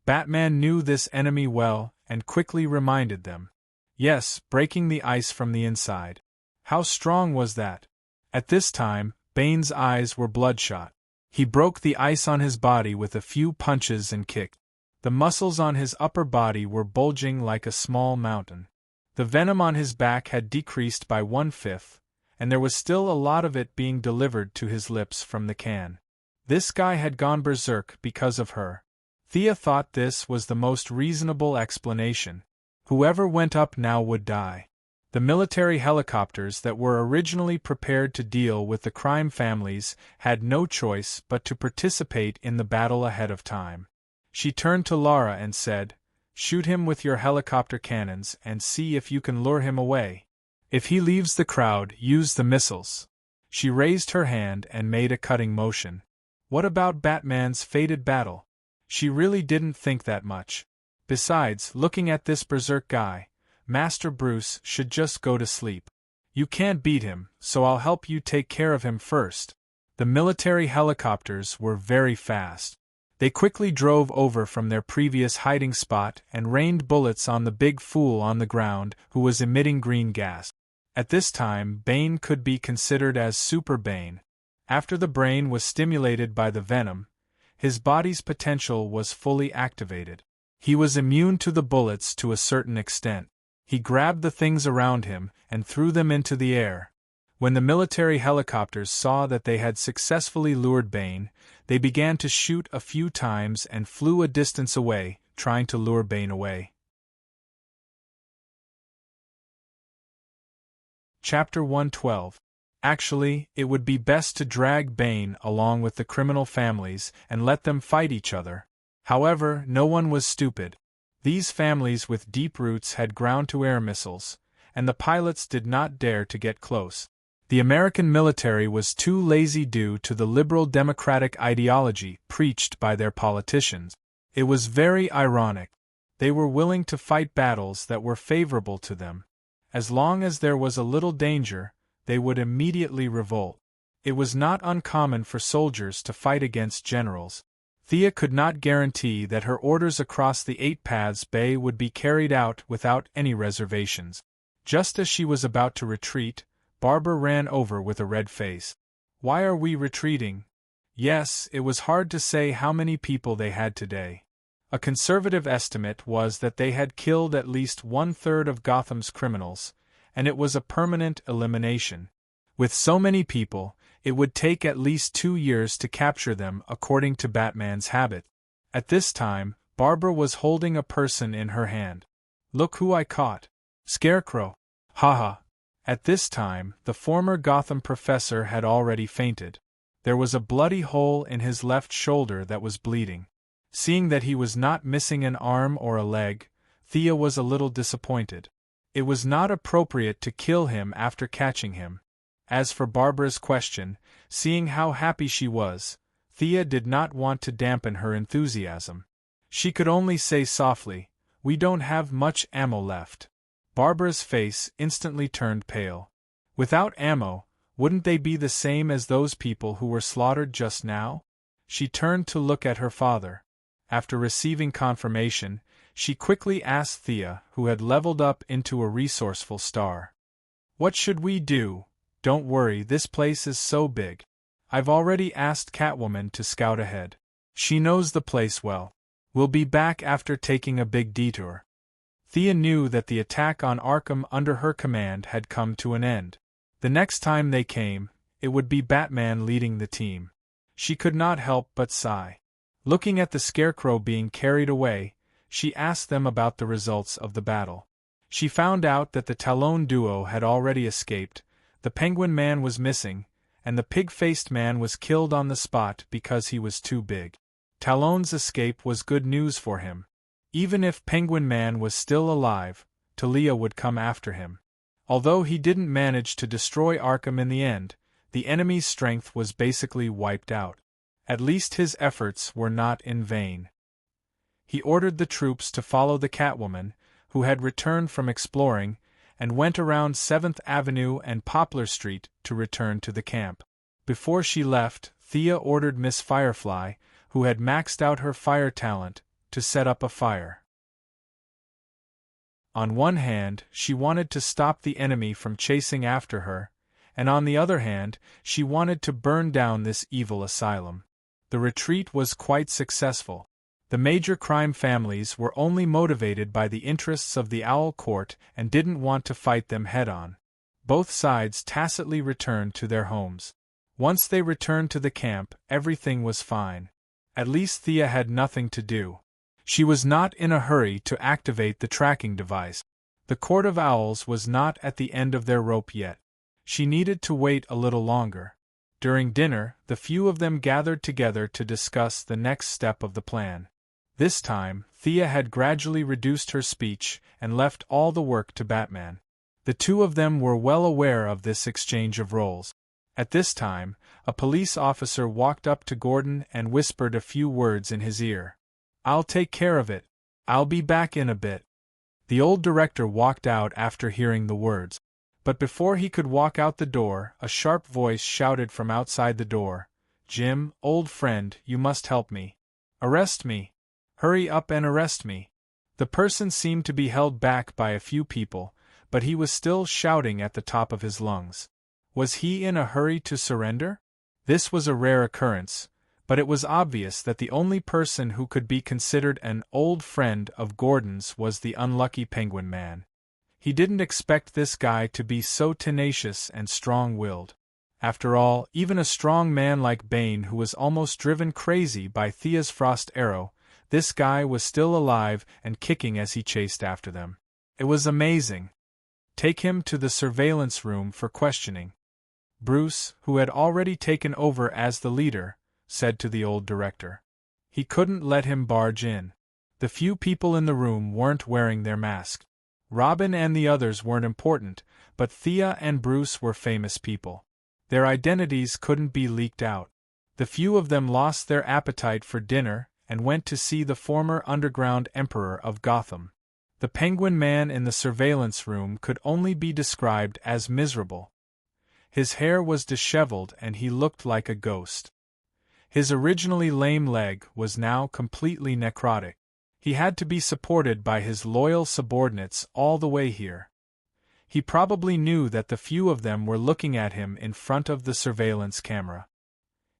Batman knew this enemy well and quickly reminded them. Yes, breaking the ice from the inside. How strong was that? At this time, Bane's eyes were bloodshot. He broke the ice on his body with a few punches and kicked. The muscles on his upper body were bulging like a small mountain. The venom on his back had decreased by 1/5, and there was still a lot of it being delivered to his lips from the can. This guy had gone berserk because of her. Thea thought this was the most reasonable explanation. Whoever went up now would die. The military helicopters that were originally prepared to deal with the crime families had no choice but to participate in the battle ahead of time. She turned to Lara and said, "Shoot him with your helicopter cannons and see if you can lure him away. If he leaves the crowd, use the missiles." She raised her hand and made a cutting motion. What about Batman's fated battle? She really didn't think that much. Besides, looking at this berserk guy, Master Bruce should just go to sleep. You can't beat him, so I'll help you take care of him first. The military helicopters were very fast. They quickly drove over from their previous hiding spot and rained bullets on the big fool on the ground who was emitting green gas. At this time, Bane could be considered as Super Bane. After the brain was stimulated by the venom, his body's potential was fully activated. He was immune to the bullets to a certain extent. He grabbed the things around him and threw them into the air. When the military helicopters saw that they had successfully lured Bane, they began to shoot a few times and flew a distance away, trying to lure Bane away. Chapter 112. Actually, it would be best to drag Bane along with the criminal families and let them fight each other. However, no one was stupid. These families with deep roots had ground-to-air missiles, and the pilots did not dare to get close. The American military was too lazy due to the liberal democratic ideology preached by their politicians. It was very ironic. They were willing to fight battles that were favorable to them. As long as there was a little danger, they would immediately revolt. It was not uncommon for soldiers to fight against generals. Thea could not guarantee that her orders across the 8 Paths Bay would be carried out without any reservations. Just as she was about to retreat, Barbara ran over with a red face. "Why are we retreating?" Yes, it was hard to say how many people they had today. A conservative estimate was that they had killed at least 1/3 of Gotham's criminals, and it was a permanent elimination. With so many people, it would take at least 2 years to capture them according to Batman's habit. At this time, Barbara was holding a person in her hand. "Look who I caught. Scarecrow. Haha." At this time, the former Gotham professor had already fainted. There was a bloody hole in his left shoulder that was bleeding. Seeing that he was not missing an arm or a leg, Thea was a little disappointed. It was not appropriate to kill him after catching him. As for Barbara's question, seeing how happy she was, Thea did not want to dampen her enthusiasm. She could only say softly, "We don't have much ammo left." Barbara's face instantly turned pale. Without ammo, wouldn't they be the same as those people who were slaughtered just now? She turned to look at her father. After receiving confirmation, she quickly asked Thea, who had leveled up into a resourceful star. "What should we do? Don't worry, this place is so big. I've already asked Catwoman to scout ahead. She knows the place well. We'll be back after taking a big detour." Thea knew that the attack on Arkham under her command had come to an end. The next time they came, it would be Batman leading the team. She could not help but sigh. Looking at the Scarecrow being carried away, she asked them about the results of the battle. She found out that the Talon duo had already escaped, the Penguin Man was missing, and the pig-faced man was killed on the spot because he was too big. Talon's escape was good news for him. Even if Penguin Man was still alive, Talia would come after him. Although he didn't manage to destroy Arkham in the end, the enemy's strength was basically wiped out. At least his efforts were not in vain. He ordered the troops to follow the Catwoman, who had returned from exploring, and went around 7th Avenue and Poplar Street to return to the camp. Before she left, Thea ordered Miss Firefly, who had maxed out her fire talent, to set up a fire. On one hand, she wanted to stop the enemy from chasing after her, and on the other hand, she wanted to burn down this evil asylum. The retreat was quite successful. The major crime families were only motivated by the interests of the Owl Court and didn't want to fight them head-on. Both sides tacitly returned to their homes. Once they returned to the camp, everything was fine. At least Thea had nothing to do. She was not in a hurry to activate the tracking device. The Court of Owls was not at the end of their rope yet. She needed to wait a little longer. During dinner, the few of them gathered together to discuss the next step of the plan. This time, Thea had gradually reduced her speech and left all the work to Batman. The two of them were well aware of this exchange of roles. At this time, a police officer walked up to Gordon and whispered a few words in his ear. "I'll take care of it. I'll be back in a bit." The old director walked out after hearing the words. But before he could walk out the door, a sharp voice shouted from outside the door, "Jim, old friend, you must help me. Arrest me. Hurry up and arrest me." The person seemed to be held back by a few people, but he was still shouting at the top of his lungs. Was he in a hurry to surrender? This was a rare occurrence, but it was obvious that the only person who could be considered an old friend of Gordon's was the unlucky Penguin Man. He didn't expect this guy to be so tenacious and strong-willed. After all, even a strong man like Bane, who was almost driven crazy by Thea's frost arrow, this guy was still alive and kicking as he chased after them. It was amazing. "Take him to the surveillance room for questioning." Bruce, who had already taken over as the leader, said to the old director. He couldn't let him barge in. The few people in the room weren't wearing their masks. Robin and the others weren't important, but Thea and Bruce were famous people. Their identities couldn't be leaked out. The few of them lost their appetite for dinner and went to see the former underground emperor of Gotham. The Penguin Man in the surveillance room could only be described as miserable. His hair was disheveled and he looked like a ghost. His originally lame leg was now completely necrotic. He had to be supported by his loyal subordinates all the way here. He probably knew that the few of them were looking at him in front of the surveillance camera.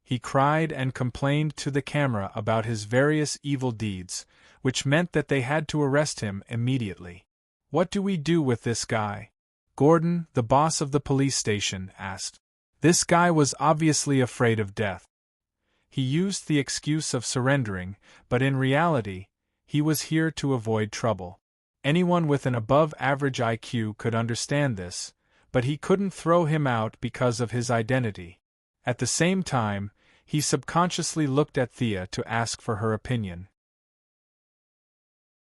He cried and complained to the camera about his various evil deeds, which meant that they had to arrest him immediately. "What do we do with this guy?" Gordon, the boss of the police station, asked. This guy was obviously afraid of death. He used the excuse of surrendering, but in reality, he was here to avoid trouble. Anyone with an above-average IQ could understand this, but he couldn't throw him out because of his identity. At the same time, he subconsciously looked at Thea to ask for her opinion.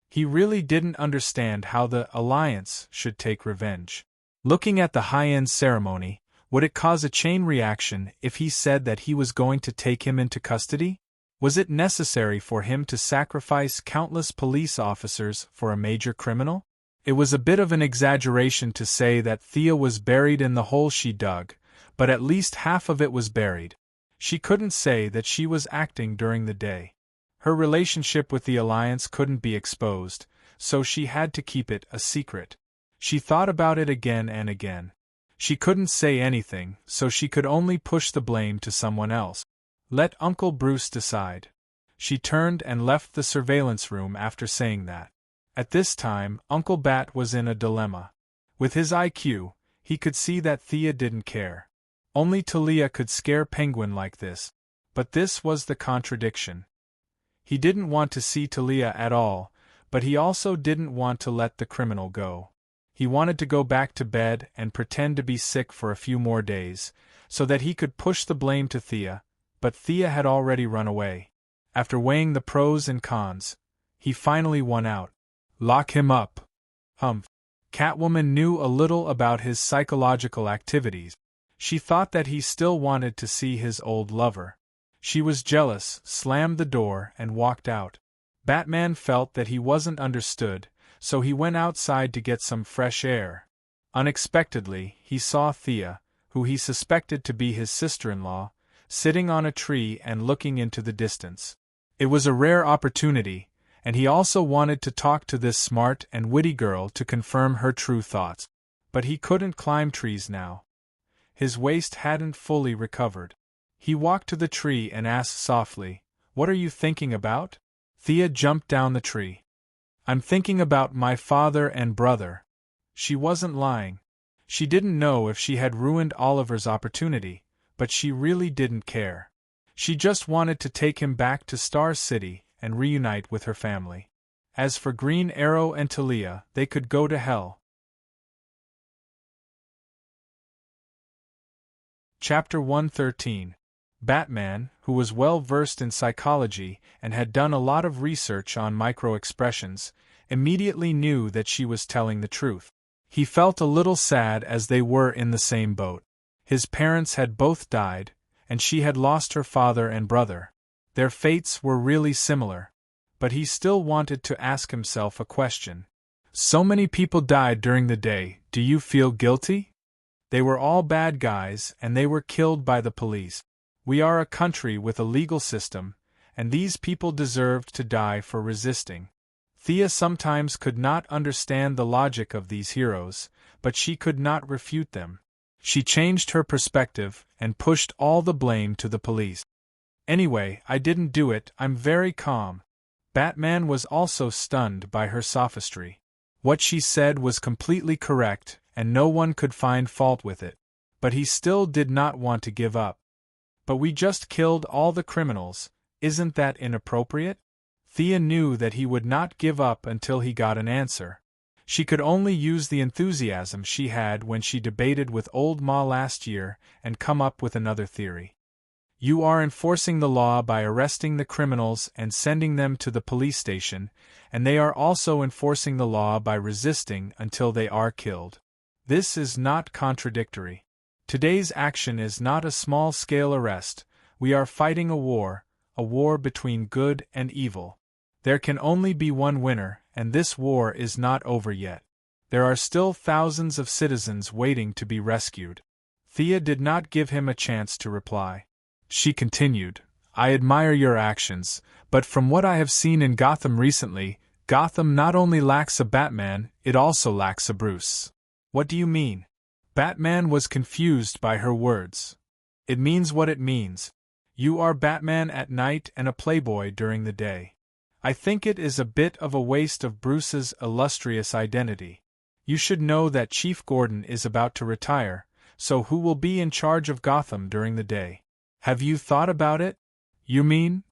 He really didn't understand how the Alliance should take revenge. Looking at the high-end ceremony, would it cause a chain reaction if he said that he was going to take him into custody? Was it necessary for him to sacrifice countless police officers for a major criminal? It was a bit of an exaggeration to say that Thea was buried in the hole she dug, but at least half of it was buried. She couldn't say that she was acting during the day. Her relationship with the Alliance couldn't be exposed, so she had to keep it a secret. She thought about it again and again. She couldn't say anything, so she could only push the blame to someone else. Let Uncle Bruce decide. She turned and left the surveillance room after saying that. At this time, Uncle Bat was in a dilemma. With his IQ, he could see that Thea didn't care. Only Talia could scare Penguin like this. But this was the contradiction. He didn't want to see Talia at all, but he also didn't want to let the criminal go. He wanted to go back to bed and pretend to be sick for a few more days, so that he could push the blame to Thea, but Thea had already run away. After weighing the pros and cons, he finally won out. Lock him up. Humph. Catwoman knew a little about his psychological activities. She thought that he still wanted to see his old lover. She was jealous, slammed the door, and walked out. Batman felt that he wasn't understood, so he went outside to get some fresh air. Unexpectedly, he saw Thea, who he suspected to be his sister-in-law, sitting on a tree and looking into the distance. It was a rare opportunity, and he also wanted to talk to this smart and witty girl to confirm her true thoughts. But he couldn't climb trees now. His waist hadn't fully recovered. He walked to the tree and asked softly, "What are you thinking about?" Thea jumped down the tree. "I'm thinking about my father and brother." She wasn't lying. She didn't know if she had ruined Oliver's opportunity, but she really didn't care. She just wanted to take him back to Star City and reunite with her family. As for Green Arrow and Talia, they could go to hell. Chapter 113. Batman, who was well versed in psychology and had done a lot of research on micro-expressions, immediately knew that she was telling the truth. He felt a little sad as they were in the same boat. His parents had both died, and she had lost her father and brother. Their fates were really similar. But he still wanted to ask himself a question. So many people died during the day, do you feel guilty? They were all bad guys, and they were killed by the police. We are a country with a legal system, and these people deserved to die for resisting. Thea sometimes could not understand the logic of these heroes, but she could not refute them. She changed her perspective and pushed all the blame to the police. "Anyway, I didn't do it, I'm very calm." Batman was also stunned by her sophistry. What she said was completely correct, and no one could find fault with it. But he still did not want to give up. "But we just killed all the criminals, isn't that inappropriate?" Thea knew that he would not give up until he got an answer. She could only use the enthusiasm she had when she debated with Old Ma last year and come up with another theory. "You are enforcing the law by arresting the criminals and sending them to the police station, and they are also enforcing the law by resisting until they are killed. This is not contradictory. Today's action is not a small-scale arrest, we are fighting a war between good and evil. There can only be one winner, and this war is not over yet. There are still thousands of citizens waiting to be rescued." Thea did not give him a chance to reply. She continued, "I admire your actions, but from what I have seen in Gotham recently, Gotham not only lacks a Batman, it also lacks a Bruce." "What do you mean?" Batman was confused by her words. "It means what it means. You are Batman at night and a playboy during the day. I think it is a bit of a waste of Bruce's illustrious identity. You should know that Chief Gordon is about to retire, so who will be in charge of Gotham during the day? Have you thought about it?" "You mean?"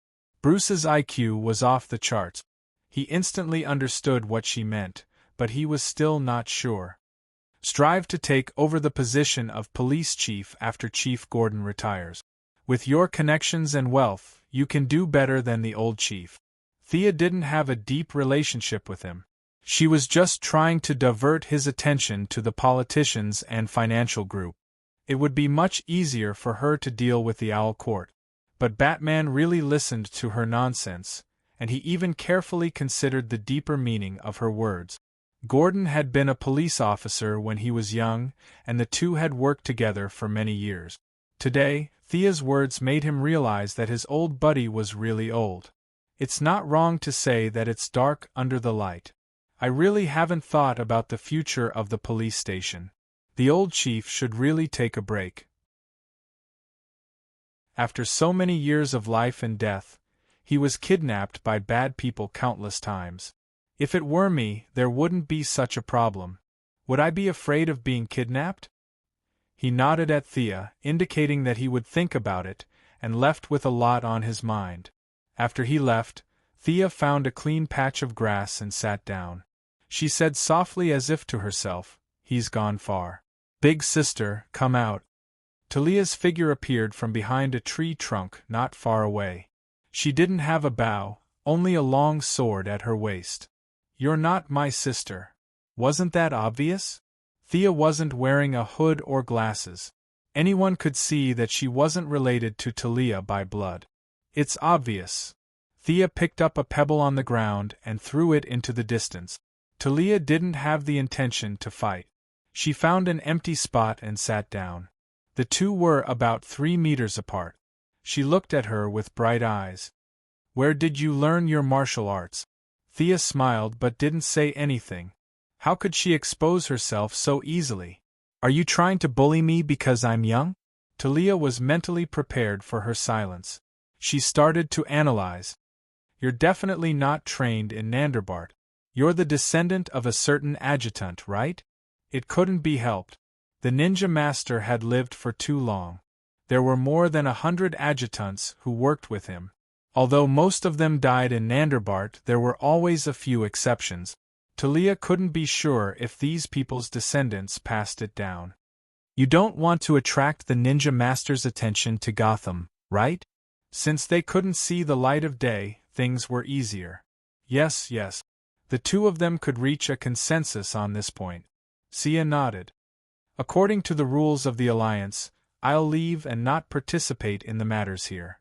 Bruce's IQ was off the charts. He instantly understood what she meant, but he was still not sure. "Strive to take over the position of police chief after Chief Gordon retires. With your connections and wealth, you can do better than the old chief." Thea didn't have a deep relationship with him. She was just trying to divert his attention to the politicians and financial group. It would be much easier for her to deal with the Owl Court. But Batman really listened to her nonsense, and he even carefully considered the deeper meaning of her words. Gordon had been a police officer when he was young, and the two had worked together for many years. Today, Thea's words made him realize that his old buddy was really old. "It's not wrong to say that it's dark under the light. I really haven't thought about the future of the police station. The old chief should really take a break. After so many years of life and death, he was kidnapped by bad people countless times. If it were me, there wouldn't be such a problem. Would I be afraid of being kidnapped?" He nodded at Thea, indicating that he would think about it, and left with a lot on his mind. After he left, Thea found a clean patch of grass and sat down. She said softly as if to herself, "He's gone far. Big sister, come out." Talia's figure appeared from behind a tree trunk not far away. She didn't have a bow, only a long sword at her waist. "You're not my sister. Wasn't that obvious?" Thea wasn't wearing a hood or glasses. Anyone could see that she wasn't related to Talia by blood. "It's obvious." Thea picked up a pebble on the ground and threw it into the distance. Talia didn't have the intention to fight. She found an empty spot and sat down. The two were about 3 meters apart. She looked at her with bright eyes. "Where did you learn your martial arts?" Thea smiled but didn't say anything. How could she expose herself so easily? Are you trying to bully me because I'm young? Talia was mentally prepared for her silence. She started to analyze. You're definitely not trained in Nanderbart. You're the descendant of a certain adjutant, right? It couldn't be helped. The ninja master had lived for too long. There were more than 100 adjutants who worked with him. Although most of them died in Nanderbart, there were always a few exceptions. Talia couldn't be sure if these people's descendants passed it down. You don't want to attract the ninja master's attention to Gotham, right? Since they couldn't see the light of day, things were easier. Yes. The two of them could reach a consensus on this point. Sia nodded. According to the rules of the Alliance, I'll leave and not participate in the matters here.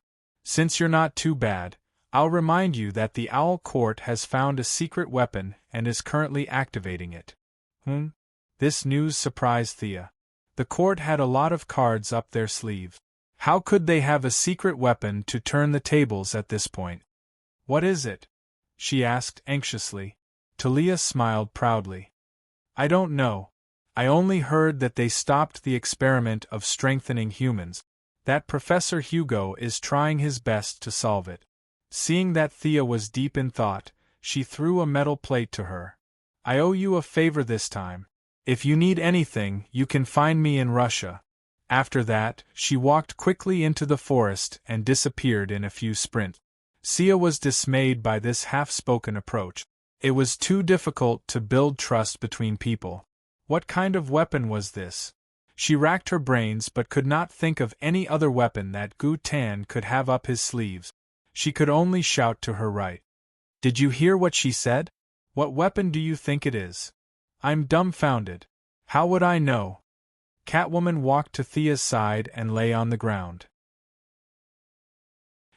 Since you're not too bad, I'll remind you that the Owl Court has found a secret weapon and is currently activating it. This news surprised Thea. The court had a lot of cards up their sleeves. How could they have a secret weapon to turn the tables at this point? What is it? She asked anxiously. Talia smiled proudly. I don't know. I only heard that they stopped the experiment of strengthening humans. That Professor Hugo is trying his best to solve it. Seeing that Thea was deep in thought, she threw a metal plate to her. I owe you a favor this time. If you need anything, you can find me in Russia. After that, she walked quickly into the forest and disappeared in a few sprints. Sia was dismayed by this half-spoken approach. It was too difficult to build trust between people. What kind of weapon was this? She racked her brains but could not think of any other weapon that Gu Tan could have up his sleeves. She could only shout to her right. Did you hear what she said? What weapon do you think it is? I'm dumbfounded. How would I know? Catwoman walked to Thea's side and lay on the ground.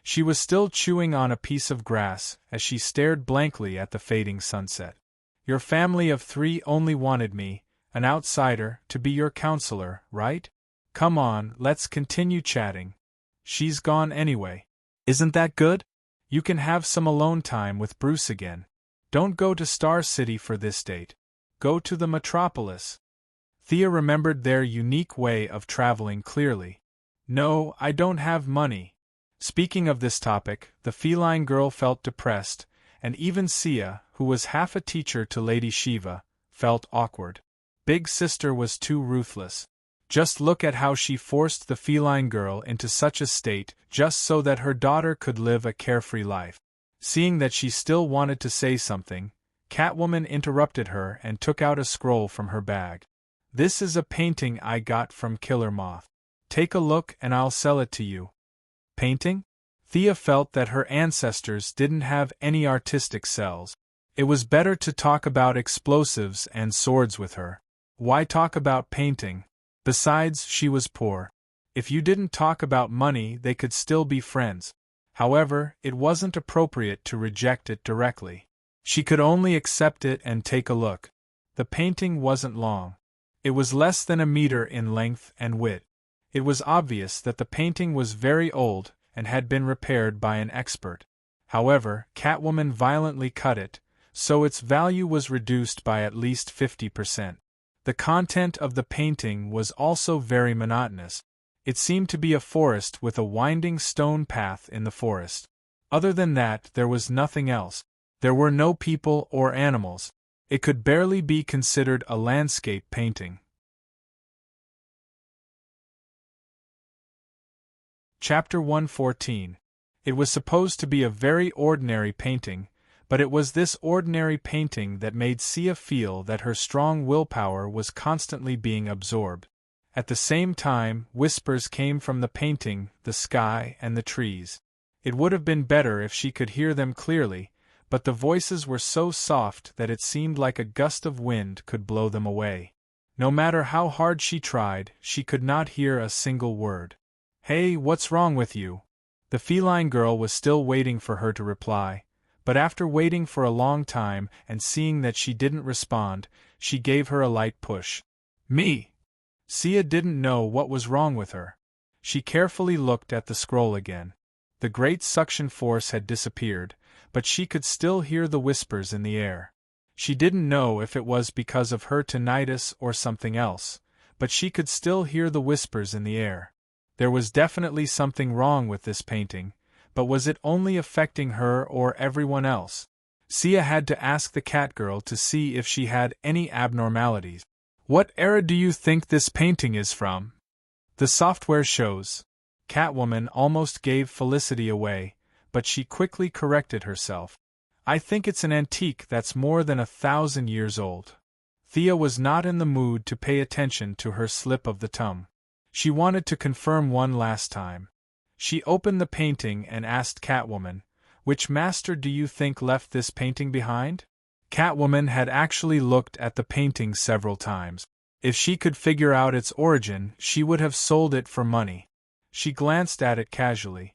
She was still chewing on a piece of grass as she stared blankly at the fading sunset. Your family of 3 only wanted me, an outsider, to be your counselor, right? Come on, let's continue chatting. She's gone anyway. Isn't that good? You can have some alone time with Bruce again. Don't go to Star City for this date. Go to the metropolis. Thea remembered their unique way of traveling clearly. No, I don't have money. Speaking of this topic, the feline girl felt depressed, and even Sia, who was half a teacher to Lady Shiva, felt awkward. Big Sister was too ruthless. Just look at how she forced the feline girl into such a state just so that her daughter could live a carefree life. Seeing that she still wanted to say something, Catwoman interrupted her and took out a scroll from her bag. This is a painting I got from Killer Moth. Take a look and I'll sell it to you. Painting? Thea felt that her ancestors didn't have any artistic cells. It was better to talk about explosives and swords with her. Why talk about painting? Besides, she was poor. If you didn't talk about money, they could still be friends. However, it wasn't appropriate to reject it directly. She could only accept it and take a look. The painting wasn't long. It was less than a meter in length and width. It was obvious that the painting was very old and had been repaired by an expert. However, Catwoman violently cut it, so its value was reduced by at least 50%. The content of the painting was also very monotonous. It seemed to be a forest with a winding stone path in the forest. Other than that, there was nothing else. There were no people or animals. It could barely be considered a landscape painting. Chapter 114. It was supposed to be a very ordinary painting, but it was this ordinary painting that made Sia feel that her strong willpower was constantly being absorbed. At the same time, whispers came from the painting, the sky, and the trees. It would have been better if she could hear them clearly, but the voices were so soft that it seemed like a gust of wind could blow them away. No matter how hard she tried, she could not hear a single word. Hey, what's wrong with you? The feline girl was still waiting for her to reply, but after waiting for a long time and seeing that she didn't respond, she gave her a light push. Me! Sia didn't know what was wrong with her. She carefully looked at the scroll again. The great suction force had disappeared, but she could still hear the whispers in the air. She didn't know if it was because of her tinnitus or something else, but she could still hear the whispers in the air. There was definitely something wrong with this painting, but was it only affecting her or everyone else? Sia had to ask the Catgirl to see if she had any abnormalities. "What era do you think this painting is from?" "The software shows." Catwoman almost gave Felicity away, but she quickly corrected herself. "I think it's an antique that's more than 1,000 years old." Thea was not in the mood to pay attention to her slip of the tongue. She wanted to confirm one last time. She opened the painting and asked Catwoman, "Which master do you think left this painting behind?" Catwoman had actually looked at the painting several times. If she could figure out its origin, she would have sold it for money. She glanced at it casually.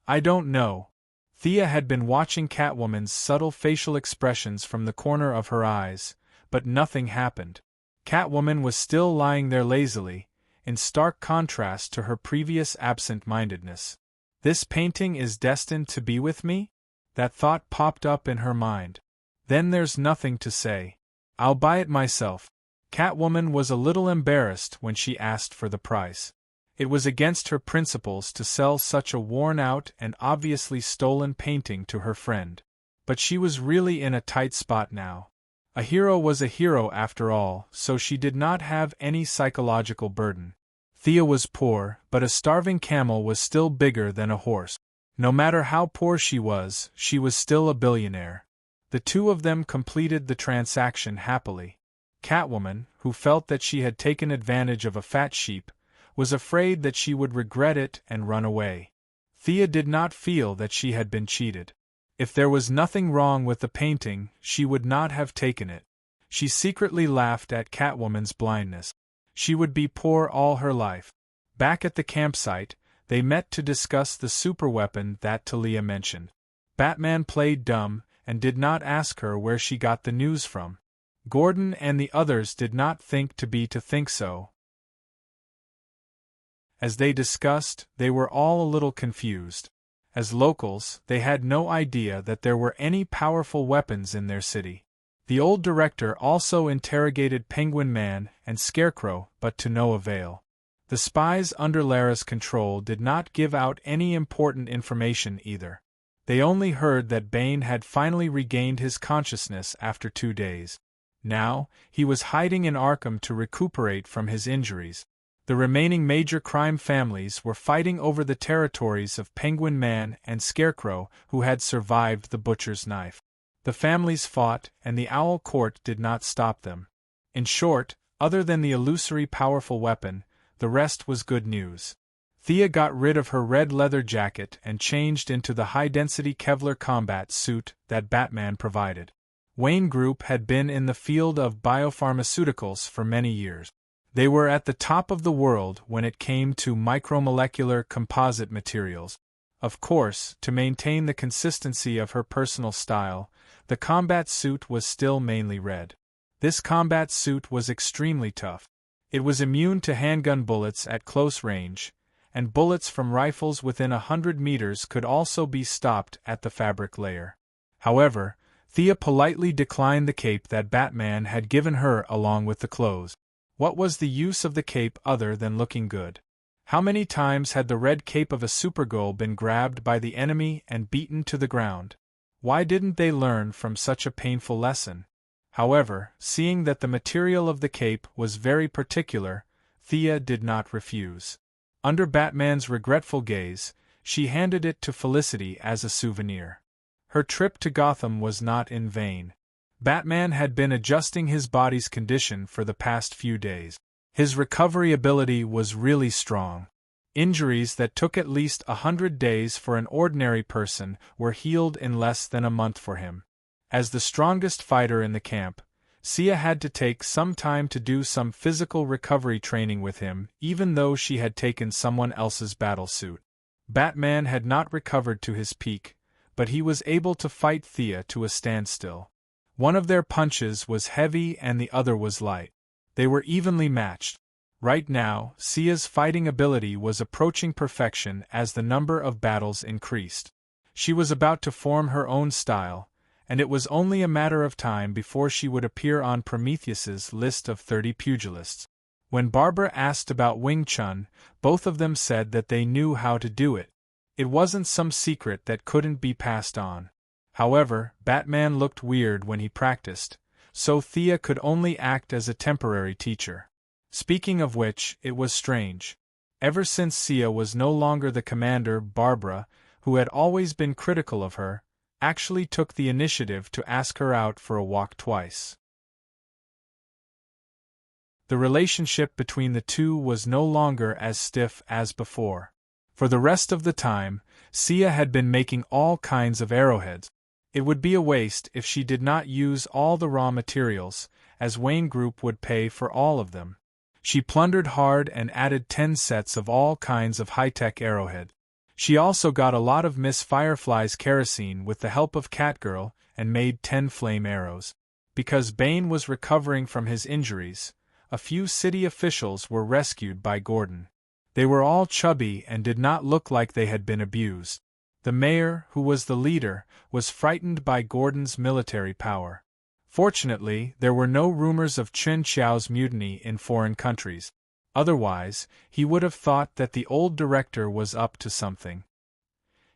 "I don't know." Thea had been watching Catwoman's subtle facial expressions from the corner of her eyes, but nothing happened. Catwoman was still lying there lazily, in stark contrast to her previous absent-mindedness. "This painting is destined to be with me?" That thought popped up in her mind. "Then there's nothing to say. I'll buy it myself." Catwoman was a little embarrassed when she asked for the price. It was against her principles to sell such a worn-out and obviously stolen painting to her friend. But she was really in a tight spot now. A hero was a hero after all, so she did not have any psychological burden. Thea was poor, but a starving camel was still bigger than a horse. No matter how poor she was still a billionaire. The two of them completed the transaction happily. Catwoman, who felt that she had taken advantage of a fat sheep, was afraid that she would regret it and run away. Thea did not feel that she had been cheated. If there was nothing wrong with the painting, she would not have taken it. She secretly laughed at Catwoman's blindness. She would be poor all her life. Back at the campsite, they met to discuss the superweapon that Talia mentioned. Batman played dumb and did not ask her where she got the news from. Gordon and the others did not think to think so. As they discussed, they were all a little confused. As locals, they had no idea that there were any powerful weapons in their city. The old director also interrogated Penguin Man and Scarecrow, but to no avail. The spies under Lara's control did not give out any important information either. They only heard that Bane had finally regained his consciousness after 2 days. Now, he was hiding in Arkham to recuperate from his injuries. The remaining major crime families were fighting over the territories of Penguin Man and Scarecrow, who had survived the butcher's knife. The families fought, and the Owl Court did not stop them. In short, other than the illusory powerful weapon, the rest was good news. Thea got rid of her red leather jacket and changed into the high-density Kevlar combat suit that Batman provided. Wayne Group had been in the field of biopharmaceuticals for many years. They were at the top of the world when it came to micromolecular composite materials. Of course, to maintain the consistency of her personal style, the combat suit was still mainly red. This combat suit was extremely tough. It was immune to handgun bullets at close range, and bullets from rifles within 100 meters could also be stopped at the fabric layer. However, Thea politely declined the cape that Batman had given her along with the clothes. What was the use of the cape other than looking good? How many times had the red cape of a Supergirl been grabbed by the enemy and beaten to the ground? Why didn't they learn from such a painful lesson? However, seeing that the material of the cape was very particular, Thea did not refuse. Under Batman's regretful gaze, she handed it to Felicity as a souvenir. Her trip to Gotham was not in vain. Batman had been adjusting his body's condition for the past few days. His recovery ability was really strong. Injuries that took at least 100 days for an ordinary person were healed in less than a month for him. As the strongest fighter in the camp, Sia had to take some time to do some physical recovery training with him, even though she had taken someone else's battlesuit. Batman had not recovered to his peak, but he was able to fight Thea to a standstill. One of their punches was heavy and the other was light. They were evenly matched. Right now, Sia's fighting ability was approaching perfection as the number of battles increased. She was about to form her own style, and it was only a matter of time before she would appear on Prometheus's list of 30 pugilists. When Barbara asked about Wing Chun, both of them said that they knew how to do it. It wasn't some secret that couldn't be passed on. However, Batman looked weird when he practiced, so Thea could only act as a temporary teacher. Speaking of which, it was strange. Ever since Sia was no longer the commander, Barbara, who had always been critical of her, actually took the initiative to ask her out for a walk twice. The relationship between the two was no longer as stiff as before. For the rest of the time, Sia had been making all kinds of arrowheads. It would be a waste if she did not use all the raw materials, as Wayne Group would pay for all of them. She plundered hard and added 10 sets of all kinds of high-tech arrowhead. She also got a lot of Miss Firefly's kerosene with the help of Catgirl and made 10 flame arrows. Because Bane was recovering from his injuries, a few city officials were rescued by Gordon. They were all chubby and did not look like they had been abused. The mayor, who was the leader, was frightened by Gordon's military power. Fortunately, there were no rumors of Chen Qiao's mutiny in foreign countries. Otherwise, he would have thought that the old director was up to something.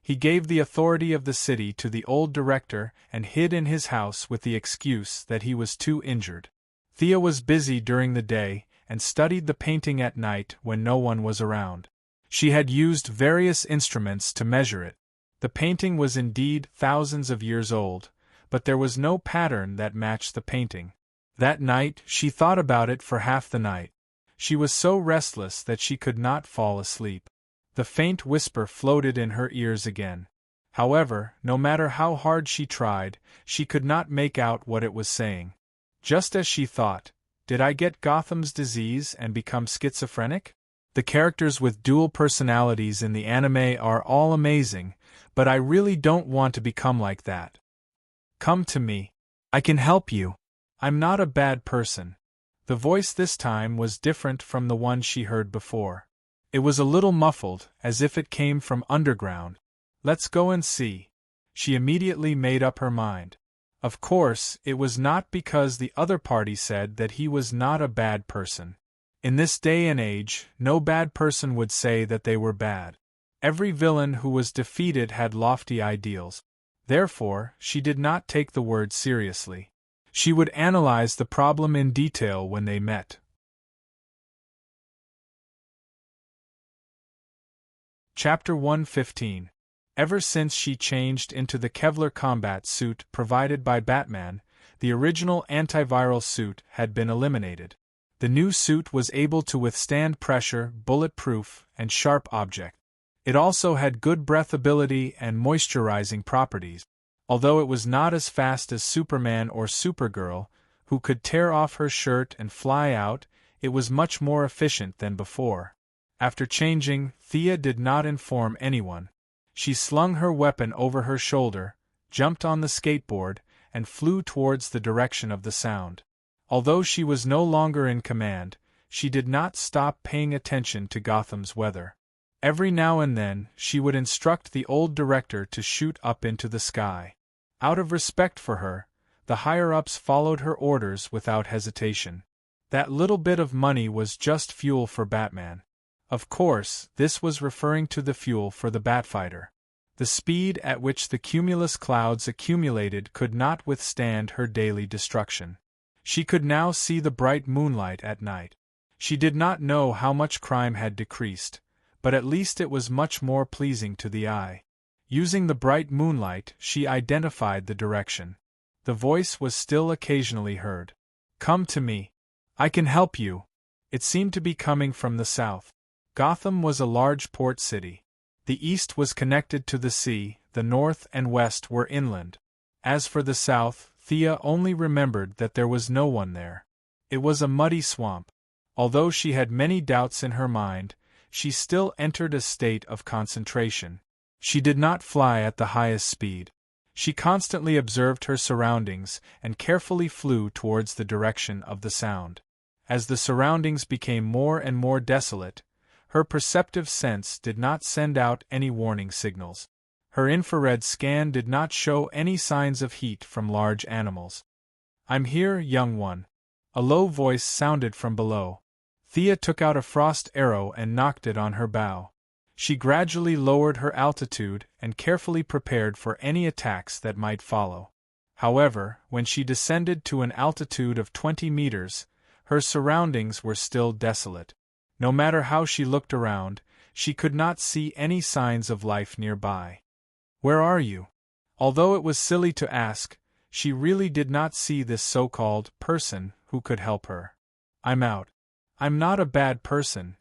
He gave the authority of the city to the old director and hid in his house with the excuse that he was too injured. Thea was busy during the day and studied the painting at night when no one was around. She had used various instruments to measure it. The painting was indeed thousands of years old, but there was no pattern that matched the painting. That night, she thought about it for half the night. She was so restless that she could not fall asleep. The faint whisper floated in her ears again. However, no matter how hard she tried, she could not make out what it was saying. Just as she thought, did I get Gotham's disease and become schizophrenic? The characters with dual personalities in the anime are all amazing, but I really don't want to become like that. Come to me. I can help you. I'm not a bad person. The voice this time was different from the one she heard before. It was a little muffled, as if it came from underground. Let's go and see. She immediately made up her mind. Of course, it was not because the other party said that he was not a bad person. In this day and age, no bad person would say that they were bad. Every villain who was defeated had lofty ideals. Therefore, she did not take the word seriously. She would analyze the problem in detail when they met. Chapter 115. Ever since she changed into the Kevlar combat suit provided by Batman, the original antiviral suit had been eliminated. The new suit was able to withstand pressure, bulletproof, and sharp objects. It also had good breathability and moisturizing properties. Although it was not as fast as Superman or Supergirl, who could tear off her shirt and fly out, it was much more efficient than before. After changing, Thea did not inform anyone. She slung her weapon over her shoulder, jumped on the skateboard, and flew towards the direction of the sound. Although she was no longer in command, she did not stop paying attention to Gotham's weather. Every now and then, she would instruct the old director to shoot up into the sky. Out of respect for her, the higher-ups followed her orders without hesitation. That little bit of money was just fuel for Batman. Of course, this was referring to the fuel for the Batfighter. The speed at which the cumulus clouds accumulated could not withstand her daily destruction. She could now see the bright moonlight at night. She did not know how much crime had decreased, but at least it was much more pleasing to the eye. Using the bright moonlight, she identified the direction. The voice was still occasionally heard. Come to me. I can help you. It seemed to be coming from the south. Gotham was a large port city. The east was connected to the sea, the north and west were inland. As for the south, Thea only remembered that there was no one there. It was a muddy swamp. Although she had many doubts in her mind, she still entered a state of concentration. She did not fly at the highest speed. She constantly observed her surroundings and carefully flew towards the direction of the sound. As the surroundings became more and more desolate, her perceptive sense did not send out any warning signals. Her infrared scan did not show any signs of heat from large animals. "I'm here, young one." A low voice sounded from below. Thea took out a frost arrow and nocked it on her bow. She gradually lowered her altitude and carefully prepared for any attacks that might follow. However, when she descended to an altitude of 20 meters, her surroundings were still desolate. No matter how she looked around, she could not see any signs of life nearby. "Where are you?" Although it was silly to ask, she really did not see this so-called person who could help her. "I'm out. I'm not a bad person."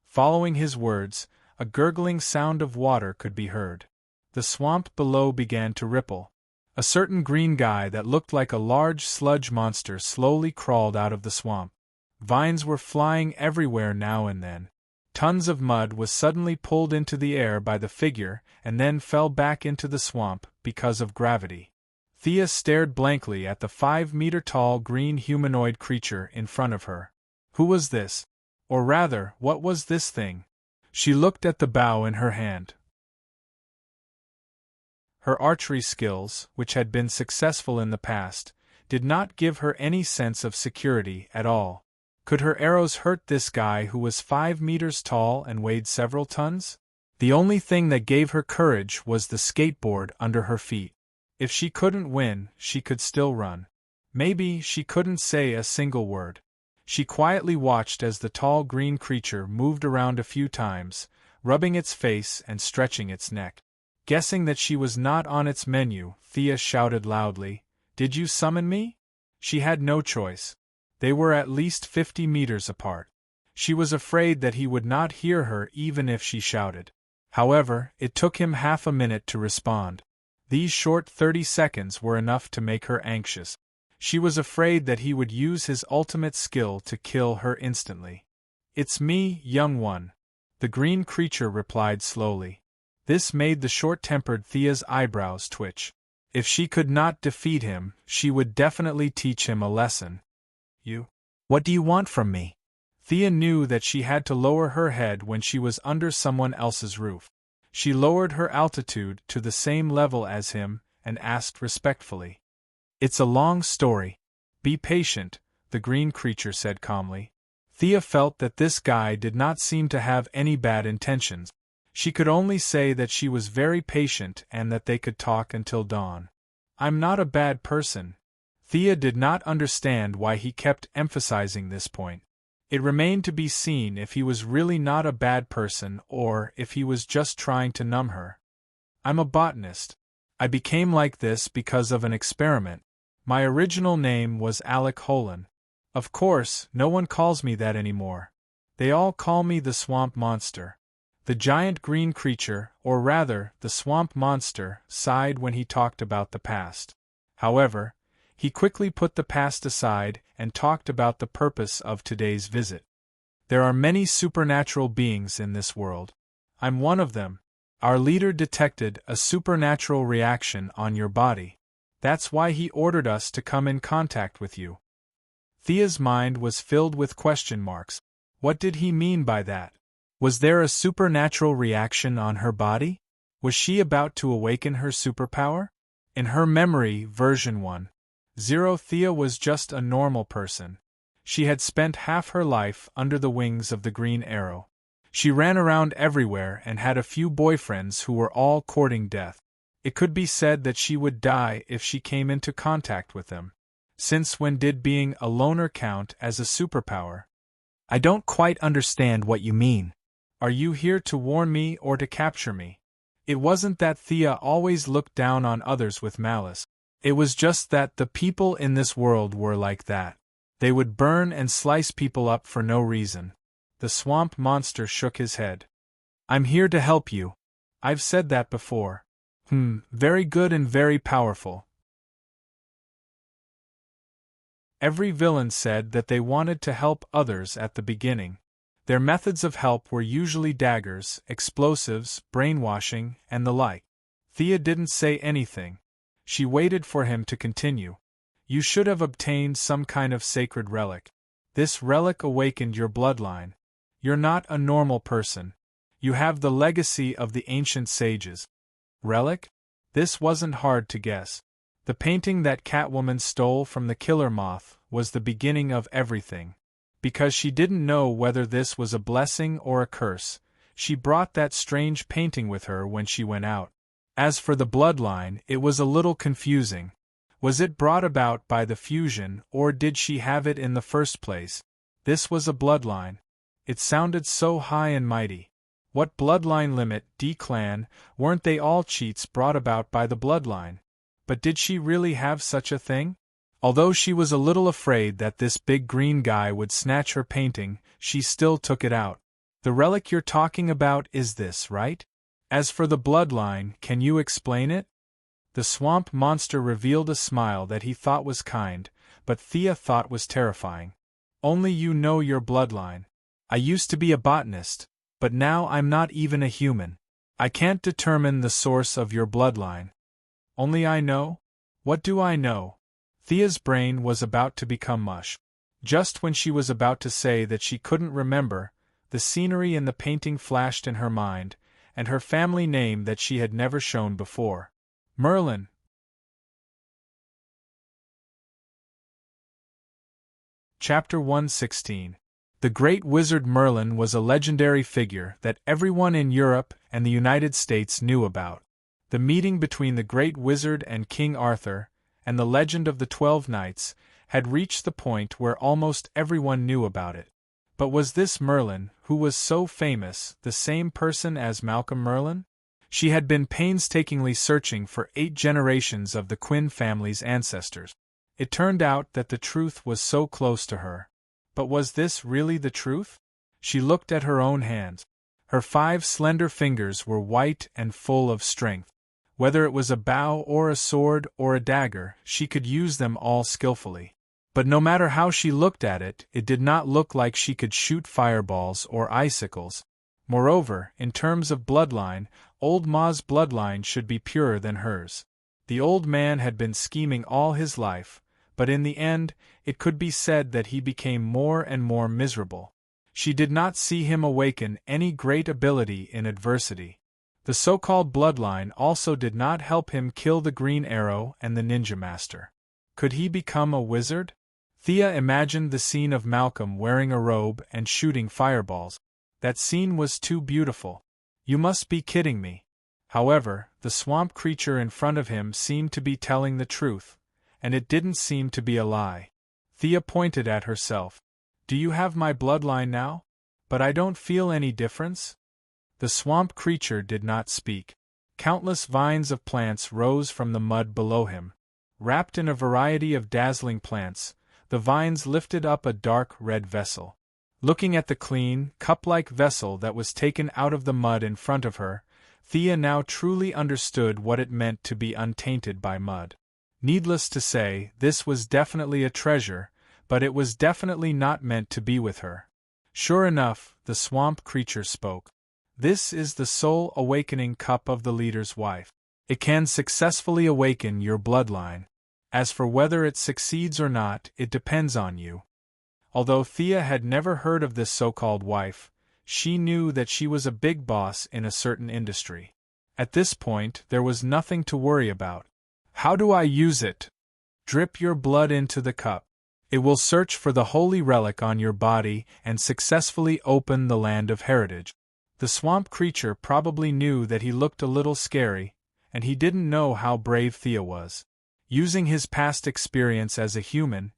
Following his words, a gurgling sound of water could be heard. The swamp below began to ripple. A certain green guy that looked like a large sludge monster slowly crawled out of the swamp. Vines were flying everywhere now and then. Tons of mud was suddenly pulled into the air by the figure and then fell back into the swamp because of gravity. Thea stared blankly at the 5-meter-tall green humanoid creature in front of her. Who was this? Or rather, what was this thing? She looked at the bow in her hand. Her archery skills, which had been successful in the past, did not give her any sense of security at all. Could her arrows hurt this guy who was 5 meters tall and weighed several tons? The only thing that gave her courage was the skateboard under her feet. If she couldn't win, she could still run. Maybe she couldn't say a single word. She quietly watched as the tall green creature moved around a few times, rubbing its face and stretching its neck. Guessing that she was not on its menu, Thea shouted loudly, "Did you summon me?" She had no choice. They were at least 50 meters apart. She was afraid that he would not hear her even if she shouted. However, it took him half a minute to respond. These short 30 seconds were enough to make her anxious. She was afraid that he would use his ultimate skill to kill her instantly. "It's me, young one," the green creature replied slowly. This made the short-tempered Thea's eyebrows twitch. If she could not defeat him, she would definitely teach him a lesson. "You? What do you want from me?" Thea knew that she had to lower her head when she was under someone else's roof. She lowered her altitude to the same level as him and asked respectfully. "It's a long story. Be patient," the green creature said calmly. Thea felt that this guy did not seem to have any bad intentions. She could only say that she was very patient and that they could talk until dawn. "I'm not a bad person." Thea did not understand why he kept emphasizing this point. It remained to be seen if he was really not a bad person or if he was just trying to numb her. "I'm a botanist. I became like this because of an experiment. My original name was Alec Holan. Of course, no one calls me that anymore. They all call me the Swamp Monster." The giant green creature, or rather, the swamp monster, sighed when he talked about the past. However, he quickly put the past aside and talked about the purpose of today's visit. "There are many supernatural beings in this world. I'm one of them. Our leader detected a supernatural reaction on your body. That's why he ordered us to come in contact with you." Thea's mind was filled with question marks. What did he mean by that? Was there a supernatural reaction on her body? Was she about to awaken her superpower? In her memory, version 1.0, Thea was just a normal person. She had spent half her life under the wings of the Green Arrow. She ran around everywhere and had a few boyfriends who were all courting death. It could be said that she would die if she came into contact with them. Since when did being a loner count as a superpower? "I don't quite understand what you mean. Are you here to warn me or to capture me?" It wasn't that Thea always looked down on others with malice. It was just that the people in this world were like that. They would burn and slice people up for no reason. The swamp monster shook his head. "I'm here to help you. I've said that before." Very good and very powerful. Every villain said that they wanted to help others at the beginning. Their methods of help were usually daggers, explosives, brainwashing, and the like. Thea didn't say anything. She waited for him to continue. "You should have obtained some kind of sacred relic. This relic awakened your bloodline. You're not a normal person. You have the legacy of the ancient sages." Relic? This wasn't hard to guess. The painting that Catwoman stole from the killer moth was the beginning of everything. Because she didn't know whether this was a blessing or a curse, she brought that strange painting with her when she went out. As for the bloodline, it was a little confusing. Was it brought about by the fusion, or did she have it in the first place? This was a bloodline. It sounded so high and mighty. What bloodline limit, D-clan, weren't they all cheats brought about by the bloodline? But did she really have such a thing? Although she was a little afraid that this big green guy would snatch her painting, she still took it out. The relic you're talking about is this, right? As for the bloodline, can you explain it? The swamp monster revealed a smile that he thought was kind, but Thea thought was terrifying. Only you know your bloodline. I used to be a botanist, but now I'm not even a human. I can't determine the source of your bloodline. Only I know? What do I know? Thea's brain was about to become mush. Just when she was about to say that she couldn't remember, the scenery in the painting flashed in her mind, and her family name that she had never shown before. Merlin. Chapter 116. The great wizard Merlin was a legendary figure that everyone in Europe and the United States knew about. The meeting between the great wizard and King Arthur, and the legend of the 12 Knights, had reached the point where almost everyone knew about it. But was this Merlin, who was so famous, the same person as Malcolm Merlin? She had been painstakingly searching for 8 generations of the Quinn family's ancestors. It turned out that the truth was so close to her. But was this really the truth? She looked at her own hands. Her 5 slender fingers were white and full of strength. Whether it was a bow or a sword or a dagger, she could use them all skillfully. But no matter how she looked at it, it did not look like she could shoot fireballs or icicles. Moreover, in terms of bloodline, Old Ma's bloodline should be purer than hers. The old man had been scheming all his life, but in the end, it could be said that he became more and more miserable. She did not see him awaken any great ability in adversity. The so-called bloodline also did not help him kill the Green Arrow and the Ninja Master. Could he become a wizard? Thea imagined the scene of Malcolm wearing a robe and shooting fireballs. That scene was too beautiful. You must be kidding me. However, the swamp creature in front of him seemed to be telling the truth, and it didn't seem to be a lie. Thea pointed at herself. Do you have my bloodline now? But I don't feel any difference. The swamp creature did not speak. Countless vines of plants rose from the mud below him. Wrapped in a variety of dazzling plants, the vines lifted up a dark red vessel. Looking at the clean, cup-like vessel that was taken out of the mud in front of her, Thea now truly understood what it meant to be untainted by mud. Needless to say, this was definitely a treasure, but it was definitely not meant to be with her. Sure enough, the swamp creature spoke. This is the soul awakening cup of the leader's wife. It can successfully awaken your bloodline. As for whether it succeeds or not, it depends on you. Although Thea had never heard of this so-called wife, she knew that she was a big boss in a certain industry. At this point, there was nothing to worry about. How do I use it? Drip your blood into the cup. It will search for the holy relic on your body and successfully open the land of heritage. The swamp creature probably knew that he looked a little scary, and he didn't know how brave Thea was. Using his past experience as a human,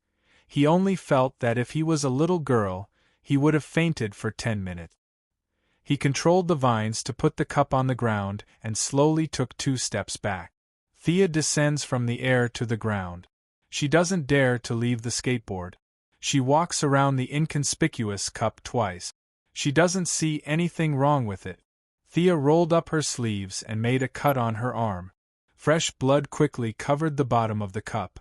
he only felt that if he was a little girl, he would have fainted for 10 minutes. He controlled the vines to put the cup on the ground and slowly took 2 steps back. Thea descends from the air to the ground. She doesn't dare to leave the skateboard. She walks around the inconspicuous cup twice. She doesn't see anything wrong with it. Thea rolled up her sleeves and made a cut on her arm. Fresh blood quickly covered the bottom of the cup.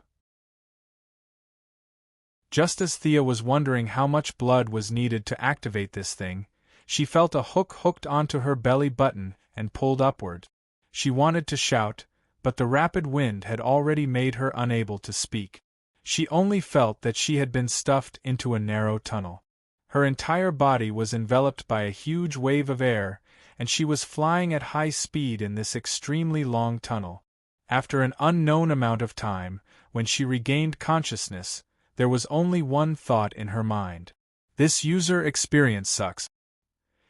Just as Thea was wondering how much blood was needed to activate this thing, she felt a hook hooked onto her belly button and pulled upward. She wanted to shout, but the rapid wind had already made her unable to speak. She only felt that she had been stuffed into a narrow tunnel. Her entire body was enveloped by a huge wave of air, and she was flying at high speed in this extremely long tunnel. After an unknown amount of time, when she regained consciousness, there was only one thought in her mind. This user experience sucks.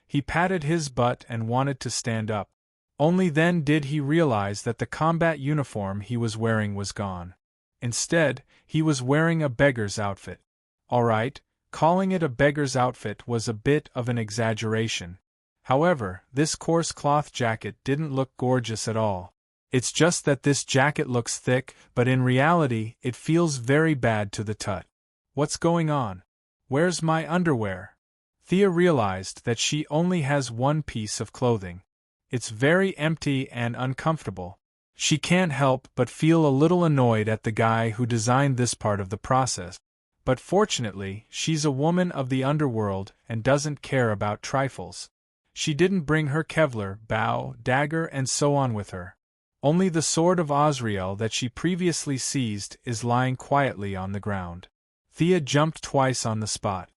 He patted his butt and wanted to stand up. Only then did he realize that the combat uniform he was wearing was gone. Instead, he was wearing a beggar's outfit. Alright, calling it a beggar's outfit was a bit of an exaggeration. However, this coarse cloth jacket didn't look gorgeous at all. It's just that this jacket looks thick, but in reality, it feels very bad to the touch. What's going on? Where's my underwear? Thea realized that she only has one piece of clothing. It's very empty and uncomfortable. She can't help but feel a little annoyed at the guy who designed this part of the process. But fortunately, she's a woman of the underworld and doesn't care about trifles. She didn't bring her Kevlar, bow, dagger and so on with her. Only the sword of Azrael that she previously seized is lying quietly on the ground. Thea jumped twice on the spot.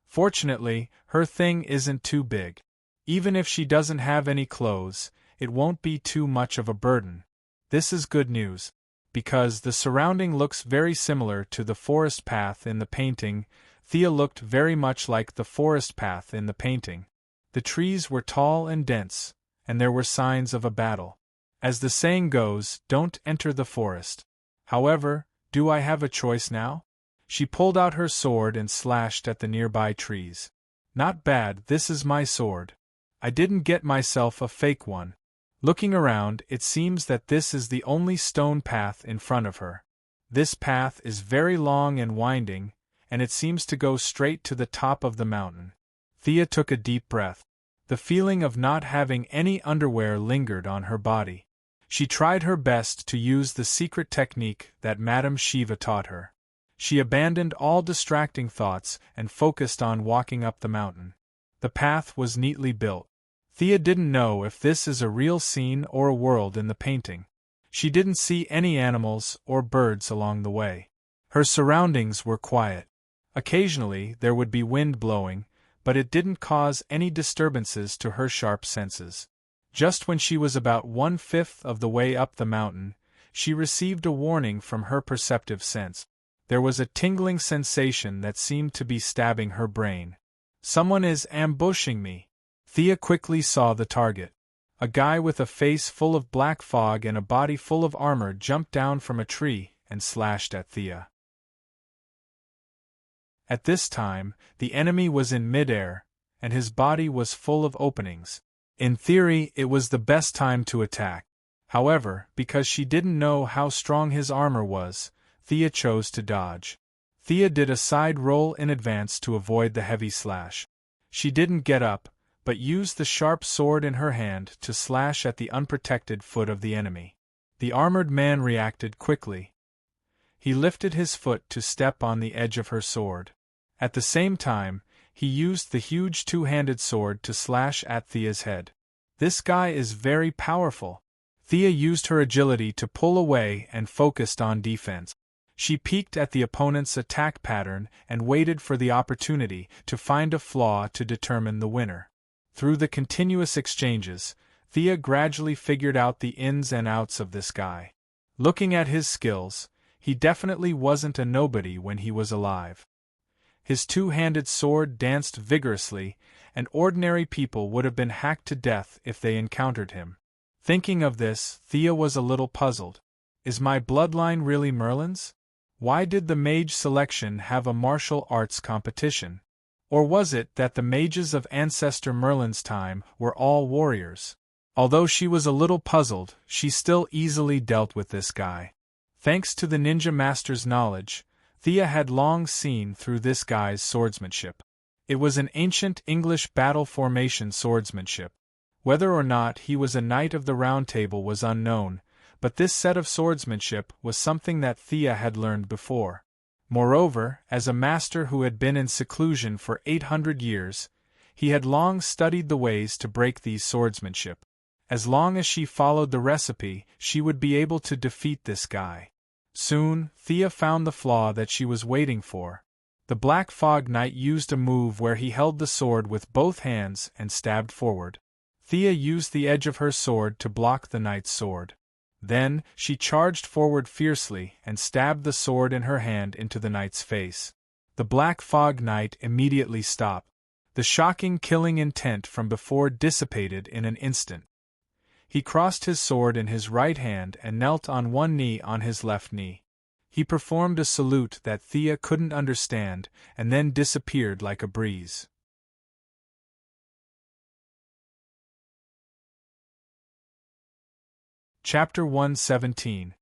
Fortunately, her thing isn't too big. Even if she doesn't have any clothes, it won't be too much of a burden. This is good news, because the surrounding looks very similar to the forest path in the painting. Thea looked very much like the forest path in the painting. The trees were tall and dense, and there were signs of a battle. As the saying goes, don't enter the forest. However, do I have a choice now? She pulled out her sword and slashed at the nearby trees. Not bad, this is my sword. I didn't get myself a fake one. Looking around, it seems that this is the only stone path in front of her. This path is very long and winding, and it seems to go straight to the top of the mountain. Thea took a deep breath. The feeling of not having any underwear lingered on her body. She tried her best to use the secret technique that Madame Shiva taught her. She abandoned all distracting thoughts and focused on walking up the mountain. The path was neatly built. Thea didn't know if this is a real scene or a world in the painting. She didn't see any animals or birds along the way. Her surroundings were quiet. Occasionally there would be wind blowing, but it didn't cause any disturbances to her sharp senses. Just when she was about 1/5 of the way up the mountain, she received a warning from her perceptive sense. There was a tingling sensation that seemed to be stabbing her brain. Someone is ambushing me. Thea quickly saw the target. A guy with a face full of black fog and a body full of armor jumped down from a tree and slashed at Thea. At this time, the enemy was in midair, and his body was full of openings. In theory, it was the best time to attack. However, because she didn't know how strong his armor was, Thea chose to dodge. Thea did a side roll in advance to avoid the heavy slash. She didn't get up, but used the sharp sword in her hand to slash at the unprotected foot of the enemy. The armored man reacted quickly. He lifted his foot to step on the edge of her sword. At the same time, he used the huge two-handed sword to slash at Thea's head. This guy is very powerful. Thea used her agility to pull away and focused on defense. She peeked at the opponent's attack pattern and waited for the opportunity to find a flaw to determine the winner. Through the continuous exchanges, Thea gradually figured out the ins and outs of this guy. Looking at his skills, he definitely wasn't a nobody when he was alive. His two-handed sword danced vigorously, and ordinary people would have been hacked to death if they encountered him. Thinking of this, Thea was a little puzzled. Is my bloodline really Merlin's? Why did the mage selection have a martial arts competition? Or was it that the mages of Ancestor Merlin's time were all warriors? Although she was a little puzzled, she still easily dealt with this guy. Thanks to the ninja master's knowledge, Thea had long seen through this guy's swordsmanship. It was an ancient English battle formation swordsmanship. Whether or not he was a knight of the Round Table was unknown, but this set of swordsmanship was something that Thea had learned before. Moreover, as a master who had been in seclusion for 800 years, he had long studied the ways to break these swordsmanship. As long as she followed the recipe, she would be able to defeat this guy. Soon, Thea found the flaw that she was waiting for. The Black Fog Knight used a move where he held the sword with both hands and stabbed forward. Thea used the edge of her sword to block the knight's sword. Then, she charged forward fiercely and stabbed the sword in her hand into the knight's face. The Black Fog Knight immediately stopped. The shocking killing intent from before dissipated in an instant. He crossed his sword in his right hand and knelt on one knee on his left knee. He performed a salute that Thea couldn't understand, and then disappeared like a breeze. Chapter 117.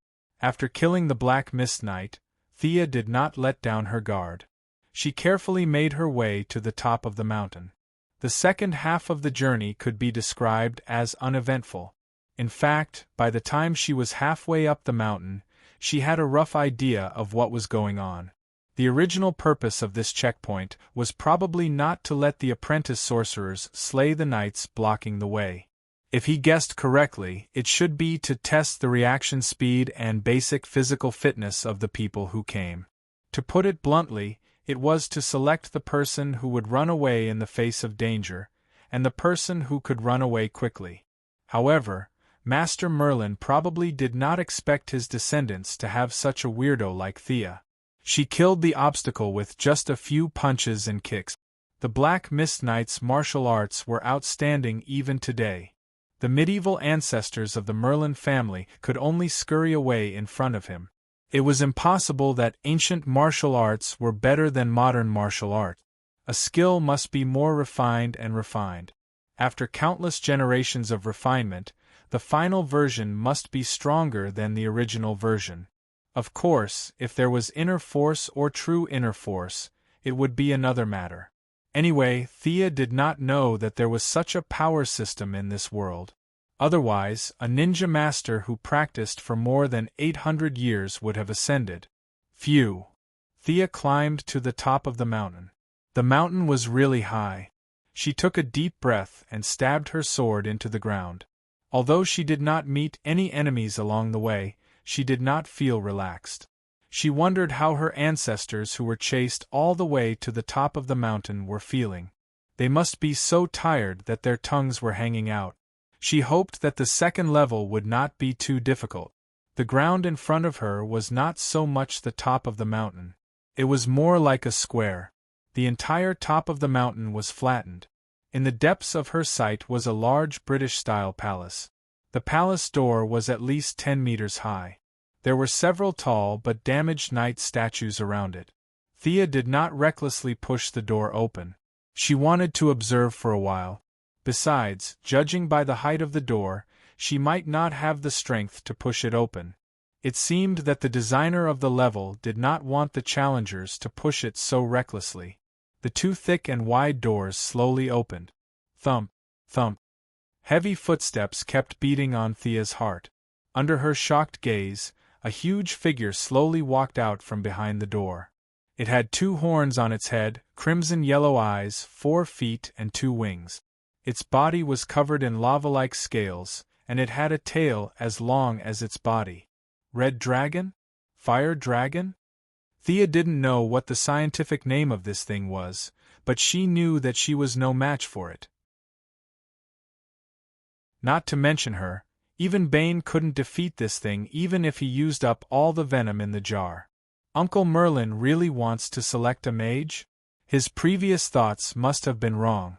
After killing the Black Mist Knight, Thea did not let down her guard. She carefully made her way to the top of the mountain. The second half of the journey could be described as uneventful. In fact, by the time she was halfway up the mountain, she had a rough idea of what was going on. The original purpose of this checkpoint was probably not to let the apprentice sorcerers slay the knights blocking the way. If he guessed correctly, it should be to test the reaction speed and basic physical fitness of the people who came. To put it bluntly, it was to select the person who would run away in the face of danger, and the person who could run away quickly. However, Master Merlin probably did not expect his descendants to have such a weirdo like Thea. She killed the obstacle with just a few punches and kicks. The Black Mist Knight's martial arts were outstanding even today. The medieval ancestors of the Merlin family could only scurry away in front of him. It was impossible that ancient martial arts were better than modern martial art. A skill must be more refined and refined. After countless generations of refinement, the final version must be stronger than the original version. Of course, if there was inner force or true inner force, it would be another matter. Anyway, Thea did not know that there was such a power system in this world. Otherwise, a ninja master who practiced for more than 800 years would have ascended. Phew! Thea climbed to the top of the mountain. The mountain was really high. She took a deep breath and stabbed her sword into the ground. Although she did not meet any enemies along the way, she did not feel relaxed. She wondered how her ancestors who were chased all the way to the top of the mountain were feeling. They must be so tired that their tongues were hanging out. She hoped that the second level would not be too difficult. The ground in front of her was not so much the top of the mountain. It was more like a square. The entire top of the mountain was flattened. In the depths of her sight was a large British-style palace. The palace door was at least 10 meters high. There were several tall but damaged knight statues around it. Thea did not recklessly push the door open. She wanted to observe for a while. Besides, judging by the height of the door, she might not have the strength to push it open. It seemed that the designer of the level did not want the challengers to push it so recklessly. The two thick and wide doors slowly opened. Thump, thump. Heavy footsteps kept beating on Thea's heart. Under her shocked gaze, a huge figure slowly walked out from behind the door. It had 2 horns on its head, crimson-yellow eyes, 4 feet and 2 wings. Its body was covered in lava-like scales, and it had a tail as long as its body. Red dragon? Fire dragon? Thea didn't know what the scientific name of this thing was, but she knew that she was no match for it. Not to mention her, even Bane couldn't defeat this thing even if he used up all the venom in the jar. Uncle Merlin really wants to select a mage? His previous thoughts must have been wrong.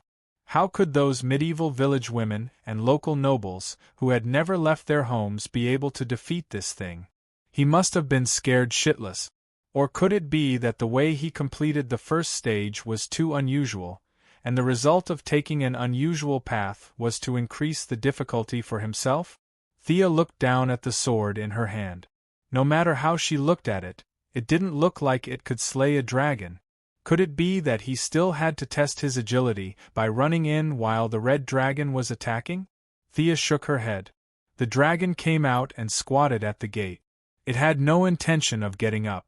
How could those medieval village women and local nobles who had never left their homes be able to defeat this thing? He must have been scared shitless. Or could it be that the way he completed the first stage was too unusual, and the result of taking an unusual path was to increase the difficulty for himself? Thea looked down at the sword in her hand. No matter how she looked at it, it didn't look like it could slay a dragon. Could it be that he still had to test his agility by running in while the red dragon was attacking? Thea shook her head. The dragon came out and squatted at the gate. It had no intention of getting up.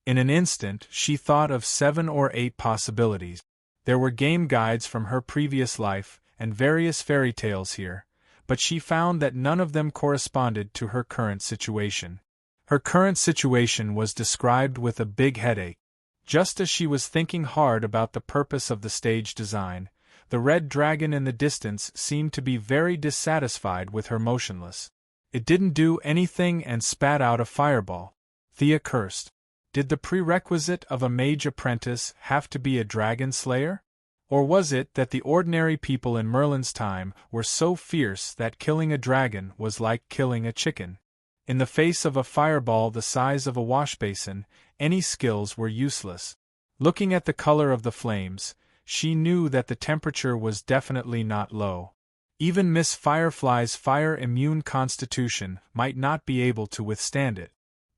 In an instant, she thought of 7 or 8 possibilities. There were game guides from her previous life and various fairy tales here, but she found that none of them corresponded to her current situation. Her current situation was described with a big headache. Just as she was thinking hard about the purpose of the stage design, The red dragon in the distance seemed to be very dissatisfied with her motionless. It didn't do anything and spat out a fireball. Thea cursed. Did the prerequisite of a mage apprentice have to be a dragon slayer? Or was it that the ordinary people in Merlin's time were so fierce that killing a dragon was like killing a chicken? In the face of a fireball the size of a washbasin, any skills were useless. Looking at the color of the flames, she knew that the temperature was definitely not low. Even Miss Firefly's fire-immune constitution might not be able to withstand it.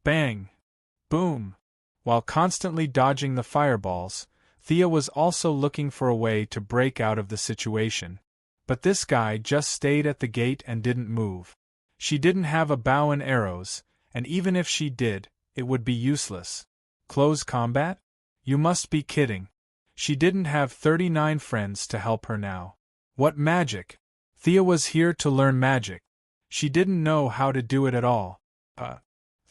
Bang! Boom! While constantly dodging the fireballs, Thea was also looking for a way to break out of the situation. But this guy just stayed at the gate and didn't move. She didn't have a bow and arrows, and even if she did, it would be useless. Close combat? You must be kidding. She didn't have 39 friends to help her now. What magic? Thea was here to learn magic. She didn't know how to do it at all.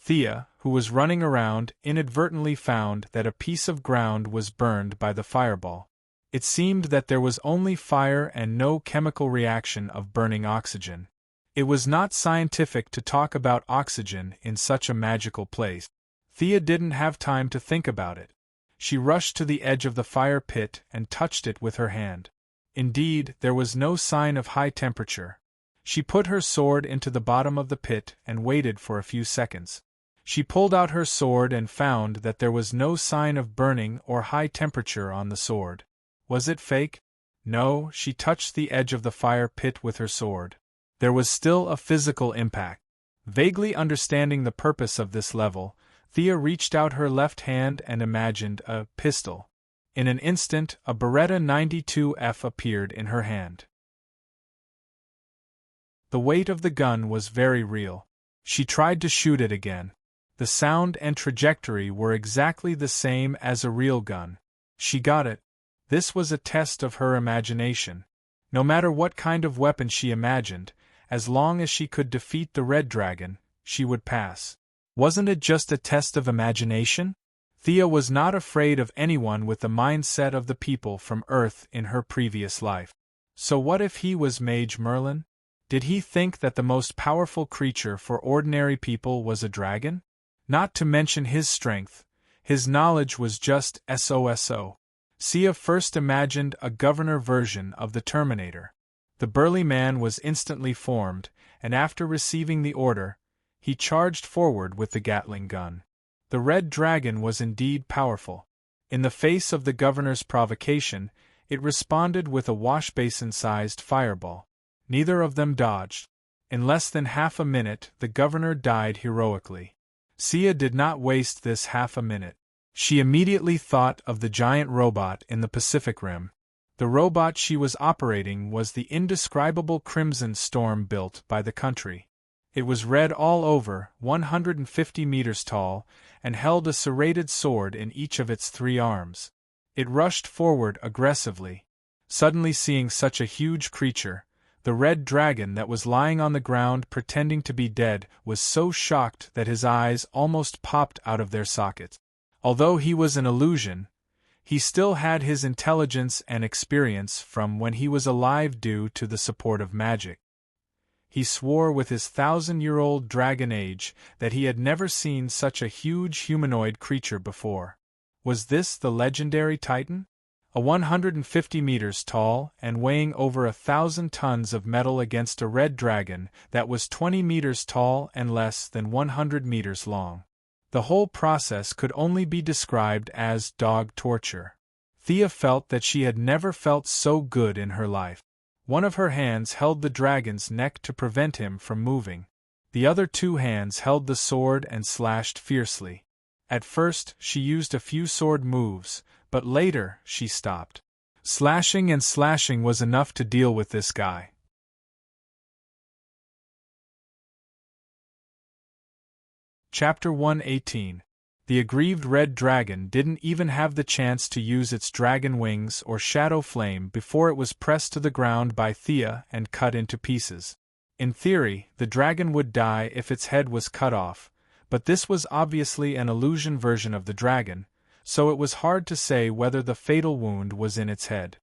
Thea, who was running around, inadvertently found that a piece of ground was burned by the fireball. It seemed that there was only fire and no chemical reaction of burning oxygen. It was not scientific to talk about oxygen in such a magical place. Thea didn't have time to think about it. She rushed to the edge of the fire pit and touched it with her hand. Indeed, there was no sign of high temperature. She put her sword into the bottom of the pit and waited for a few seconds. She pulled out her sword and found that there was no sign of burning or high temperature on the sword. Was it fake? No, she touched the edge of the fire pit with her sword. There was still a physical impact. Vaguely understanding the purpose of this level, Thea reached out her left hand and imagined a pistol. In an instant, a Beretta 92F appeared in her hand. The weight of the gun was very real. She tried to shoot it again. The sound and trajectory were exactly the same as a real gun. She got it. This was a test of her imagination. No matter what kind of weapon she imagined, as long as she could defeat the red dragon, she would pass. Wasn't it just a test of imagination? Thea was not afraid of anyone with the mindset of the people from Earth in her previous life. So what if he was Mage Merlin? Did he think that the most powerful creature for ordinary people was a dragon? Not to mention his strength, his knowledge was just SOSO. Thea first imagined a governor version of the Terminator. The burly man was instantly formed, and after receiving the order, he charged forward with the Gatling gun. The red dragon was indeed powerful. In the face of the governor's provocation, it responded with a washbasin-sized fireball. Neither of them dodged. In less than half a minute, the governor died heroically. Thea did not waste this half a minute. She immediately thought of the giant robot in the Pacific Rim. The robot she was operating was the indescribable Crimson Storm built by the country. It was red all over, 150 meters tall, and held a serrated sword in each of its 3 arms. It rushed forward aggressively. Suddenly seeing such a huge creature, the red dragon that was lying on the ground pretending to be dead was so shocked that his eyes almost popped out of their sockets. Although he was an illusion, he still had his intelligence and experience from when he was alive due to the support of magic. He swore with his 1,000-year-old dragon age that he had never seen such a huge humanoid creature before. Was this the legendary Titan? 150 meters tall and weighing over 1,000 tons of metal against a red dragon that was 20 meters tall and less than 100 meters long. The whole process could only be described as dog torture. Thea felt that she had never felt so good in her life. One of her hands held the dragon's neck to prevent him from moving. The other 2 hands held the sword and slashed fiercely. At first, she used a few sword moves, but later, she stopped. Slashing and slashing was enough to deal with this guy. Chapter 118. The aggrieved red dragon didn't even have the chance to use its dragon wings or shadow flame before it was pressed to the ground by Thea and cut into pieces. In theory, the dragon would die if its head was cut off, but this was obviously an illusion version of the dragon, so it was hard to say whether the fatal wound was in its head.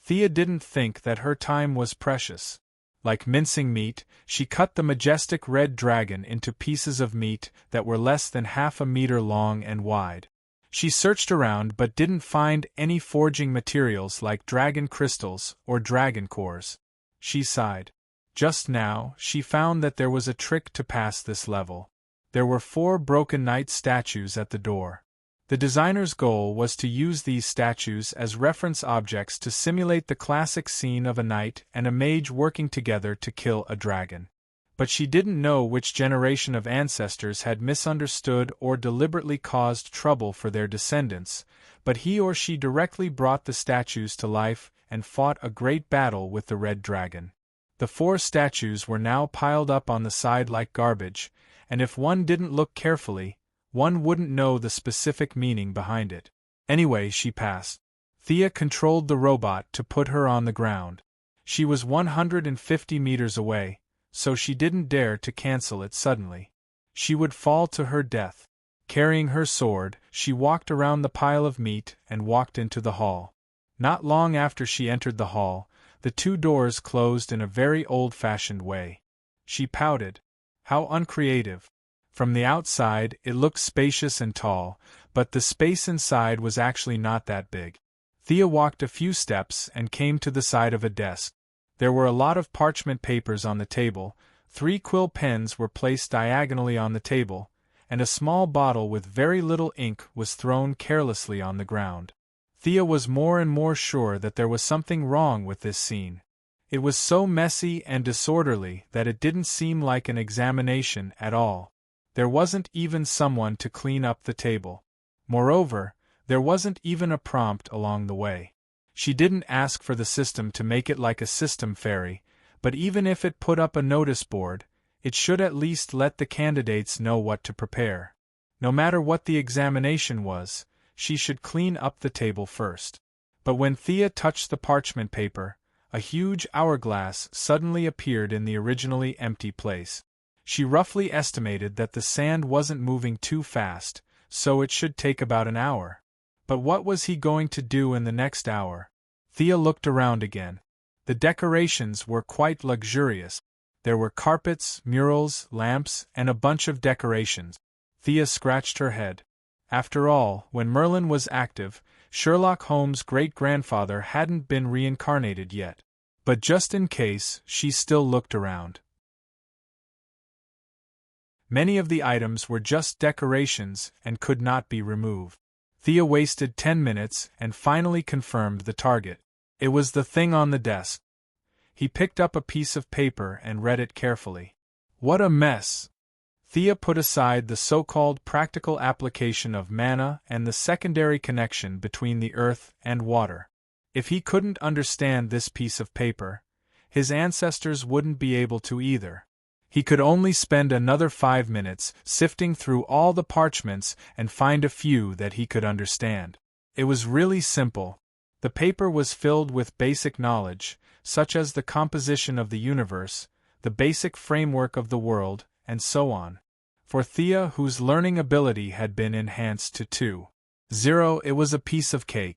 Thea didn't think that her time was precious. Like mincing meat, she cut the majestic red dragon into pieces of meat that were less than half a meter long and wide. She searched around but didn't find any forging materials like dragon crystals or dragon cores. She sighed. Just now, she found that there was a trick to pass this level. There were 4 broken knight statues at the door. The designer's goal was to use these statues as reference objects to simulate the classic scene of a knight and a mage working together to kill a dragon. But she didn't know which generation of ancestors had misunderstood or deliberately caused trouble for their descendants, but he or she directly brought the statues to life and fought a great battle with the red dragon. The 4 statues were now piled up on the side like garbage, and if one didn't look carefully, one wouldn't know the specific meaning behind it. Anyway, she passed. Thea controlled the robot to put her on the ground. She was 150 meters away, so she didn't dare to cancel it suddenly. She would fall to her death. Carrying her sword, she walked around the pile of meat and walked into the hall. Not long after she entered the hall, the 2 doors closed in a very old-fashioned way. She pouted. How uncreative. From the outside, it looked spacious and tall, but the space inside was actually not that big. Thea walked a few steps and came to the side of a desk. There were a lot of parchment papers on the table, 3 quill pens were placed diagonally on the table, and a small bottle with very little ink was thrown carelessly on the ground. Thea was more and more sure that there was something wrong with this scene. It was so messy and disorderly that it didn't seem like an examination at all. There wasn't even someone to clean up the table. Moreover, there wasn't even a prompt along the way. She didn't ask for the system to make it like a system fairy, but even if it put up a notice board, it should at least let the candidates know what to prepare. No matter what the examination was, she should clean up the table first. But when Thea touched the parchment paper, a huge hourglass suddenly appeared in the originally empty place. She roughly estimated that the sand wasn't moving too fast, so it should take about an hour. But what was he going to do in the next hour? Thea looked around again. The decorations were quite luxurious. There were carpets, murals, lamps, and a bunch of decorations. Thea scratched her head. After all, when Merlin was active, Sherlock Holmes' great-grandfather hadn't been reincarnated yet. But just in case, she still looked around. Many of the items were just decorations and could not be removed. Thea wasted 10 minutes and finally confirmed the target. It was the thing on the desk. He picked up a piece of paper and read it carefully. What a mess! Thea put aside the so-called practical application of mana and the secondary connection between the earth and water. If he couldn't understand this piece of paper, his ancestors wouldn't be able to either. He could only spend another 5 minutes sifting through all the parchments and find a few that he could understand. It was really simple. The paper was filled with basic knowledge, such as the composition of the universe, the basic framework of the world, and so on. For Thea, whose learning ability had been enhanced to 2.0, it was a piece of cake.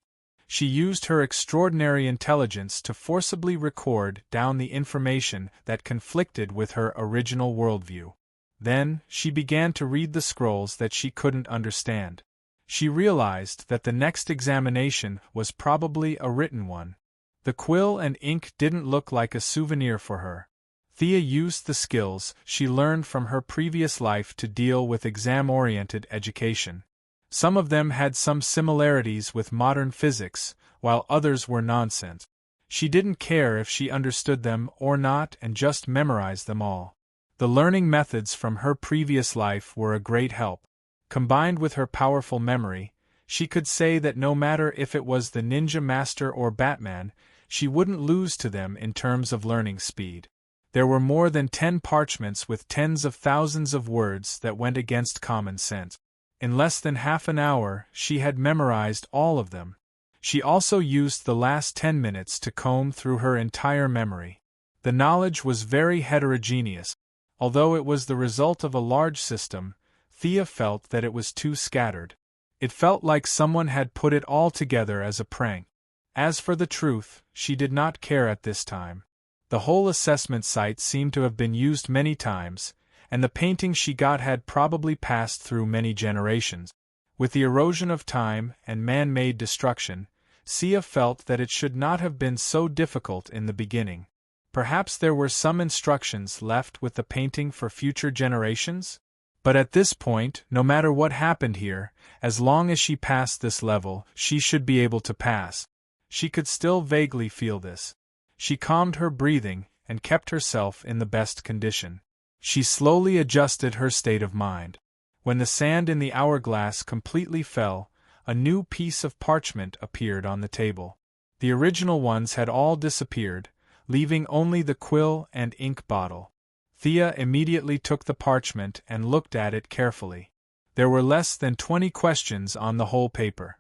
She used her extraordinary intelligence to forcibly record down the information that conflicted with her original worldview. Then, she began to read the scrolls that she couldn't understand. She realized that the next examination was probably a written one. The quill and ink didn't look like a souvenir for her. Thea used the skills she learned from her previous life to deal with exam-oriented education. Some of them had some similarities with modern physics, while others were nonsense. She didn't care if she understood them or not and just memorized them all. The learning methods from her previous life were a great help. Combined with her powerful memory, she could say that no matter if it was the Ninja Master or Batman, she wouldn't lose to them in terms of learning speed. There were more than 10 parchments with tens of thousands of words that went against common sense. In less than half an hour, she had memorized all of them. She also used the last 10 minutes to comb through her entire memory. The knowledge was very heterogeneous. Although it was the result of a large system, Thea felt that it was too scattered. It felt like someone had put it all together as a prank. As for the truth, she did not care at this time. The whole assessment site seemed to have been used many times, and the painting she got had probably passed through many generations. With the erosion of time and man-made destruction, Sia felt that it should not have been so difficult in the beginning. Perhaps there were some instructions left with the painting for future generations? But at this point, no matter what happened here, as long as she passed this level, she should be able to pass. She could still vaguely feel this. She calmed her breathing and kept herself in the best condition. She slowly adjusted her state of mind. When the sand in the hourglass completely fell, a new piece of parchment appeared on the table. The original ones had all disappeared, leaving only the quill and ink bottle. Thea immediately took the parchment and looked at it carefully. There were less than 20 questions on the whole paper.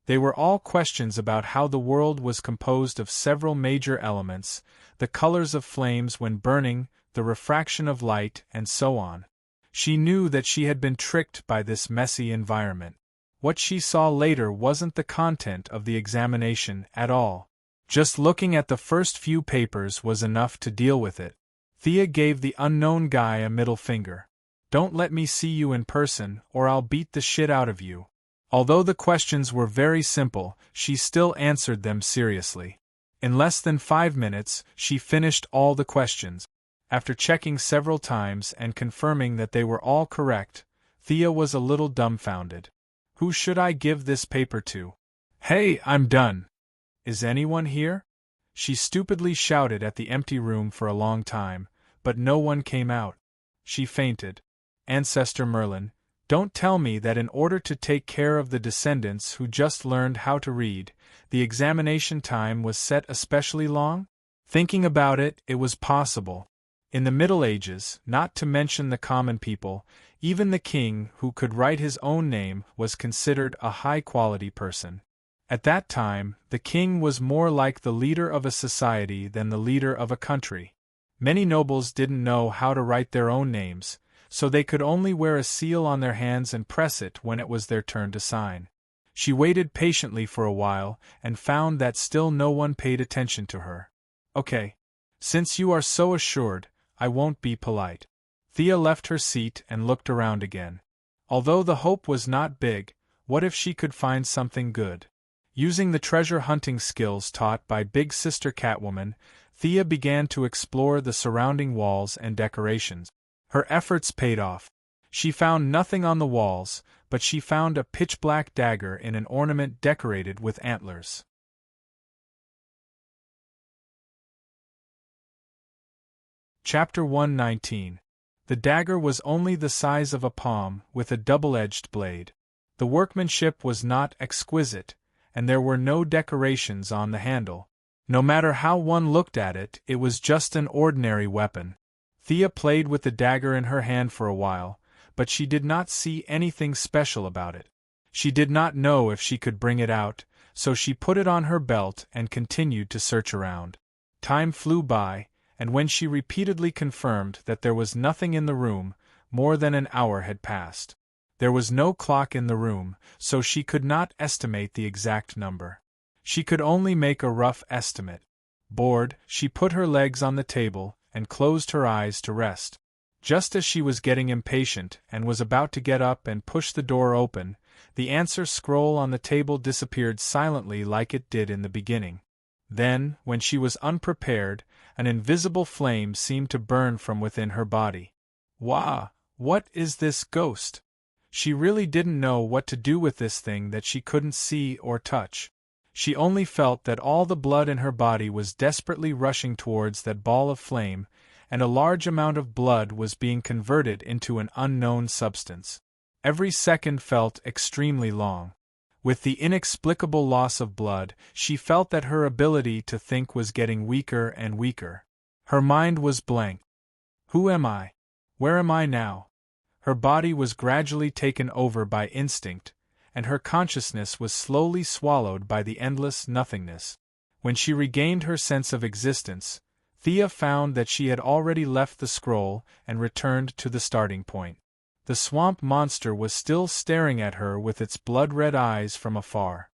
They were all questions about how the world was composed of several major elements, the colors of flames when burning, the refraction of light, and so on. She knew that she had been tricked by this messy environment. What she saw later wasn't the content of the examination at all. Just looking at the first few papers was enough to deal with it. Thea gave the unknown guy a middle finger. "Don't let me see you in person, or I'll beat the shit out of you." Although the questions were very simple, she still answered them seriously. In less than 5 minutes, she finished all the questions. After checking several times and confirming that they were all correct, Thea was a little dumbfounded. Who should I give this paper to? Hey, I'm done. Is anyone here? She stupidly shouted at the empty room for a long time, but no one came out. She fainted. Ancestor Merlin, don't tell me that in order to take care of the descendants who just learned how to read, the examination time was set especially long? Thinking about it, it was possible. In the Middle Ages, not to mention the common people, even the king who could write his own name was considered a high-quality person. At that time, the king was more like the leader of a society than the leader of a country. Many nobles didn't know how to write their own names, so they could only wear a seal on their hands and press it when it was their turn to sign. She waited patiently for a while and found that still no one paid attention to her. Okay. Since you are so assured, I won't be polite. Thea left her seat and looked around again. Although the hope was not big, what if she could find something good? Using the treasure hunting skills taught by Big Sister Catwoman, Thea began to explore the surrounding walls and decorations. Her efforts paid off. She found nothing on the walls, but she found a pitch-black dagger in an ornament decorated with antlers. Chapter 119. The dagger was only the size of a palm, with a double-edged blade. The workmanship was not exquisite, and there were no decorations on the handle. No matter how one looked at it, it was just an ordinary weapon. Thea played with the dagger in her hand for a while, but she did not see anything special about it. She did not know if she could bring it out, so she put it on her belt and continued to search around. Time flew by, and when she repeatedly confirmed that there was nothing in the room, more than an hour had passed. There was no clock in the room, so she could not estimate the exact number. She could only make a rough estimate. Bored, she put her legs on the table and closed her eyes to rest. Just as she was getting impatient and was about to get up and push the door open, the answer scroll on the table disappeared silently like it did in the beginning. Then, when she was unprepared, an invisible flame seemed to burn from within her body. Wah! What is this ghost? She really didn't know what to do with this thing that she couldn't see or touch. She only felt that all the blood in her body was desperately rushing towards that ball of flame, and a large amount of blood was being converted into an unknown substance. Every second felt extremely long. With the inexplicable loss of blood, she felt that her ability to think was getting weaker and weaker. Her mind was blank. Who am I? Where am I now? Her body was gradually taken over by instinct, and her consciousness was slowly swallowed by the endless nothingness. When she regained her sense of existence, Thea found that she had already left the scroll and returned to the starting point. The swamp monster was still staring at her with its blood-red eyes from afar.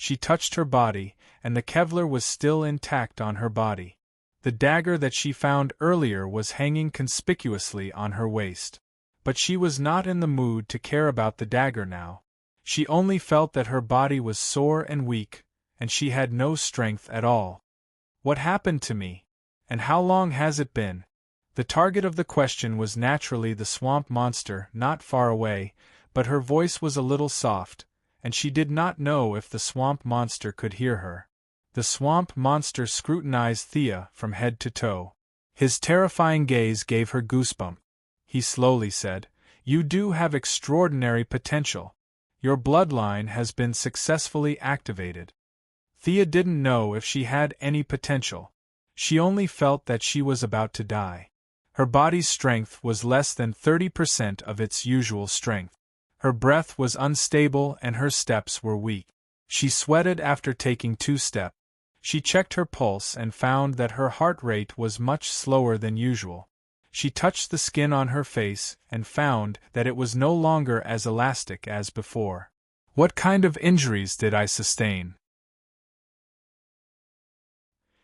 She touched her body, and the Kevlar was still intact on her body. The dagger that she found earlier was hanging conspicuously on her waist. But she was not in the mood to care about the dagger now. She only felt that her body was sore and weak, and she had no strength at all. What happened to me? And how long has it been? The target of the question was naturally the swamp monster not far away, but her voice was a little soft, and she did not know if the swamp monster could hear her. The swamp monster scrutinized Thea from head to toe. His terrifying gaze gave her goosebumps. He slowly said, "You do have extraordinary potential. Your bloodline has been successfully activated." Thea didn't know if she had any potential. She only felt that she was about to die. Her body's strength was less than 30% of its usual strength. Her breath was unstable and her steps were weak. She sweated after taking 2 steps. She checked her pulse and found that her heart rate was much slower than usual. She touched the skin on her face and found that it was no longer as elastic as before. What kind of injuries did I sustain?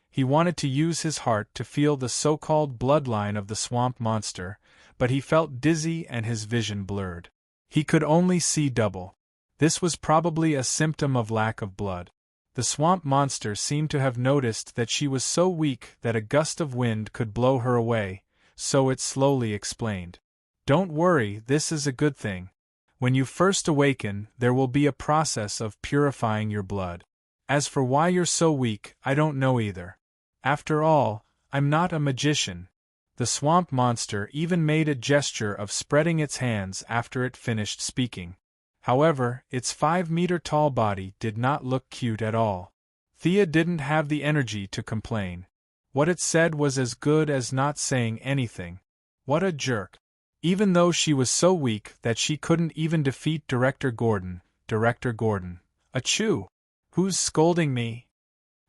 He wanted to use his heart to feel the so-called bloodline of the swamp monster, but he felt dizzy and his vision blurred. He could only see double. This was probably a symptom of lack of blood. The swamp monster seemed to have noticed that she was so weak that a gust of wind could blow her away, so it slowly explained. "Don't worry, this is a good thing. When you first awaken, there will be a process of purifying your blood. As for why you're so weak, I don't know either. After all, I'm not a magician." The swamp monster even made a gesture of spreading its hands after it finished speaking. However, its 5-meter-tall body did not look cute at all. Thea didn't have the energy to complain. What it said was as good as not saying anything. What a jerk. Even though she was so weak that she couldn't even defeat Director Gordon. Achoo! Who's scolding me?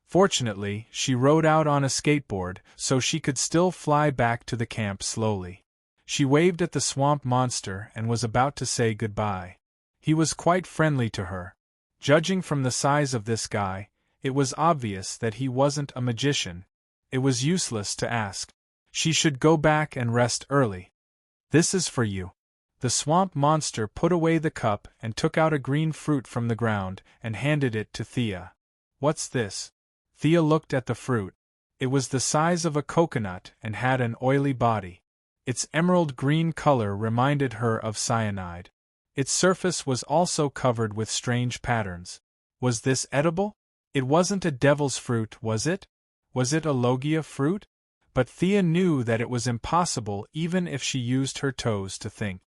Fortunately, she rode out on a skateboard, so she could still fly back to the camp slowly. She waved at the swamp monster and was about to say goodbye. He was quite friendly to her. Judging from the size of this guy, it was obvious that he wasn't a magician. It was useless to ask. She should go back and rest early. "This is for you." The swamp monster put away the cup and took out a green fruit from the ground and handed it to Thea. "What's this?" Thea looked at the fruit. It was the size of a coconut and had an oily body. Its emerald green color reminded her of cyanide. Its surface was also covered with strange patterns. Was this edible? It wasn't a devil's fruit, was it? Was it a logia fruit? But Thea knew that it was impossible even if she used her toes to think.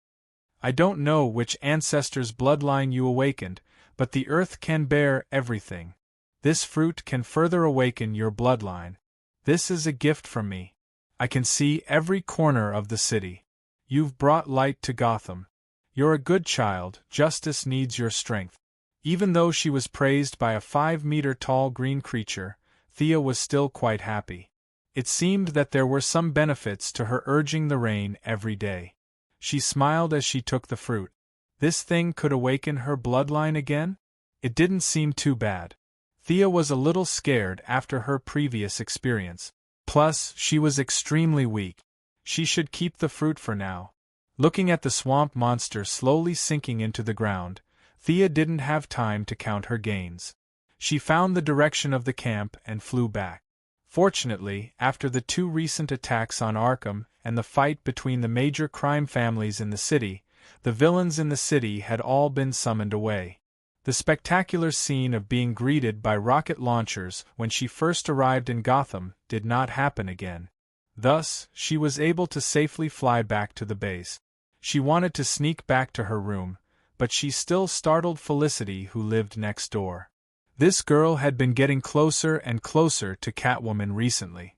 "I don't know which ancestor's bloodline you awakened, but the earth can bear everything. This fruit can further awaken your bloodline. This is a gift from me. I can see every corner of the city. You've brought light to Gotham. You're a good child, justice needs your strength." Even though she was praised by a 5-meter-tall green creature, Thea was still quite happy. It seemed that there were some benefits to her urging the rain every day. She smiled as she took the fruit. This thing could awaken her bloodline again? It didn't seem too bad. Thea was a little scared after her previous experience. Plus, she was extremely weak. She should keep the fruit for now. Looking at the swamp monster slowly sinking into the ground, Thea didn't have time to count her gains. She found the direction of the camp and flew back. Fortunately, after the 2 recent attacks on Arkham and the fight between the major crime families in the city, the villains in the city had all been summoned away. The spectacular scene of being greeted by rocket launchers when she first arrived in Gotham did not happen again. Thus, she was able to safely fly back to the base. She wanted to sneak back to her room, but she still startled Felicity, who lived next door. This girl had been getting closer and closer to Catwoman recently.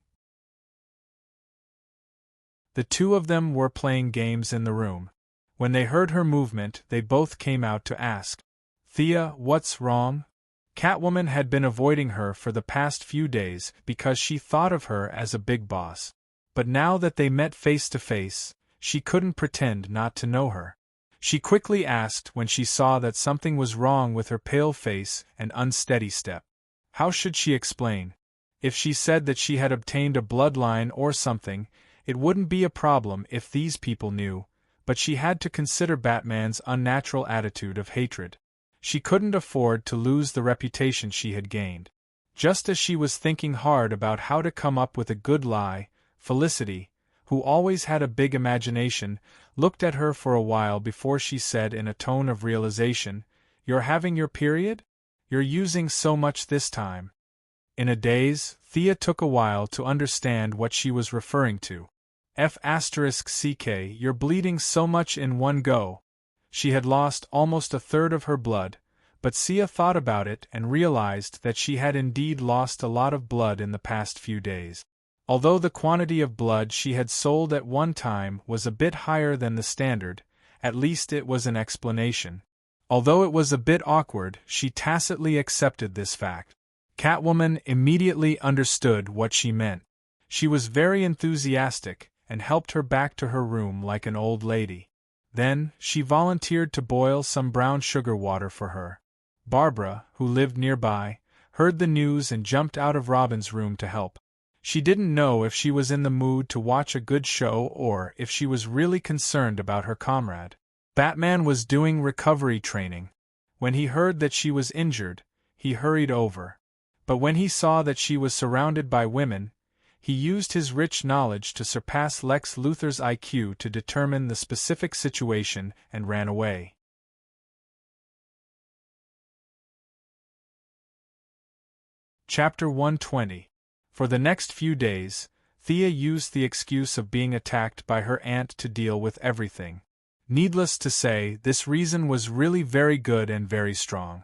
The 2 of them were playing games in the room. When they heard her movement, they both came out to ask, "Thea, what's wrong?" Catwoman had been avoiding her for the past few days because she thought of her as a big boss. But now that they met face to face, she couldn't pretend not to know her. She quickly asked when she saw that something was wrong with her pale face and unsteady step. How should she explain? If she said that she had obtained a bloodline or something, it wouldn't be a problem if these people knew, but she had to consider Batman's unnatural attitude of hatred. She couldn't afford to lose the reputation she had gained. Just as she was thinking hard about how to come up with a good lie, Felicity, who always had a big imagination, looked at her for a while before she said in a tone of realization, "You're having your period? You're using so much this time." In a daze, Thea took a while to understand what she was referring to. F***ck, you're bleeding so much in one go. She had lost almost a third of her blood, but Sia thought about it and realized that she had indeed lost a lot of blood in the past few days. Although the quantity of blood she had sold at one time was a bit higher than the standard, at least it was an explanation. Although it was a bit awkward, she tacitly accepted this fact. Catwoman immediately understood what she meant. She was very enthusiastic and helped her back to her room like an old lady. Then, she volunteered to boil some brown sugar water for her. Barbara, who lived nearby, heard the news and jumped out of Robin's room to help. She didn't know if she was in the mood to watch a good show or if she was really concerned about her comrade. Batman was doing recovery training. When he heard that she was injured, he hurried over. But when he saw that she was surrounded by women, he used his rich knowledge to surpass Lex Luthor's IQ to determine the specific situation and ran away. Chapter 120. For the next few days, Thea used the excuse of being attacked by her aunt to deal with everything. Needless to say, this reason was really very good and very strong.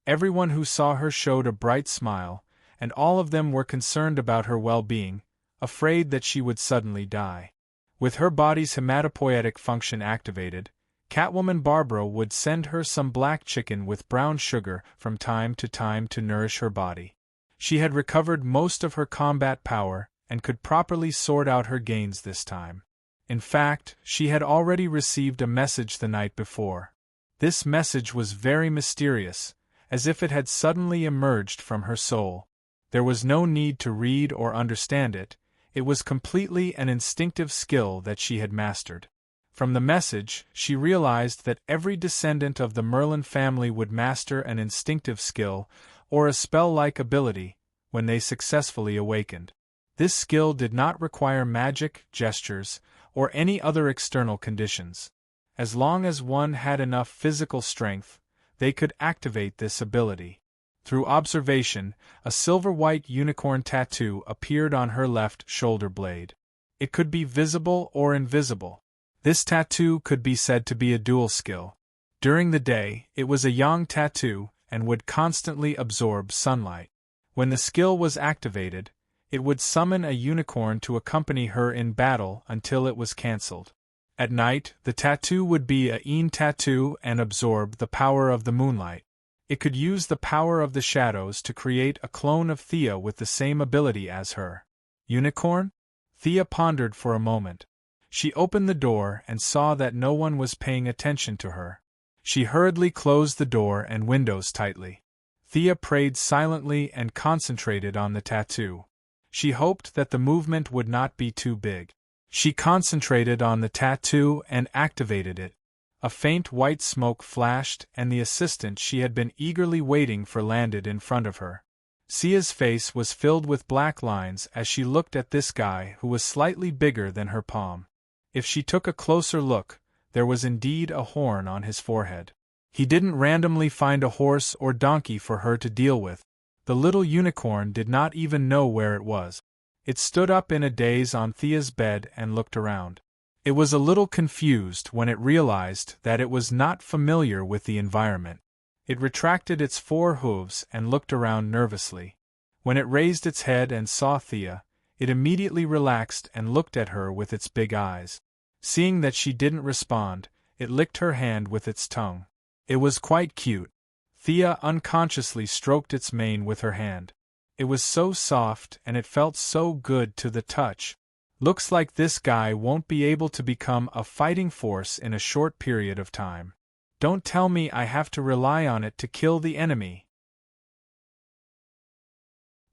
Everyone who saw her showed a bright smile, and all of them were concerned about her well-being, afraid that she would suddenly die. With her body's hematopoietic function activated, Catwoman Barbara would send her some black chicken with brown sugar from time to nourish her body. She had recovered most of her combat power and could properly sort out her gains this time. In fact, she had already received a message the night before. This message was very mysterious, as if it had suddenly emerged from her soul. There was no need to read or understand it. It was completely an instinctive skill that she had mastered. From the message, she realized that every descendant of the Merlin family would master an instinctive skill, or a spell-like ability, when they successfully awakened. This skill did not require magic, gestures, or any other external conditions. As long as one had enough physical strength, they could activate this ability. Through observation, a silver-white unicorn tattoo appeared on her left shoulder blade. It could be visible or invisible. This tattoo could be said to be a dual skill. During the day, it was a yang tattoo and would constantly absorb sunlight. When the skill was activated, it would summon a unicorn to accompany her in battle until it was cancelled. At night, the tattoo would be a yin tattoo and absorb the power of the moonlight. It could use the power of the shadows to create a clone of Thea with the same ability as her. Unicorn? Thea pondered for a moment. She opened the door and saw that no one was paying attention to her. She hurriedly closed the door and windows tightly. Thea prayed silently and concentrated on the tattoo. She hoped that the movement would not be too big. She concentrated on the tattoo and activated it. A faint white smoke flashed and the assistant she had been eagerly waiting for landed in front of her. Sia's face was filled with black lines as she looked at this guy who was slightly bigger than her palm. If she took a closer look, there was indeed a horn on his forehead. He didn't randomly find a horse or donkey for her to deal with. The little unicorn did not even know where it was. It stood up in a daze on Thea's bed and looked around. It was a little confused when it realized that it was not familiar with the environment. It retracted its 4 hooves and looked around nervously. When it raised its head and saw Thea, it immediately relaxed and looked at her with its big eyes. Seeing that she didn't respond, it licked her hand with its tongue. It was quite cute. Thea unconsciously stroked its mane with her hand. It was so soft and it felt so good to the touch. Looks like this guy won't be able to become a fighting force in a short period of time. Don't tell me I have to rely on it to kill the enemy.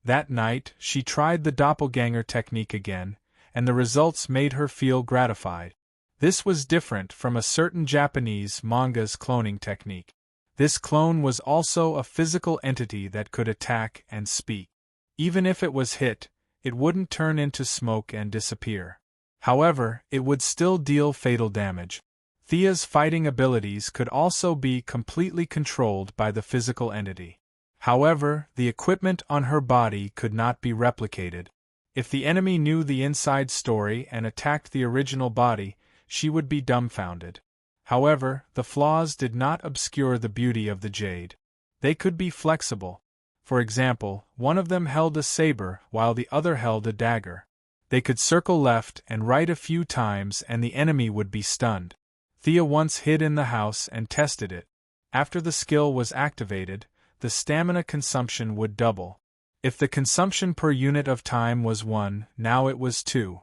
That night, she tried the doppelganger technique again, and the results made her feel gratified. This was different from a certain Japanese manga's cloning technique. This clone was also a physical entity that could attack and speak. Even if it was hit, it wouldn't turn into smoke and disappear. However, it would still deal fatal damage. Thea's fighting abilities could also be completely controlled by the physical entity. However, the equipment on her body could not be replicated. If the enemy knew the inside story and attacked the original body, she would be dumbfounded. However, the flaws did not obscure the beauty of the jade. They could be flexible. For example, one of them held a saber while the other held a dagger. They could circle left and right a few times and the enemy would be stunned. Thea once hid in the house and tested it. After the skill was activated, the stamina consumption would double. If the consumption per unit of time was 1, now it was 2.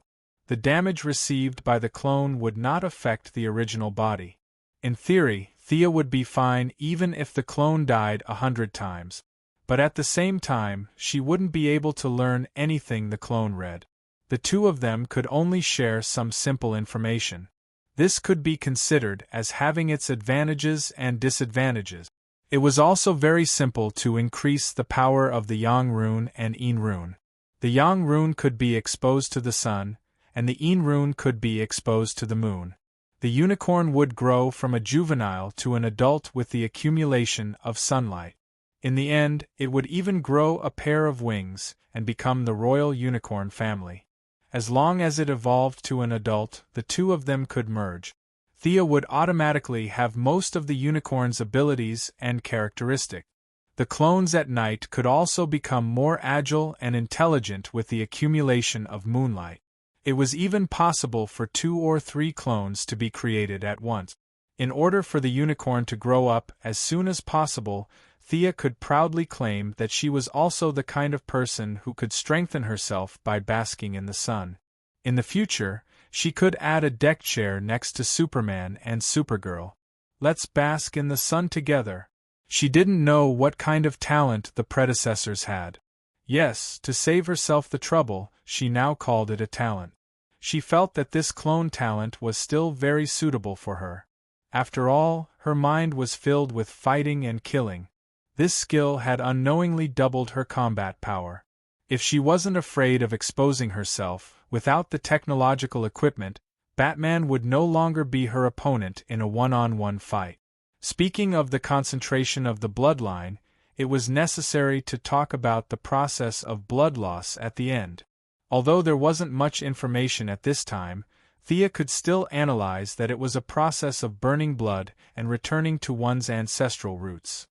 The damage received by the clone would not affect the original body. In theory, Thea would be fine even if the clone died 100 times. But at the same time, she wouldn't be able to learn anything the clone read. The two of them could only share some simple information. This could be considered as having its advantages and disadvantages. It was also very simple to increase the power of the Yang rune and Yin rune. The Yang rune could be exposed to the sun, and the Yin rune could be exposed to the moon. The unicorn would grow from a juvenile to an adult with the accumulation of sunlight. In the end, it would even grow a pair of wings and become the royal unicorn family. As long as it evolved to an adult, the two of them could merge. Thea would automatically have most of the unicorn's abilities and characteristics. The clones at night could also become more agile and intelligent with the accumulation of moonlight. It was even possible for 2 or 3 clones to be created at once. In order for the unicorn to grow up as soon as possible, Thea could proudly claim that she was also the kind of person who could strengthen herself by basking in the sun. In the future, she could add a deck chair next to Superman and Supergirl. Let's bask in the sun together. She didn't know what kind of talent the predecessors had. Yes, to save herself the trouble, she now called it a talent. She felt that this clone talent was still very suitable for her. After all, her mind was filled with fighting and killing. This skill had unknowingly doubled her combat power. If she wasn't afraid of exposing herself, without the technological equipment, Batman would no longer be her opponent in a one-on-one fight. Speaking of the concentration of the bloodline, it was necessary to talk about the process of blood loss at the end. Although there wasn't much information at this time, Thea could still analyze that it was a process of burning blood and returning to one's ancestral roots.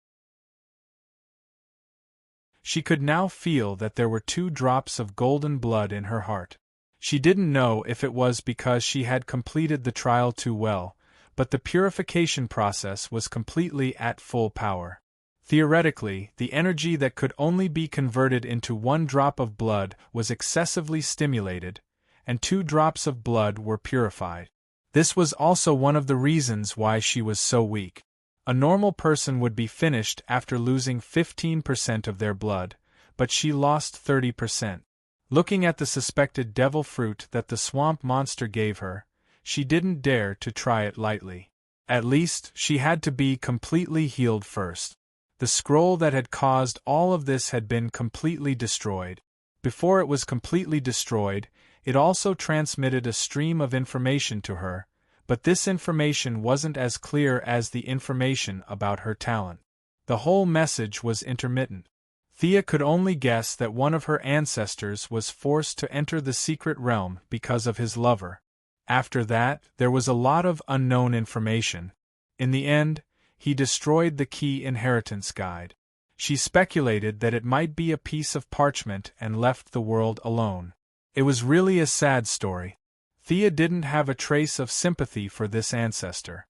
She could now feel that there were 2 drops of golden blood in her heart. She didn't know if it was because she had completed the trial too well, but the purification process was completely at full power. Theoretically, the energy that could only be converted into 1 drop of blood was excessively stimulated, and 2 drops of blood were purified. This was also one of the reasons why she was so weak. A normal person would be finished after losing 15% of their blood, but she lost 30%. Looking at the suspected devil fruit that the swamp monster gave her, she didn't dare to try it lightly. At least, she had to be completely healed first. The scroll that had caused all of this had been completely destroyed. Before it was completely destroyed, it also transmitted a stream of information to her, but this information wasn't as clear as the information about her talent. The whole message was intermittent. Thea could only guess that one of her ancestors was forced to enter the secret realm because of his lover. After that, there was a lot of unknown information. In the end, he destroyed the key inheritance guide. She speculated that it might be a piece of parchment and left the world alone. It was really a sad story. Thea didn't have a trace of sympathy for this ancestor.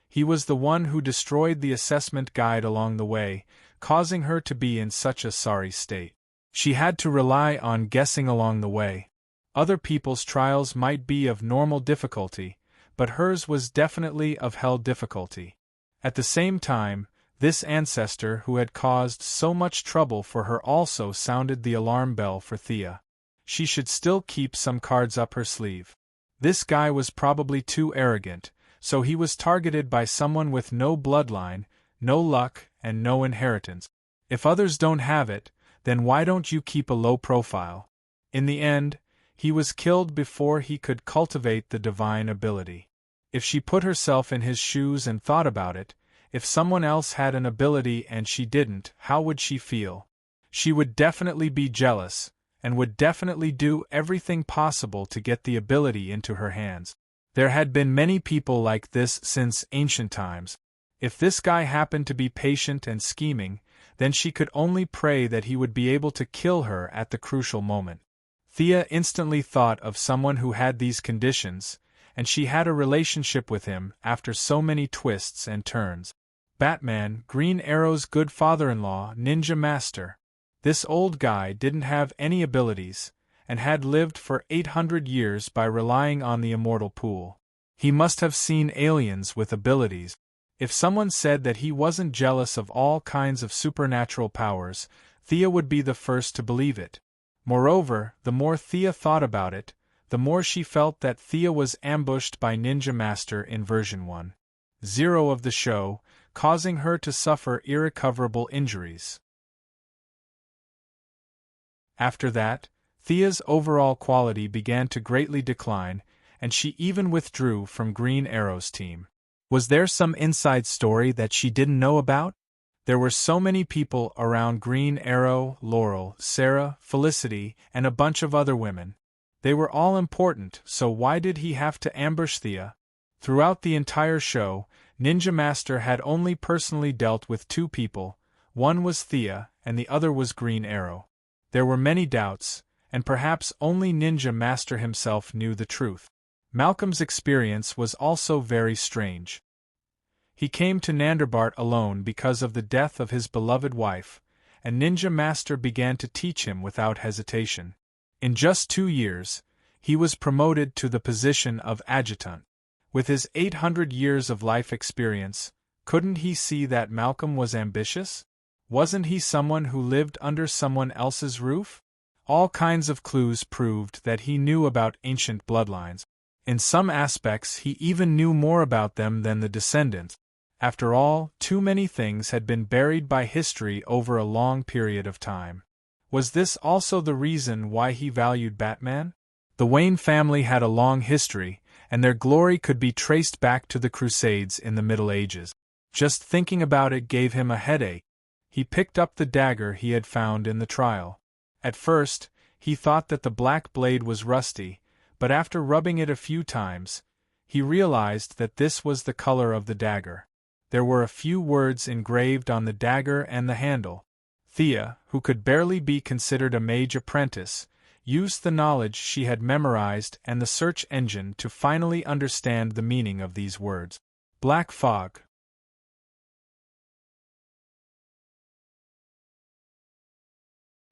He was the one who destroyed the assessment guide along the way, causing her to be in such a sorry state. She had to rely on guessing along the way. Other people's trials might be of normal difficulty, but hers was definitely of hell difficulty. At the same time, this ancestor who had caused so much trouble for her also sounded the alarm bell for Thea. She should still keep some cards up her sleeve. This guy was probably too arrogant, so he was targeted by someone with no bloodline, no luck, and no inheritance. If others don't have it, then why don't you keep a low profile? In the end, he was killed before he could cultivate the divine ability. If she put herself in his shoes and thought about it, if someone else had an ability and she didn't, how would she feel? She would definitely be jealous, and would definitely do everything possible to get the ability into her hands. There had been many people like this since ancient times. If this guy happened to be patient and scheming, then she could only pray that he would be able to kill her at the crucial moment. Thea instantly thought of someone who had these conditions, and she had a relationship with him after so many twists and turns. Batman, Green Arrow's good father-in-law, ninja master. This old guy didn't have any abilities, and had lived for 800 years by relying on the immortal pool. He must have seen aliens with abilities. If someone said that he wasn't jealous of all kinds of supernatural powers, Thea would be the first to believe it. Moreover, the more Thea thought about it, the more she felt that Thea was ambushed by Ninja Master in version 1.0 of the show, causing her to suffer irrecoverable injuries. After that, Thea's overall quality began to greatly decline, and she even withdrew from Green Arrow's team. Was there some inside story that she didn't know about? There were so many people around Green Arrow, Laurel, Sarah, Felicity, and a bunch of other women. They were all important, so why did he have to ambush Thea? Throughout the entire show, Ninja Master had only personally dealt with two people. One was Thea, and the other was Green Arrow. There were many doubts, and perhaps only Ninja Master himself knew the truth. Malcolm's experience was also very strange. He came to Nanderbart alone because of the death of his beloved wife, and Ninja Master began to teach him without hesitation. In just 2 years, he was promoted to the position of adjutant. With his 800 years of life experience, couldn't he see that Malcolm was ambitious? Wasn't he someone who lived under someone else's roof? All kinds of clues proved that he knew about ancient bloodlines. In some aspects he even knew more about them than the descendants. After all, too many things had been buried by history over a long period of time. Was this also the reason why he valued Batman? The Wayne family had a long history, and their glory could be traced back to the Crusades in the Middle Ages. Just thinking about it gave him a headache. He picked up the dagger he had found in the trial. At first, he thought that the black blade was rusty, but after rubbing it a few times, he realized that this was the color of the dagger. There were a few words engraved on the dagger and the handle. Thea, who could barely be considered a mage apprentice, used the knowledge she had memorized and the search engine to finally understand the meaning of these words. Black fog.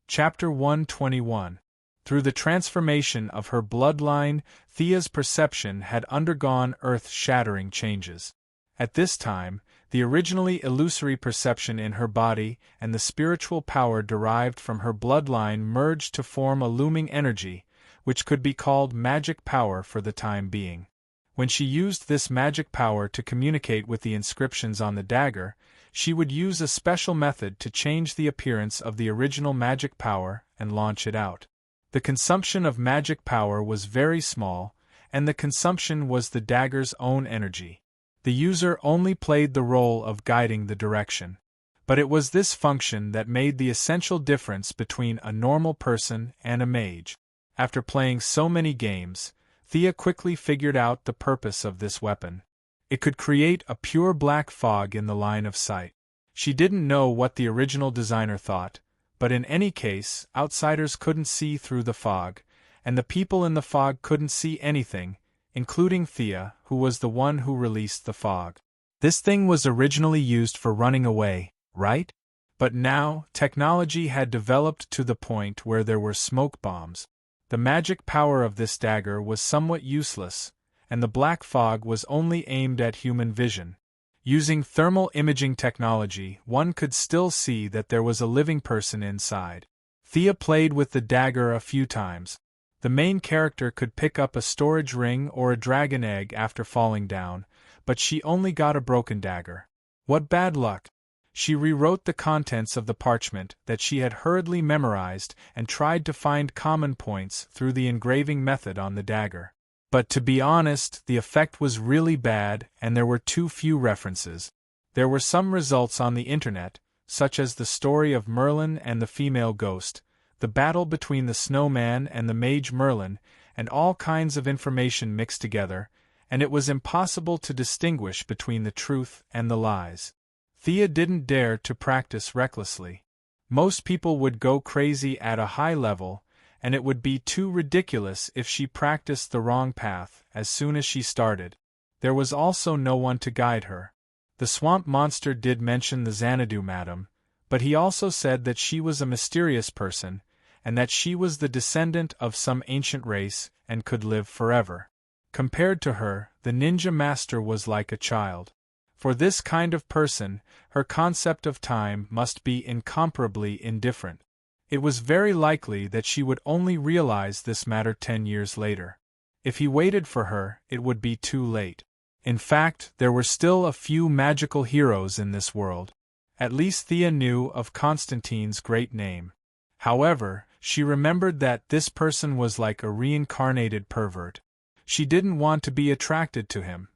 Chapter 121. Through the transformation of her bloodline, Thea's perception had undergone earth-shattering changes. At this time, the originally illusory perception in her body and the spiritual power derived from her bloodline merged to form a looming energy, which could be called magic power for the time being. When she used this magic power to communicate with the inscriptions on the dagger, she would use a special method to change the appearance of the original magic power and launch it out. The consumption of magic power was very small, and the consumption was the dagger's own energy. The user only played the role of guiding the direction. But it was this function that made the essential difference between a normal person and a mage. After playing so many games, Thea quickly figured out the purpose of this weapon. It could create a pure black fog in the line of sight. She didn't know what the original designer thought, but in any case, outsiders couldn't see through the fog, and the people in the fog couldn't see anything, including Thea, who was the one who released the fog. This thing was originally used for running away, right? But now, technology had developed to the point where there were smoke bombs. The magic power of this dagger was somewhat useless, and the black fog was only aimed at human vision. Using thermal imaging technology, one could still see that there was a living person inside. Thea played with the dagger a few times. The main character could pick up a storage ring or a dragon egg after falling down, but she only got a broken dagger. What bad luck! She rewrote the contents of the parchment that she had hurriedly memorized and tried to find common points through the engraving method on the dagger. But to be honest, the effect was really bad and there were too few references. There were some results on the internet, such as the story of Merlin and the female ghost, the battle between the snowman and the mage Merlin, and all kinds of information mixed together, and it was impossible to distinguish between the truth and the lies. Thea didn't dare to practice recklessly. Most people would go crazy at a high level, and it would be too ridiculous if she practiced the wrong path as soon as she started. There was also no one to guide her. The swamp monster did mention the Xanadu madam, but he also said that she was a mysterious person, and that she was the descendant of some ancient race and could live forever. Compared to her, the ninja master was like a child. For this kind of person, her concept of time must be incomparably indifferent. It was very likely that she would only realize this matter 10 years later. If he waited for her, it would be too late. In fact, there were still a few magical heroes in this world. At least Thea knew of Constantine's great name. However, she remembered that this person was like a reincarnated pervert. She didn't want to be attracted to him.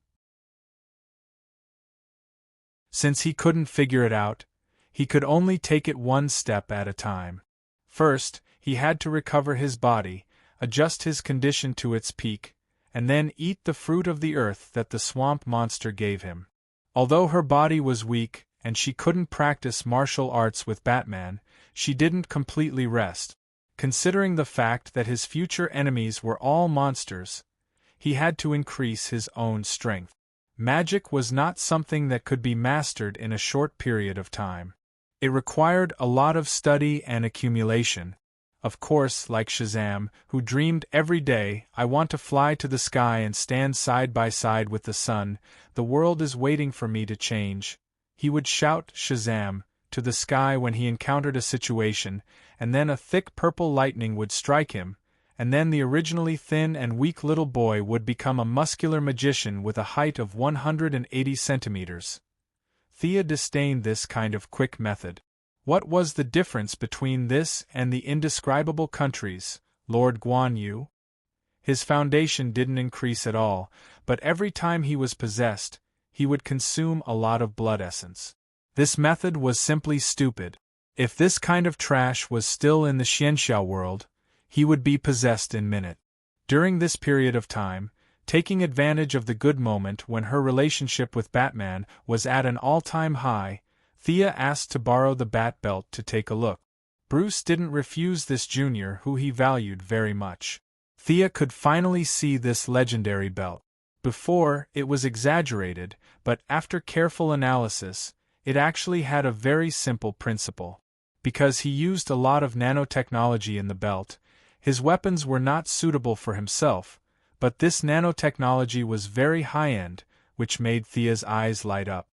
Since he couldn't figure it out, he could only take it one step at a time. First, he had to recover his body, adjust his condition to its peak, and then eat the fruit of the earth that the swamp monster gave him. Although her body was weak, and she couldn't practice martial arts with Batman, she didn't completely rest. Considering the fact that his future enemies were all monsters, he had to increase his own strength. Magic was not something that could be mastered in a short period of time. It required a lot of study and accumulation. Of course, like Shazam, who dreamed every day, "I want to fly to the sky and stand side by side with the sun, the world is waiting for me to change," he would shout Shazam to the sky when he encountered a situation, and then a thick purple lightning would strike him, and then the originally thin and weak little boy would become a muscular magician with a height of 180 centimeters. Thea disdained this kind of quick method. What was the difference between this and the indescribable countries, Lord Guan Yu? His foundation didn't increase at all, but every time he was possessed, he would consume a lot of blood essence. This method was simply stupid. If this kind of trash was still in the Xianxiao world, he would be possessed in minute. During this period of time, taking advantage of the good moment when her relationship with Batman was at an all-time high, Thea asked to borrow the Bat Belt to take a look. Bruce didn't refuse this junior who he valued very much. Thea could finally see this legendary belt. Before, it was exaggerated, but after careful analysis, it actually had a very simple principle. Because he used a lot of nanotechnology in the belt, his weapons were not suitable for himself, but this nanotechnology was very high-end, which made Thea's eyes light up.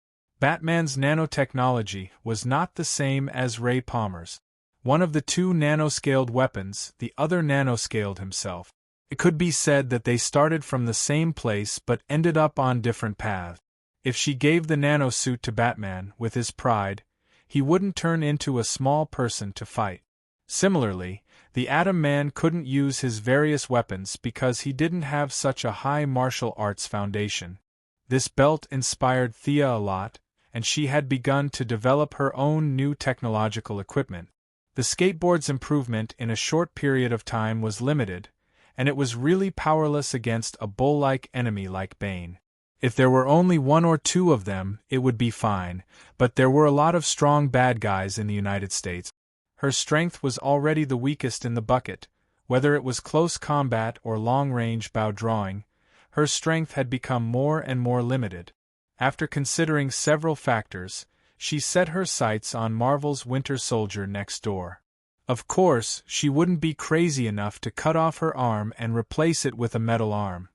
Batman's nanotechnology was not the same as Ray Palmer's. One of the two nanoscaled weapons, the other nanoscaled himself. It could be said that they started from the same place but ended up on different paths. If she gave the nanosuit to Batman with his pride, he wouldn't turn into a small person to fight. Similarly, the Atom Man couldn't use his various weapons because he didn't have such a high martial arts foundation. This belt inspired Thea a lot, and she had begun to develop her own new technological equipment. The skateboard's improvement in a short period of time was limited, and it was really powerless against a bull-like enemy like Bane. If there were only one or two of them, it would be fine, but there were a lot of strong bad guys in the United States. Her strength was already the weakest in the bucket, whether it was close combat or long-range bow drawing, her strength had become more and more limited. After considering several factors, she set her sights on Marvel's Winter Soldier next door. Of course, she wouldn't be crazy enough to cut off her arm and replace it with a metal arm.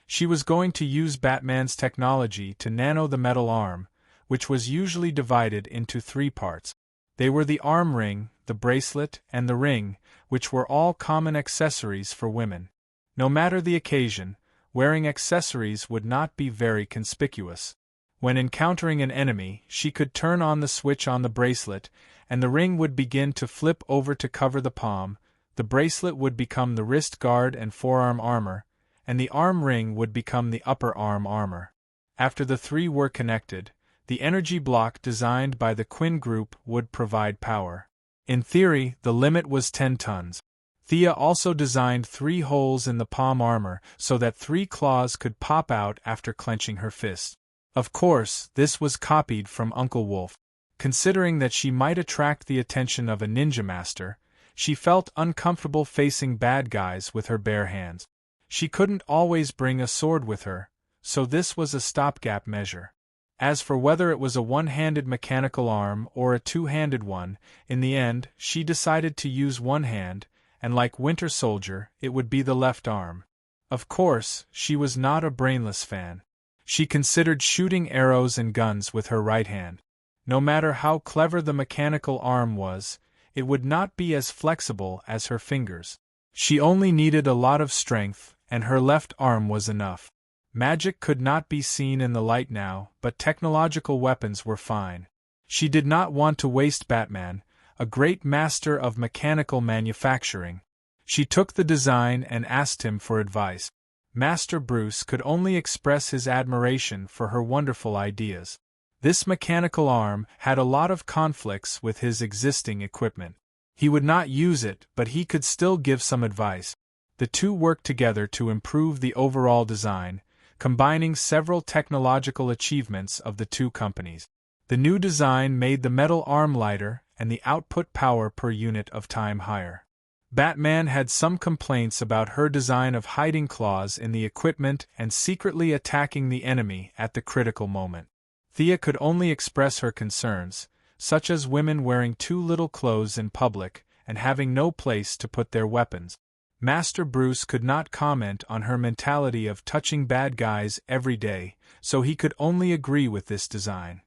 She was going to use Batman's technology to nano the metal arm, which was usually divided into 3 parts. They were the arm ring, the bracelet, and the ring, which were all common accessories for women. No matter the occasion, wearing accessories would not be very conspicuous. When encountering an enemy, she could turn on the switch on the bracelet, and the ring would begin to flip over to cover the palm, the bracelet would become the wrist guard and forearm armor, and the arm ring would become the upper arm armor. After the 3 were connected, the energy block designed by the Quinn Group would provide power. In theory, the limit was 10 tons. Thea also designed 3 holes in the palm armor so that 3 claws could pop out after clenching her fist. Of course, this was copied from Uncle Wolf. Considering that she might attract the attention of a ninja master, she felt uncomfortable facing bad guys with her bare hands. She couldn't always bring a sword with her, so this was a stopgap measure. As for whether it was a one-handed mechanical arm or a two-handed one, in the end, she decided to use one hand, and like Winter Soldier, it would be the left arm. Of course, she was not a brainless fan. She considered shooting arrows and guns with her right hand. No matter how clever the mechanical arm was, it would not be as flexible as her fingers. She only needed a lot of strength, and her left arm was enough. Magic could not be seen in the light now, but technological weapons were fine. She did not want to waste Batman, a great master of mechanical manufacturing. She took the design and asked him for advice. Master Bruce could only express his admiration for her wonderful ideas. This mechanical arm had a lot of conflicts with his existing equipment. He would not use it, but he could still give some advice. The 2 worked together to improve the overall design, combining several technological achievements of the 2 companies. The new design made the metal arm lighter and the output power per unit of time higher. Batman had some complaints about her design of hiding claws in the equipment and secretly attacking the enemy at the critical moment. Thea could only express her concerns, such as women wearing too little clothes in public and having no place to put their weapons. Master Bruce could not comment on her mentality of touching bad guys every day, so he could only agree with this design.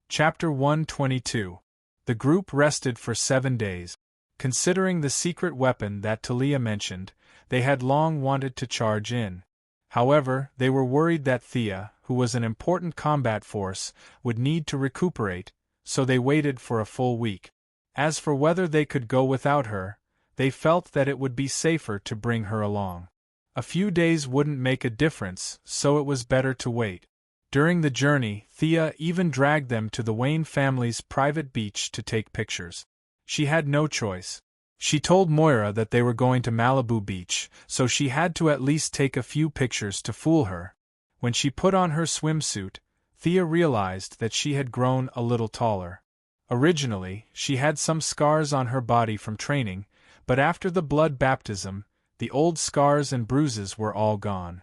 Chapter 122. The group rested for 7 days. Considering the secret weapon that Talia mentioned, they had long wanted to charge in. However, they were worried that Thea, who was an important combat force, would need to recuperate, so they waited for a full week. As for whether they could go without her, they felt that it would be safer to bring her along. A few days wouldn't make a difference, so it was better to wait. During the journey, Thea even dragged them to the Wayne family's private beach to take pictures. She had no choice. She told Moira that they were going to Malibu Beach, so she had to at least take a few pictures to fool her. When she put on her swimsuit, Thea realized that she had grown a little taller. Originally, she had some scars on her body from training, but after the blood baptism, the old scars and bruises were all gone.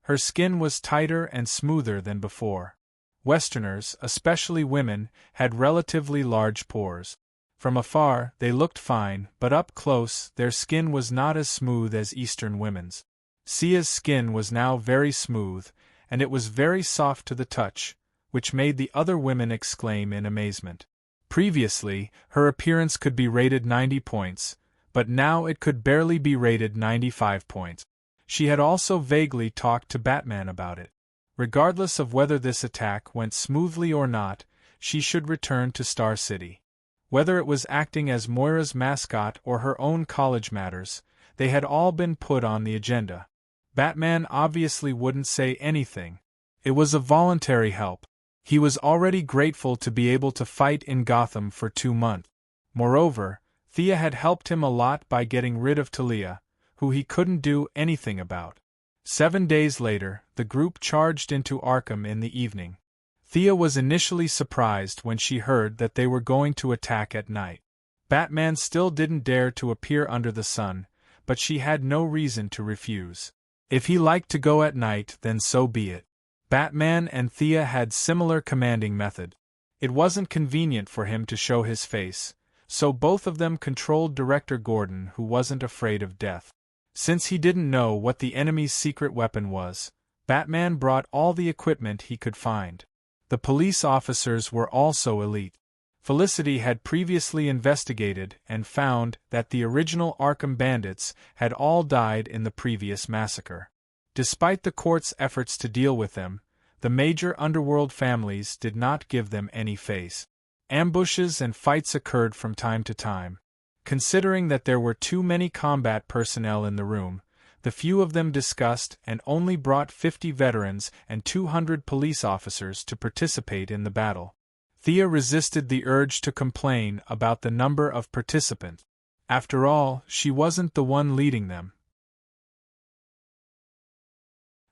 Her skin was tighter and smoother than before. Westerners, especially women, had relatively large pores. From afar, they looked fine, but up close, their skin was not as smooth as Eastern women's. Sia's skin was now very smooth, and it was very soft to the touch, which made the other women exclaim in amazement. Previously, her appearance could be rated 90 points, but now it could barely be rated 95 points. She had also vaguely talked to Batman about it. Regardless of whether this attack went smoothly or not, she should return to Star City. Whether it was acting as Moira's mascot or her own college matters, they had all been put on the agenda. Batman obviously wouldn't say anything. It was a voluntary help. He was already grateful to be able to fight in Gotham for 2 months. Moreover, Thea had helped him a lot by getting rid of Talia, who he couldn't do anything about. 7 days later, the group charged into Arkham in the evening. Thea was initially surprised when she heard that they were going to attack at night. Batman still didn't dare to appear under the sun, but she had no reason to refuse. If he liked to go at night, then so be it. Batman and Thea had similar commanding method. It wasn't convenient for him to show his face, so both of them controlled Director Gordon, who wasn't afraid of death. Since he didn't know what the enemy's secret weapon was, Batman brought all the equipment he could find. The police officers were also elite. Felicity had previously investigated and found that the original Arkham bandits had all died in the previous massacre. Despite the court's efforts to deal with them, the major underworld families did not give them any face. Ambushes and fights occurred from time to time. Considering that there were too many combat personnel in the room, the few of them discussed and only brought 50 veterans and 200 police officers to participate in the battle. Thea resisted the urge to complain about the number of participants. After all, she wasn't the one leading them.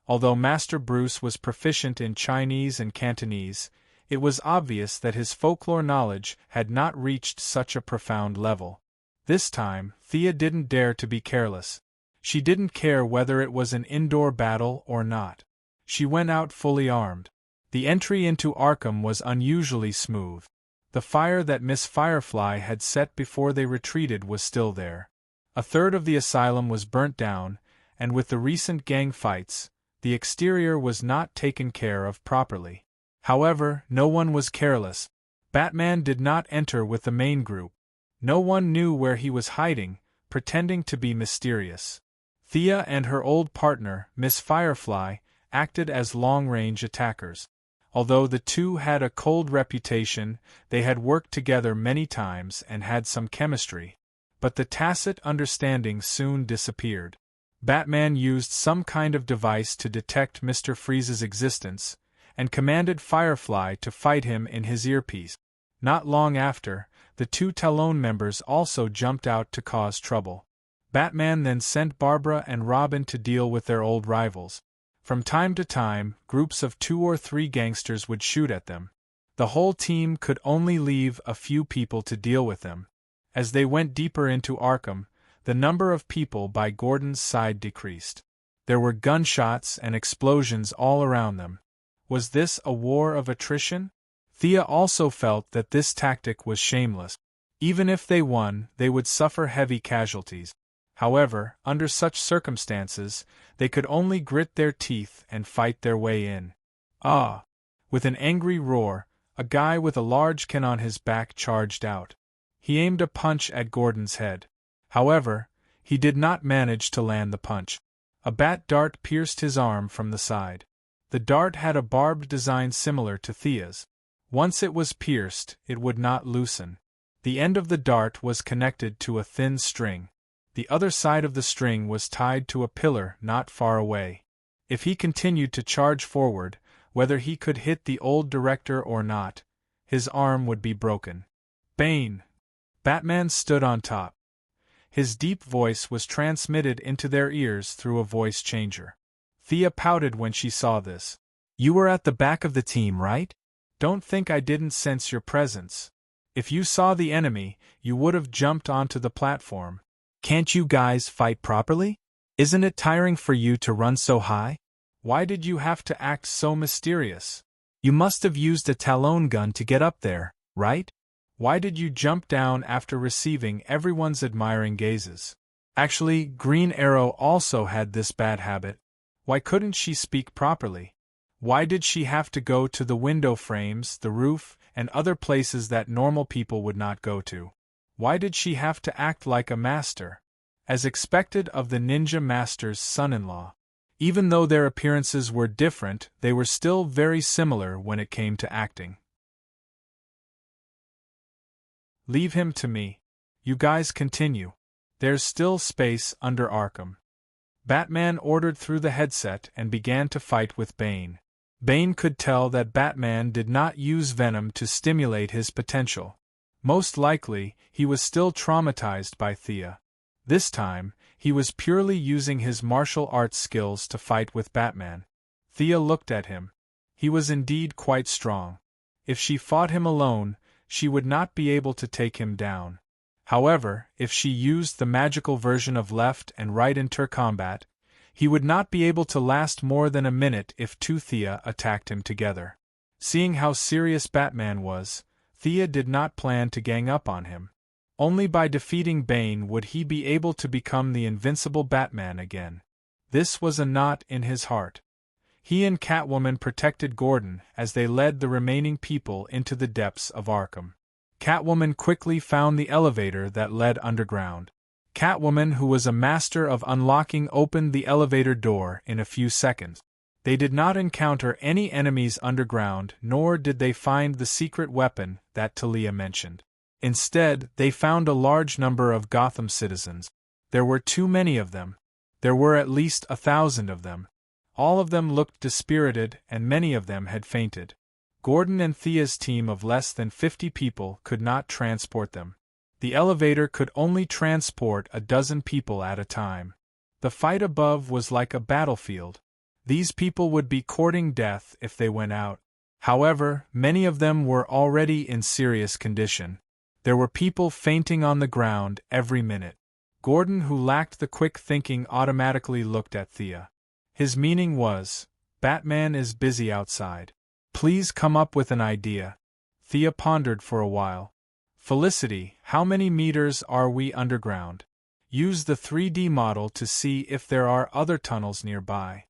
Although Master Bruce was proficient in Chinese and Cantonese, it was obvious that his folklore knowledge had not reached such a profound level. This time, Thea didn't dare to be careless. She didn't care whether it was an indoor battle or not. She went out fully armed. The entry into Arkham was unusually smooth. The fire that Miss Firefly had set before they retreated was still there. A third of the asylum was burnt down, and with the recent gang fights, the exterior was not taken care of properly. However, no one was careless. Batman did not enter with the main group. No one knew where he was hiding, pretending to be mysterious. Thea and her old partner, Miss Firefly, acted as long-range attackers. Although the two had a cold reputation, they had worked together many times and had some chemistry. But the tacit understanding soon disappeared. Batman used some kind of device to detect Mr. Freeze's existence, and commanded Firefly to fight him in his earpiece. Not long after, the two Talon members also jumped out to cause trouble. Batman then sent Barbara and Robin to deal with their old rivals. From time to time, groups of 2 or 3 gangsters would shoot at them. The whole team could only leave a few people to deal with them. As they went deeper into Arkham, the number of people by Gordon's side decreased. There were gunshots and explosions all around them. Was this a war of attrition? Thea also felt that this tactic was shameless. Even if they won, they would suffer heavy casualties. However, under such circumstances, they could only grit their teeth and fight their way in. Ah! With an angry roar, a guy with a large can on his back charged out. He aimed a punch at Gordon's head. However, he did not manage to land the punch. A bat dart pierced his arm from the side. The dart had a barbed design similar to Thea's. Once it was pierced, it would not loosen. The end of the dart was connected to a thin string. The other side of the string was tied to a pillar not far away. If he continued to charge forward, whether he could hit the old director or not, his arm would be broken. Bane! Batman stood on top. His deep voice was transmitted into their ears through a voice changer. Thea pouted when she saw this. "You were at the back of the team, right? Don't think I didn't sense your presence. If you saw the enemy, you would have jumped onto the platform. Can't you guys fight properly? Isn't it tiring for you to run so high? Why did you have to act so mysterious? You must have used a Talon gun to get up there, right? Why did you jump down after receiving everyone's admiring gazes? Actually, Green Arrow also had this bad habit. Why couldn't she speak properly? Why did she have to go to the window frames, the roof, and other places that normal people would not go to? Why did she have to act like a master? As expected of the ninja master's son-in-law. Even though their appearances were different, they were still very similar when it came to acting. Leave him to me. You guys continue. There's still space under Arkham. Batman ordered through the headset and began to fight with Bane. Bane could tell that Batman did not use venom to stimulate his potential. Most likely, he was still traumatized by Thea. This time, he was purely using his martial arts skills to fight with Batman. Thea looked at him. He was indeed quite strong. If she fought him alone, she would not be able to take him down. However, if she used the magical version of left and right intercombat, He would not be able to last more than a minute if two Thea attacked him together. Seeing how serious Batman was, Thea did not plan to gang up on him. Only by defeating Bane would he be able to become the invincible Batman again. This was a knot in his heart. He and Catwoman protected Gordon as they led the remaining people into the depths of Arkham. Catwoman quickly found the elevator that led underground. Catwoman, who was a master of unlocking, opened the elevator door in a few seconds. They did not encounter any enemies underground, nor did they find the secret weapon that Talia mentioned. Instead, they found a large number of Gotham citizens. There were too many of them. There were at least 1,000 of them. All of them looked dispirited, and many of them had fainted. Gordon and Thea's team of less than 50 people could not transport them. The elevator could only transport a dozen people at a time. The fight above was like a battlefield. These people would be courting death if they went out. However, many of them were already in serious condition. There were people fainting on the ground every minute. Gordon, who lacked the quick thinking, automatically looked at Thea. His meaning was, "Batman is busy outside. Please come up with an idea." Thea pondered for a while. "Felicity, how many meters are we underground? Use the 3D model to see if there are other tunnels nearby."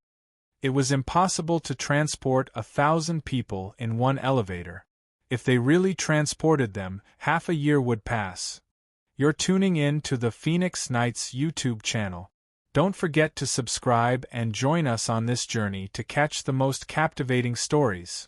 It was impossible to transport 1,000 people in one elevator. If they really transported them, half a year would pass. You're tuning in to the Phoenix Nights YouTube channel. Don't forget to subscribe and join us on this journey to catch the most captivating stories.